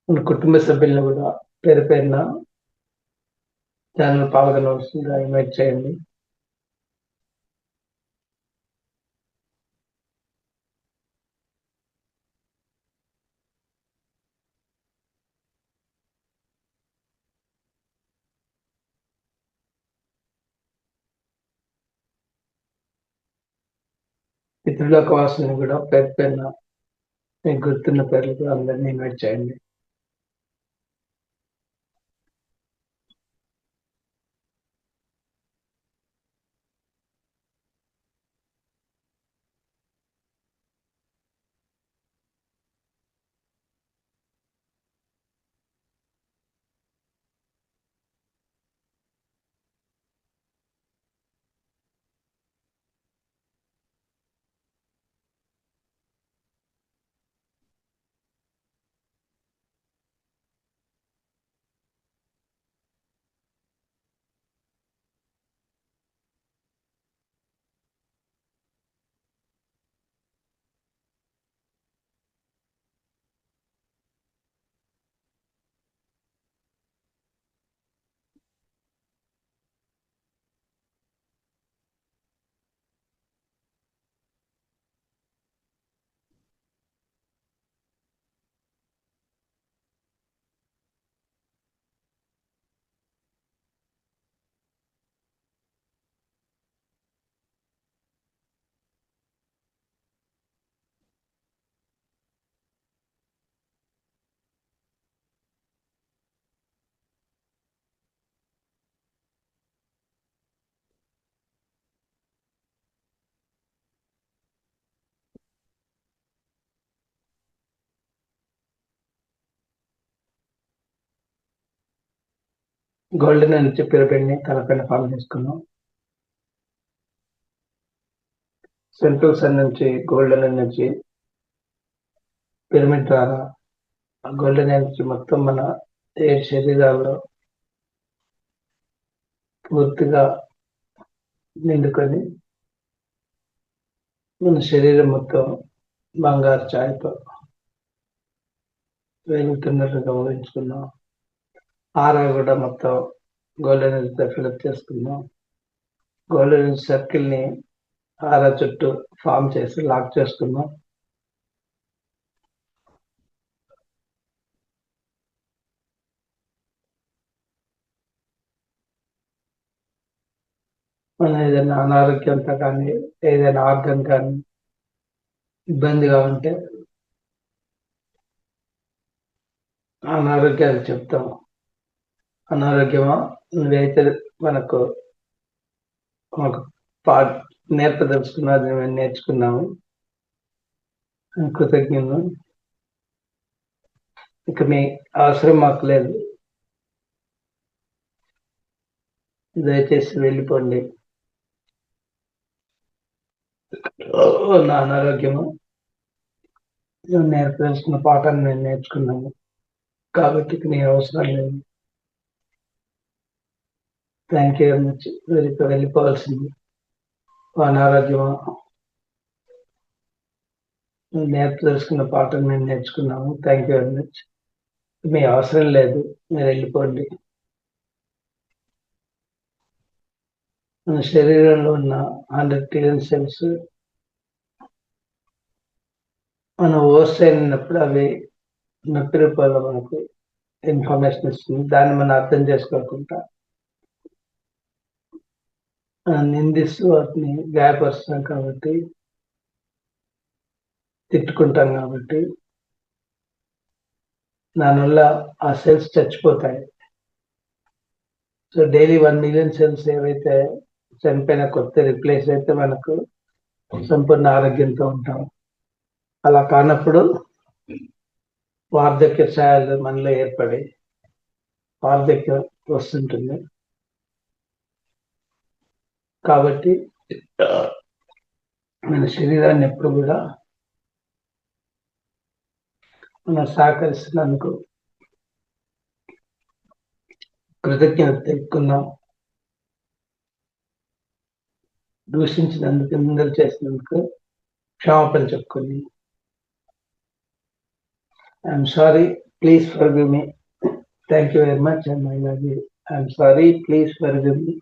మన కుటుంబ సభ్యులను కూడా పేరు పేరున ఛానల్ పాల్గొనవలసిందిగా ఇన్వైట్ చేయండి. పితృలోక వాసులను కూడా పేరు పేరున మీకు గుర్తున్న పేర్లతో అందరినీ ఇన్వైట్ చేయండి. గోల్డెన్ నుంచి పిరమిడ్ని తలపైన ఫామ్ చేసుకున్నాం. సెంట్రల్ సన్ నుంచి గోల్డెన్ ఎనర్జీ పిరమిడ్ ద్వారా గోల్డెన్ ఎనర్జీ మొత్తం మన 7 శరీరాల్లో పూర్తిగా నిండుకొని మన శరీరం మొత్తం బంగారు ఛాయతో వెలుగుతున్నట్టుగా ఊహించుకున్నాం. ఆరా కూడా మొత్తం గోల్డెన్ ఎనర్జీతో ఫిలప్ చేసుకున్నాం. గోల్డెన్ సర్కిల్ని ఆరా చుట్టూ ఫామ్ చేసి లాక్ చేసుకున్నాం. మన ఏదైనా అనారోగ్యంతో కానీ ఏదైనా ఆర్గన్ కానీ ఇబ్బందిగా ఉంటే అనారోగ్యాలు చెప్తాం. అనారోగ్యమా నువ్వైతే మనకు ఒక పాఠ నేర్పదలుచుకున్నది మేము నేర్చుకున్నాము, కృతజ్ఞతలు. ఇక మీ అవసరం మాకు లేదు, దయచేసి వెళ్ళిపోండి. నా అనారోగ్యము నువ్వు నేర్పదలుచుకున్న పాఠాన్ని మేము నేర్చుకున్నాము కాబట్టి ఇక నీ అవసరం లేదు. Thank you very much. వెళ్ళిపోవాల్సింది. అనారోగ్యమా నువ్వు నేర్పదలుచుకున్న పాఠం మేము నేర్చుకున్నాము, థ్యాంక్ యూ వెరీ మచ్. మీ అవసరం లేదు, మీరు వెళ్ళిపోండి. మన శరీరంలో ఉన్న 100 ట్రిలియన్ సెల్స్ మనం ఓవర్స్ అయినప్పుడు అవి నొప్పి రూపాల్లో మనకు ఇన్ఫర్మేషన్ ఇస్తుంది. దాన్ని మనం అర్థం చేసుకోకుండా నిందిస్తూ వాటిని గాయపరుస్తాం కాబట్టి, తిట్టుకుంటాం కాబట్టి దానివల్ల ఆ సెల్స్ చచ్చిపోతాయి. సో డైలీ 1 మిలియన్ సెల్స్ ఏవైతే చనిపోయిన కొత్త రిప్లేస్ అయితే మనకు సంపూర్ణ ఆరోగ్యంతో ఉంటాం. అలా కానప్పుడు వార్ధక్య ఛాయలు మనలో ఏర్పడి వార్ధక్యం వస్తుంటుంది. కాబట్టి మన శరీరాన్ని ఎప్పుడు కూడా మనం సహకరిస్తున్నందుకు కృతజ్ఞత తెలుపుకుందాం. దూషించినందుకు, నిందలు చేసినందుకు క్షమాపణ చెప్పుకొని I'm sorry, please forgive me, thank you very much and I love you. I'm sorry, please forgive me,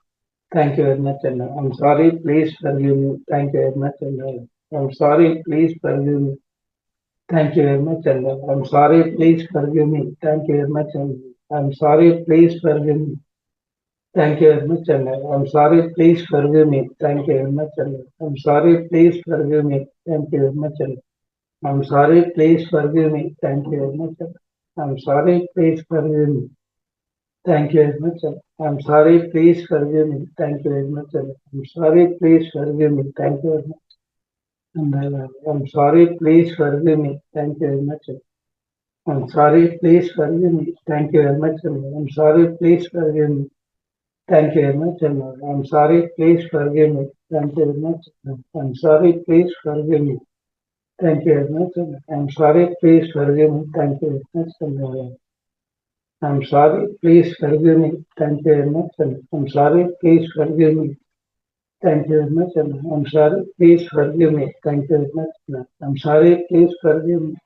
thank you very much and I'm sorry, please forgive me, thank you very much and I'm sorry, please forgive me, thank you very much and I'm sorry, please forgive me, thank you very much and I'm sorry, please forgive me, thank you very much and I'm sorry, please forgive me, thank you very much and I'm sorry, please forgive me, thank you very much and I'm sorry, please forgive me, thank you very much and I'm sorry, please forgive me, thank you very much and I'm sorry, please forgive me, thank you very much and I'm sorry, please forgive me, thank you very much and I'm sorry, please forgive me, thank you very much. I'm sorry, please forgive me, thank you very much. I'm sorry, please forgive me, thank you very much. I'm sorry, please forgive me, thank you very much. I'm sorry, please forgive me, thank you very much. I'm sorry, please forgive me, thank you very much. I'm sorry, please forgive me, thank you very much. I'm sorry, please forgive me, thank you very much. I'm sorry, please forgive me, thank you very much. I'm sorry, please forgive me,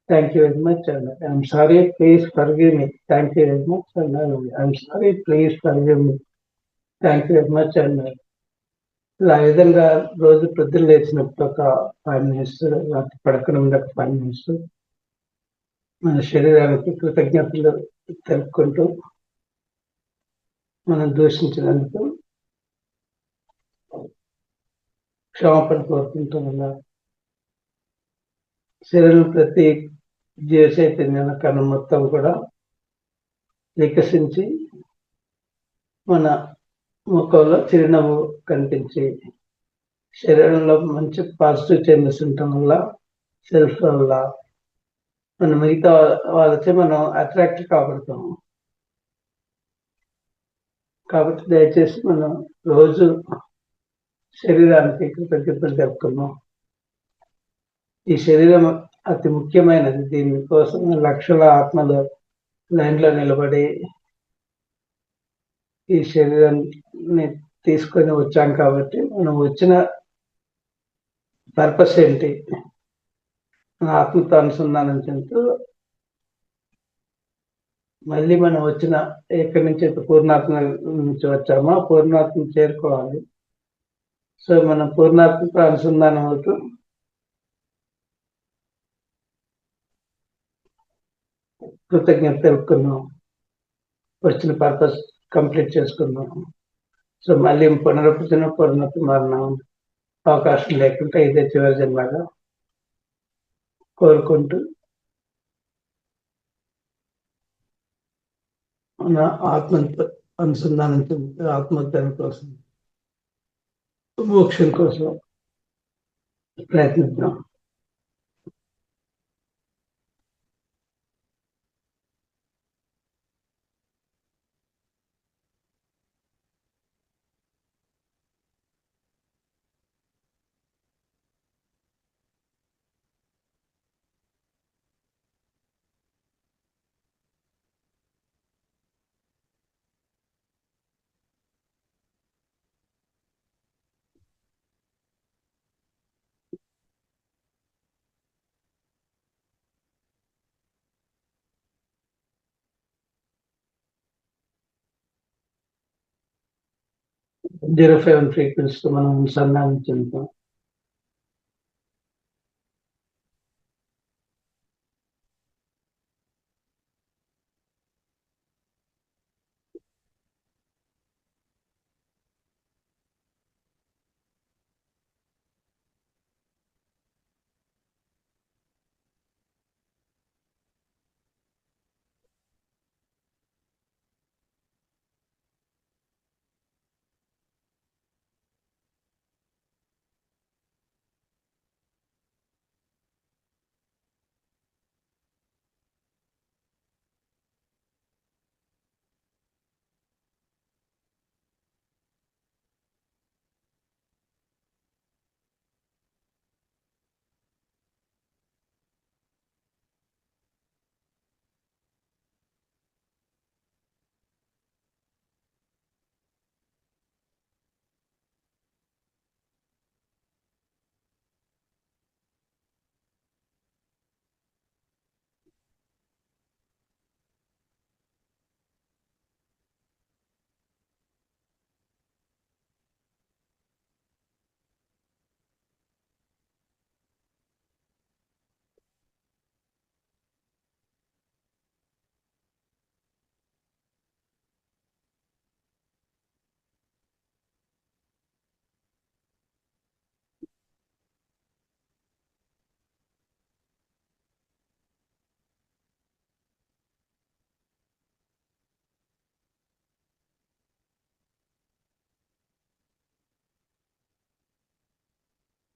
thank you very much. I'm sorry, please forgive me, thank you very much. I'm sorry, please forgive me, thank you very much. ఇలా ఈ విధంగా రోజు పొద్దున్న లేచినప్పుడు ఒక 5 minutes, రాత్రి పడకన ముందు ఒక 5 minutes మన శరీరానికి కృతజ్ఞతలు తెలుపుకుంటూ మనం దూషించినందుకు క్షమాపణ కోరుకుంటాం. వల్ల శరీరం ప్రతి జీవ చైతన్య కణం మొత్తం కూడా వికసించి మన ముఖంలో చిరునవ్వు కనిపించి శరీరంలో మంచి పాజిటివ్ చేంజెస్ ఉండటం వల్ల సెల్ఫ్ వల్ల మన మిగతా వాళ్ళతో మనం అట్రాక్ట్ కాబడతాము. కాబట్టి దయచేసి మనం రోజు శరీరానికి కృతజ్ఞతలు జరుపుకున్నాం. ఈ శరీరం అతి ముఖ్యమైనది. దీనికోసం లక్షల ఆత్మలు లైన్లో నిలబడి ఈ శరీరాన్ని తీసుకొని వచ్చాం. కాబట్టి మనం వచ్చిన పర్పస్ ఏంటి, మన ఆత్మతో అనుసంధానం చెందుతూ మళ్ళీ మనం వచ్చిన ఎక్కడి నుంచి అయితే పూర్ణాత్మ నుంచి వచ్చామో పూర్ణాత్మ చేరుకోవాలి. సో మనం పూర్ణాత్మతో అనుసంధానం అవుతూ కృతజ్ఞత తెలుపుకున్నాం. వచ్చిన పర్పస్ కంప్లీట్ చేసుకున్నాం. సో మళ్ళీ పునరుద్ధరణ పూర్ణత్వ మరణం అవకాశం లేకుండా ఇదే చివరి జన్మగా కోరుకుంటూ మన ఆత్మతో అనుసంధానం చెందుతూ ఆత్మజ్ఞానం కోసం, మోక్షం కోసం ప్రయత్నిద్దాం. జీరో 07 ఫ్రీక్వెన్సీతో మనం అనుసంధానం చెందుతాం.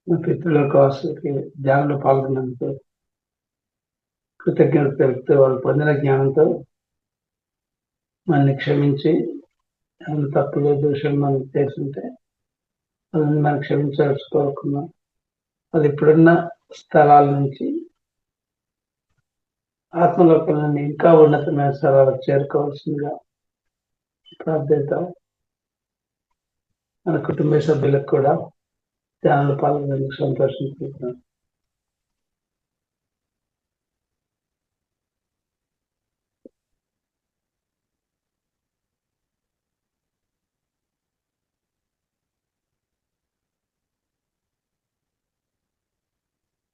మా పితృల కాసుకి ధ్యానంలో పాల్గొన్నందుకు కృతజ్ఞత తెలుపుతూ వాళ్ళు పొందిన జ్ఞానంతో మనల్ని క్షమించి ఏమైనా తప్పులు దోషాలు మనం చేస్తుంటే వాళ్ళని మనం క్షమించాల్సి కోరుకున్నాం. వాళ్ళు ఇప్పుడున్న స్థలాల నుంచి ఆత్మలోకాలను ఇంకా ఉన్నతమైన స్థలాలకు చేరుకోవాల్సిందిగా ప్రార్థిద్దాం. మన కుటుంబ సభ్యులకు కూడా ధ్యానంలో పాల్గొనేందుకు సంతోషిస్తున్నాం.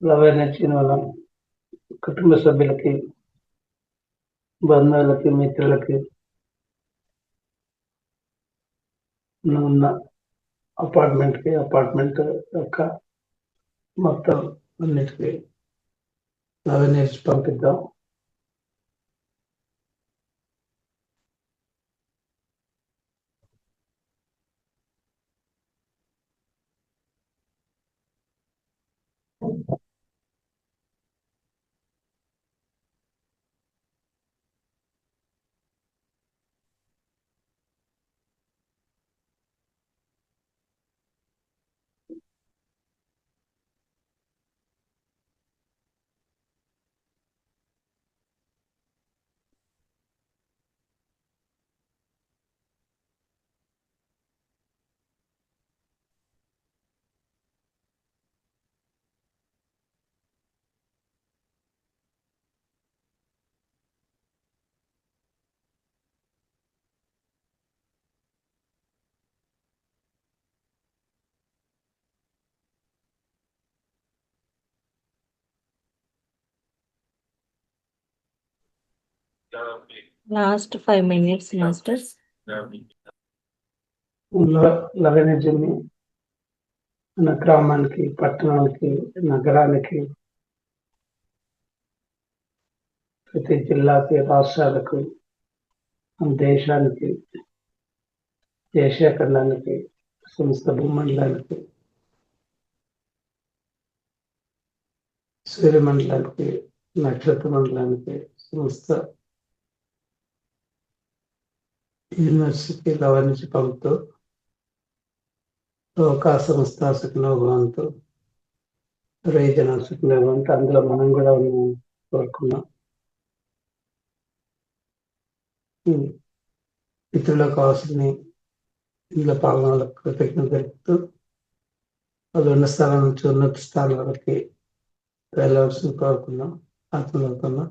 లవ్ ఎనర్జీ వల్ల కుటుంబ సభ్యులకి, బంధువులకి, మిత్రులకి ఉన్న అపార్ట్మెంట్ యొక్క మొత్తం అన్నిటికీ లవ్ ఎనర్జీ పంపిద్దాం. Last 5 minutes, masters. లవణజమి మన గ్రామానికి, పట్టణానికి, నగరానికి, ప్రతి జిల్లాకి, రాష్ట్రాలకు, మన దేశానికి, ఏషియా ఖండానికి, సమస్త భూమండలానికి, సూర్యమండలానికి, నక్షత్ర మండలానికి, సమస్త యూనివర్సిటీ లవణించి పంపుతూ లోకా సంస్థ సుఖనో భవంతు, రైజన సుఖనో భవంతు, అందులో మనం కూడా కోరుకున్నాం. ఇతరులకు అవసరం ఇందులో పాల్గొనలకు కృతజ్ఞత తెలుపుతూ వాళ్ళు ఉన్న స్థానం నుంచి ఉన్నత స్థానాలకి వెళ్ళవలసిన కోరుకున్నాం. ఆత్మలోకంలో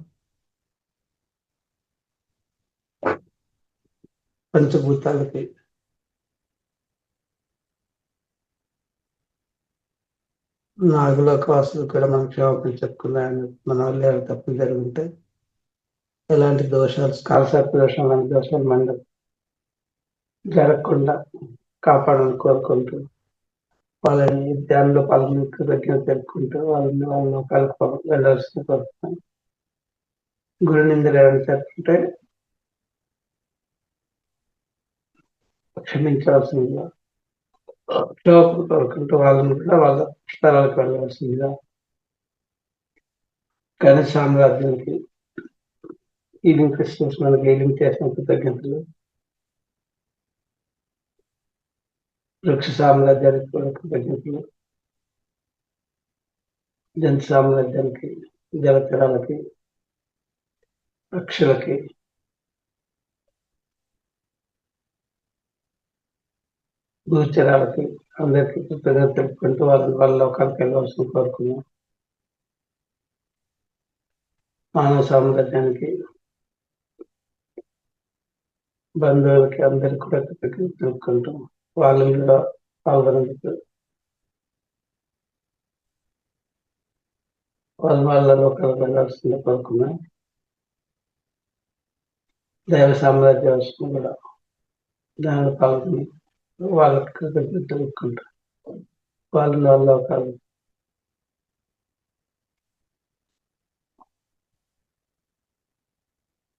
పంచభూతాలకి నాగులోక వాసులు కూడా మనం క్షమాపణ చెప్పుకున్నాయని, మన వాళ్ళు ఎవరు తప్పులు జరుగుంటే ఎలాంటి దోషాలు, కాలసర్ప దోషం లాంటి దోషాలు మన జరగకుండా కాపాడాలని కోరుకుంటూ వాళ్ళని ధ్యానంలో పాల్గొని కృతజ్ఞత తెలుపుకుంటూ వాళ్ళని వాళ్ళ లోకాలకు వెళ్ళవలసిన కోరుతున్నాం. గురు నిందలు ఏమైనా చెప్పుకుంటే క్షమించవలసిందిగా, క్షోభం కోరుకుంటూ వాళ్ళని కూడా వాళ్ళ స్థలాలకు వెళ్ళవలసిందిగా, గణేశ సామ్రాజ్యానికి హీలింగ్ క్రిస్టియన్స్ మనకి హీలింగ్ చేసిన కృతజ్ఞతలు, వృక్ష సామ్రాజ్యానికి కూడా కృతజ్ఞతలు, జంతు సామ్రాజ్యానికి, జలచరాలకి, పక్షులకి, భూచరాలకి అందరికీ కృతజ్ఞత తెలుపుకుంటూ వాళ్ళ లోకాలకు వెళ్ళవలసిన కోరుకున్నాం. మానవ సామ్రాజ్యానికి, బంధువులకి అందరికీ కూడా కృతజ్ఞత తెలుపుకుంటూ వాళ్ళలో పాల్గొనేందుకు వాళ్ళ లోకాలకు వెళ్ళాల్సిందే కోరుకున్నాం. దైవ సామ్రాజ్య వస్తువు కూడా దానిలో పాల్గొని వాళ్ళకి కృతజ్ఞత తెలుపుకుంటాం. వాళ్ళ లోకాలు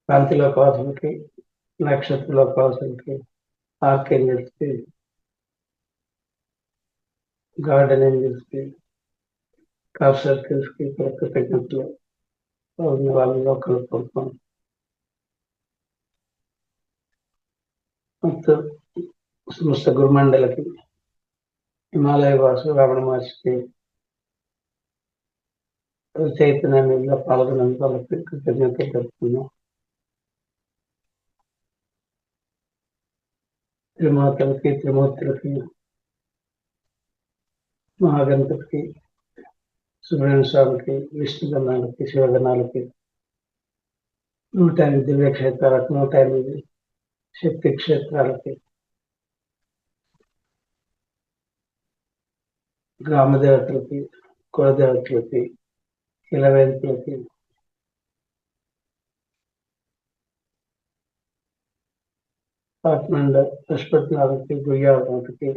కాంతిలో కాసులకి, నక్షత్రంలో కాసులకి, ఆర్కేంజల్స్కి, గార్డెన్ ఏంజల్స్కి, కాఫ్ సర్కిల్స్కి కృతజ్ఞతలు వాళ్ళ లోకాలు కోరుకోం. ಮತ್ತು ಸಮಸ್ತ ಗುರುಮಂಡಲಕ್ಕೆ, ಹಿಮಾಲಯ ವಾసు రమణ మహర్షికి, చైతన్యంలో పాల్గొన్నందుకు వాళ్ళకి కృతజ్ఞతలు తెలుపుతున్నాం. త్రిమాతలకి, త్రిమూర్తులకి, మహాగణపతికి, సుబ్రహ్మణ్య స్వామికి, విష్ణుగణాలకి, శివగణాలకి, 108 దివ్య క్షేత్రాలకు, 108 శక్తి క్షేత్రాలకి, గ్రామ దేవతలకి, కులదేవతలకి, కులవేదికలకి, కాకినాడ పశుపతినాథకి, గుయ్యాలకి,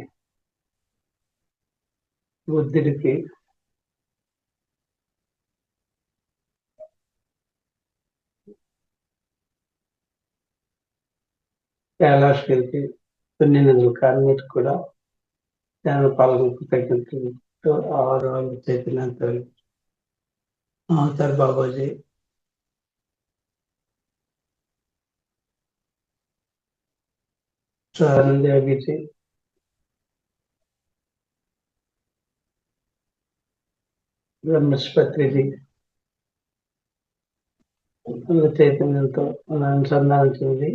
బుద్ధుడికి, కైలాసగిరికి, పుణ్యనదులకి అన్నిటికి కూడా ధ్యాన పాల్గొని కృతజ్ఞతలతో ఆరు చైతన్యంతో అవతార్ బాబాజీ, ఆనందయోగిజీ, బ్రహ్మస్పత్రిజీ చైతన్యంతో మన అనుసంధానం చెంది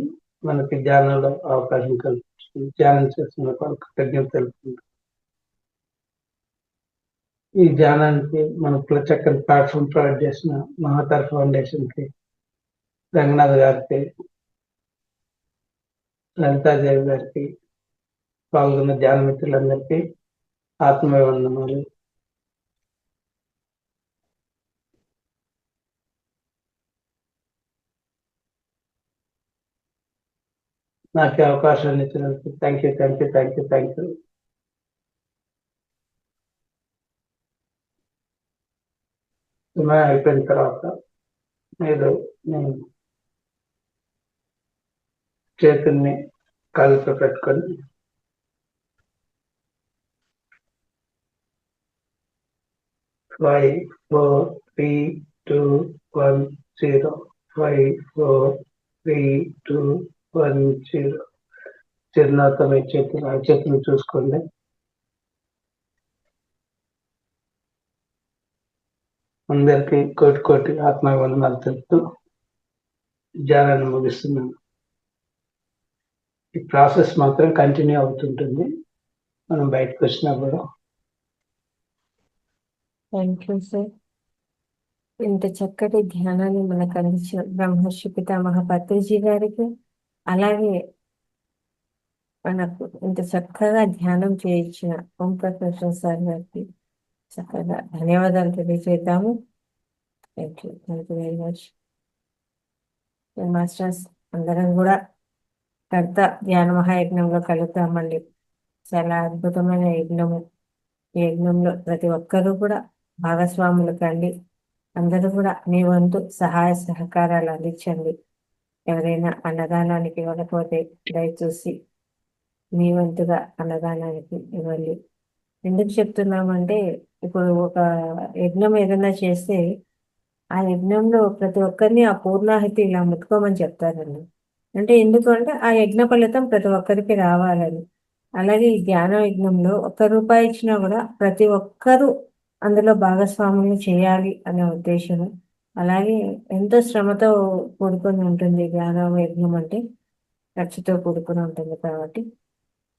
మనకి ధ్యానంలో అవకాశం కల్పిస్తుంది. ధ్యానం చేస్తున్న కృతజ్ఞత తెలుపుతుంది. ఈ ధ్యానానికి మన చక్కని ప్లాట్ఫామ్ ప్రొవైడ్ చేసిన మహాతార్ ఫౌండేషన్కి, రంగనాథ్ గారికి, లలితాదేవి గారికి, పాల్గొన్న ధ్యాన మిత్రులందరికీ ఆత్మవందనాలు. నాకు ఈ అవకాశాన్ని ఇచ్చినందుకు థ్యాంక్ యూ. సమయం అయిపోయిన తర్వాత మీరు చేతుల్ని కాళ్ళతో పెట్టుకొని 5, 4, 3, 2, 1, 0. 5, 4, 3, 2, 1, 0. చిరునవ్వుతో మీ చేతులు చూసుకోండి. అందరికీ కోటి ఆత్మాభివందనాలు తెలుపుతూ ధ్యానాన్ని ముగిస్తున్నాను. ఈ ప్రాసెస్ మాత్రం కంటిన్యూ అవుతుంటుంది మనం బయటకు వచ్చినా కూడా. Thank you sir. ఇంత చక్కటి ధ్యానాన్ని మనకు అందించిన బ్రహ్మర్షి పితామహ పత్రిజీ గారికి, అలాగే మనకు ఇంత చక్కగా ధ్యానం చేయించిన ఓంప్రకాష్ సార్ గారికి చక్కగా ధన్యవాదాలు తెలియజేద్దాము. Thank you very much. Masters అందరం కూడా కర్త ధ్యాన మహాయజ్ఞంలో కలుగుతామండి. చాలా అద్భుతమైన యజ్ఞము. ఈ యజ్ఞంలో ప్రతి ఒక్కరూ కూడా భాగస్వాములు కండి. అందరూ కూడా మీ వంతు సహాయ సహకారాలు అందించండి. ఎవరైనా అన్నదానానికి ఇవ్వకపోతే దయచూసి మీ వంతుగా అన్నదానానికి ఇవ్వండి. ఎందుకు చెప్తున్నామంటే, ఇప్పుడు ఒక యజ్ఞం ఏదైనా చేస్తే ఆ యజ్ఞంలో ప్రతి ఒక్కరిని ఆ పూర్ణాహుతి ఇలా ముట్టుకోమని చెప్తారండి. అంటే ఎందుకంటే ఆ యజ్ఞ ఫలితం ప్రతి ఒక్కరికి రావాలని. అలాగే ఈ ధ్యాన యజ్ఞంలో ₹1 ఇచ్చినా కూడా ప్రతి ఒక్కరూ అందులో భాగస్వాములు చేయాలి అనే ఉద్దేశం. అలాగే ఎంతో శ్రమతో కూడుకొని ఉంటుంది ధ్యాన యజ్ఞం అంటే, ఖర్చుతో కూడుకొని ఉంటుంది కాబట్టి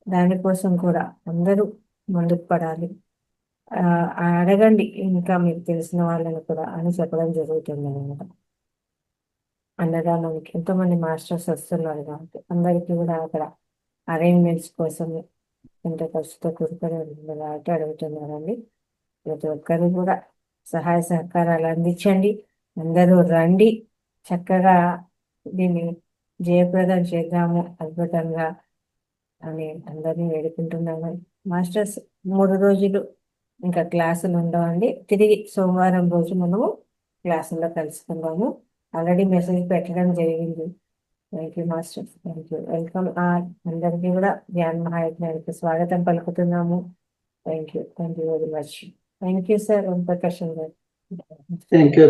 దానికోసం కూడా అందరూ ముందుకు పడాలి. అడగండి ఇంకా మీకు తెలిసిన వాళ్ళని కూడా అని చెప్పడం జరుగుతుంది అనమాట. అన్నదానానికి ఎంతోమంది మాస్టర్స్ వస్తున్నారు కాబట్టి అందరికీ కూడా అక్కడ అరేంజ్మెంట్స్ కోసం ఎంత ఖర్చుతో కూడుకొని ఉంటుంది కాబట్టి అడుగుతున్నారండి. ప్రతి ఒక్కరు కూడా సహాయ సహకారాలు అందించండి. అందరూ రండి, చక్కగా దీన్ని జయప్రదం చేద్దాము అద్భుతంగా అని అందరినీ వేడుకుంటున్నాను. మాస్టర్స్ 3 రోజులు ఇంకా క్లాసులు ఉండవండి. తిరిగి సోమవారం రోజు మనము క్లాసుల్లో కలుసుకుందాము. ఆల్రెడీ మెసేజ్ పెట్టడం జరిగింది. Thank you masters. Thank you. Welcome అందరికీ కూడా ధ్యాన మహాయజ్ఞానికి స్వాగతం పలుకుతున్నాము. Thank you very much. Thank you sir Omprakash గారు. Thank you.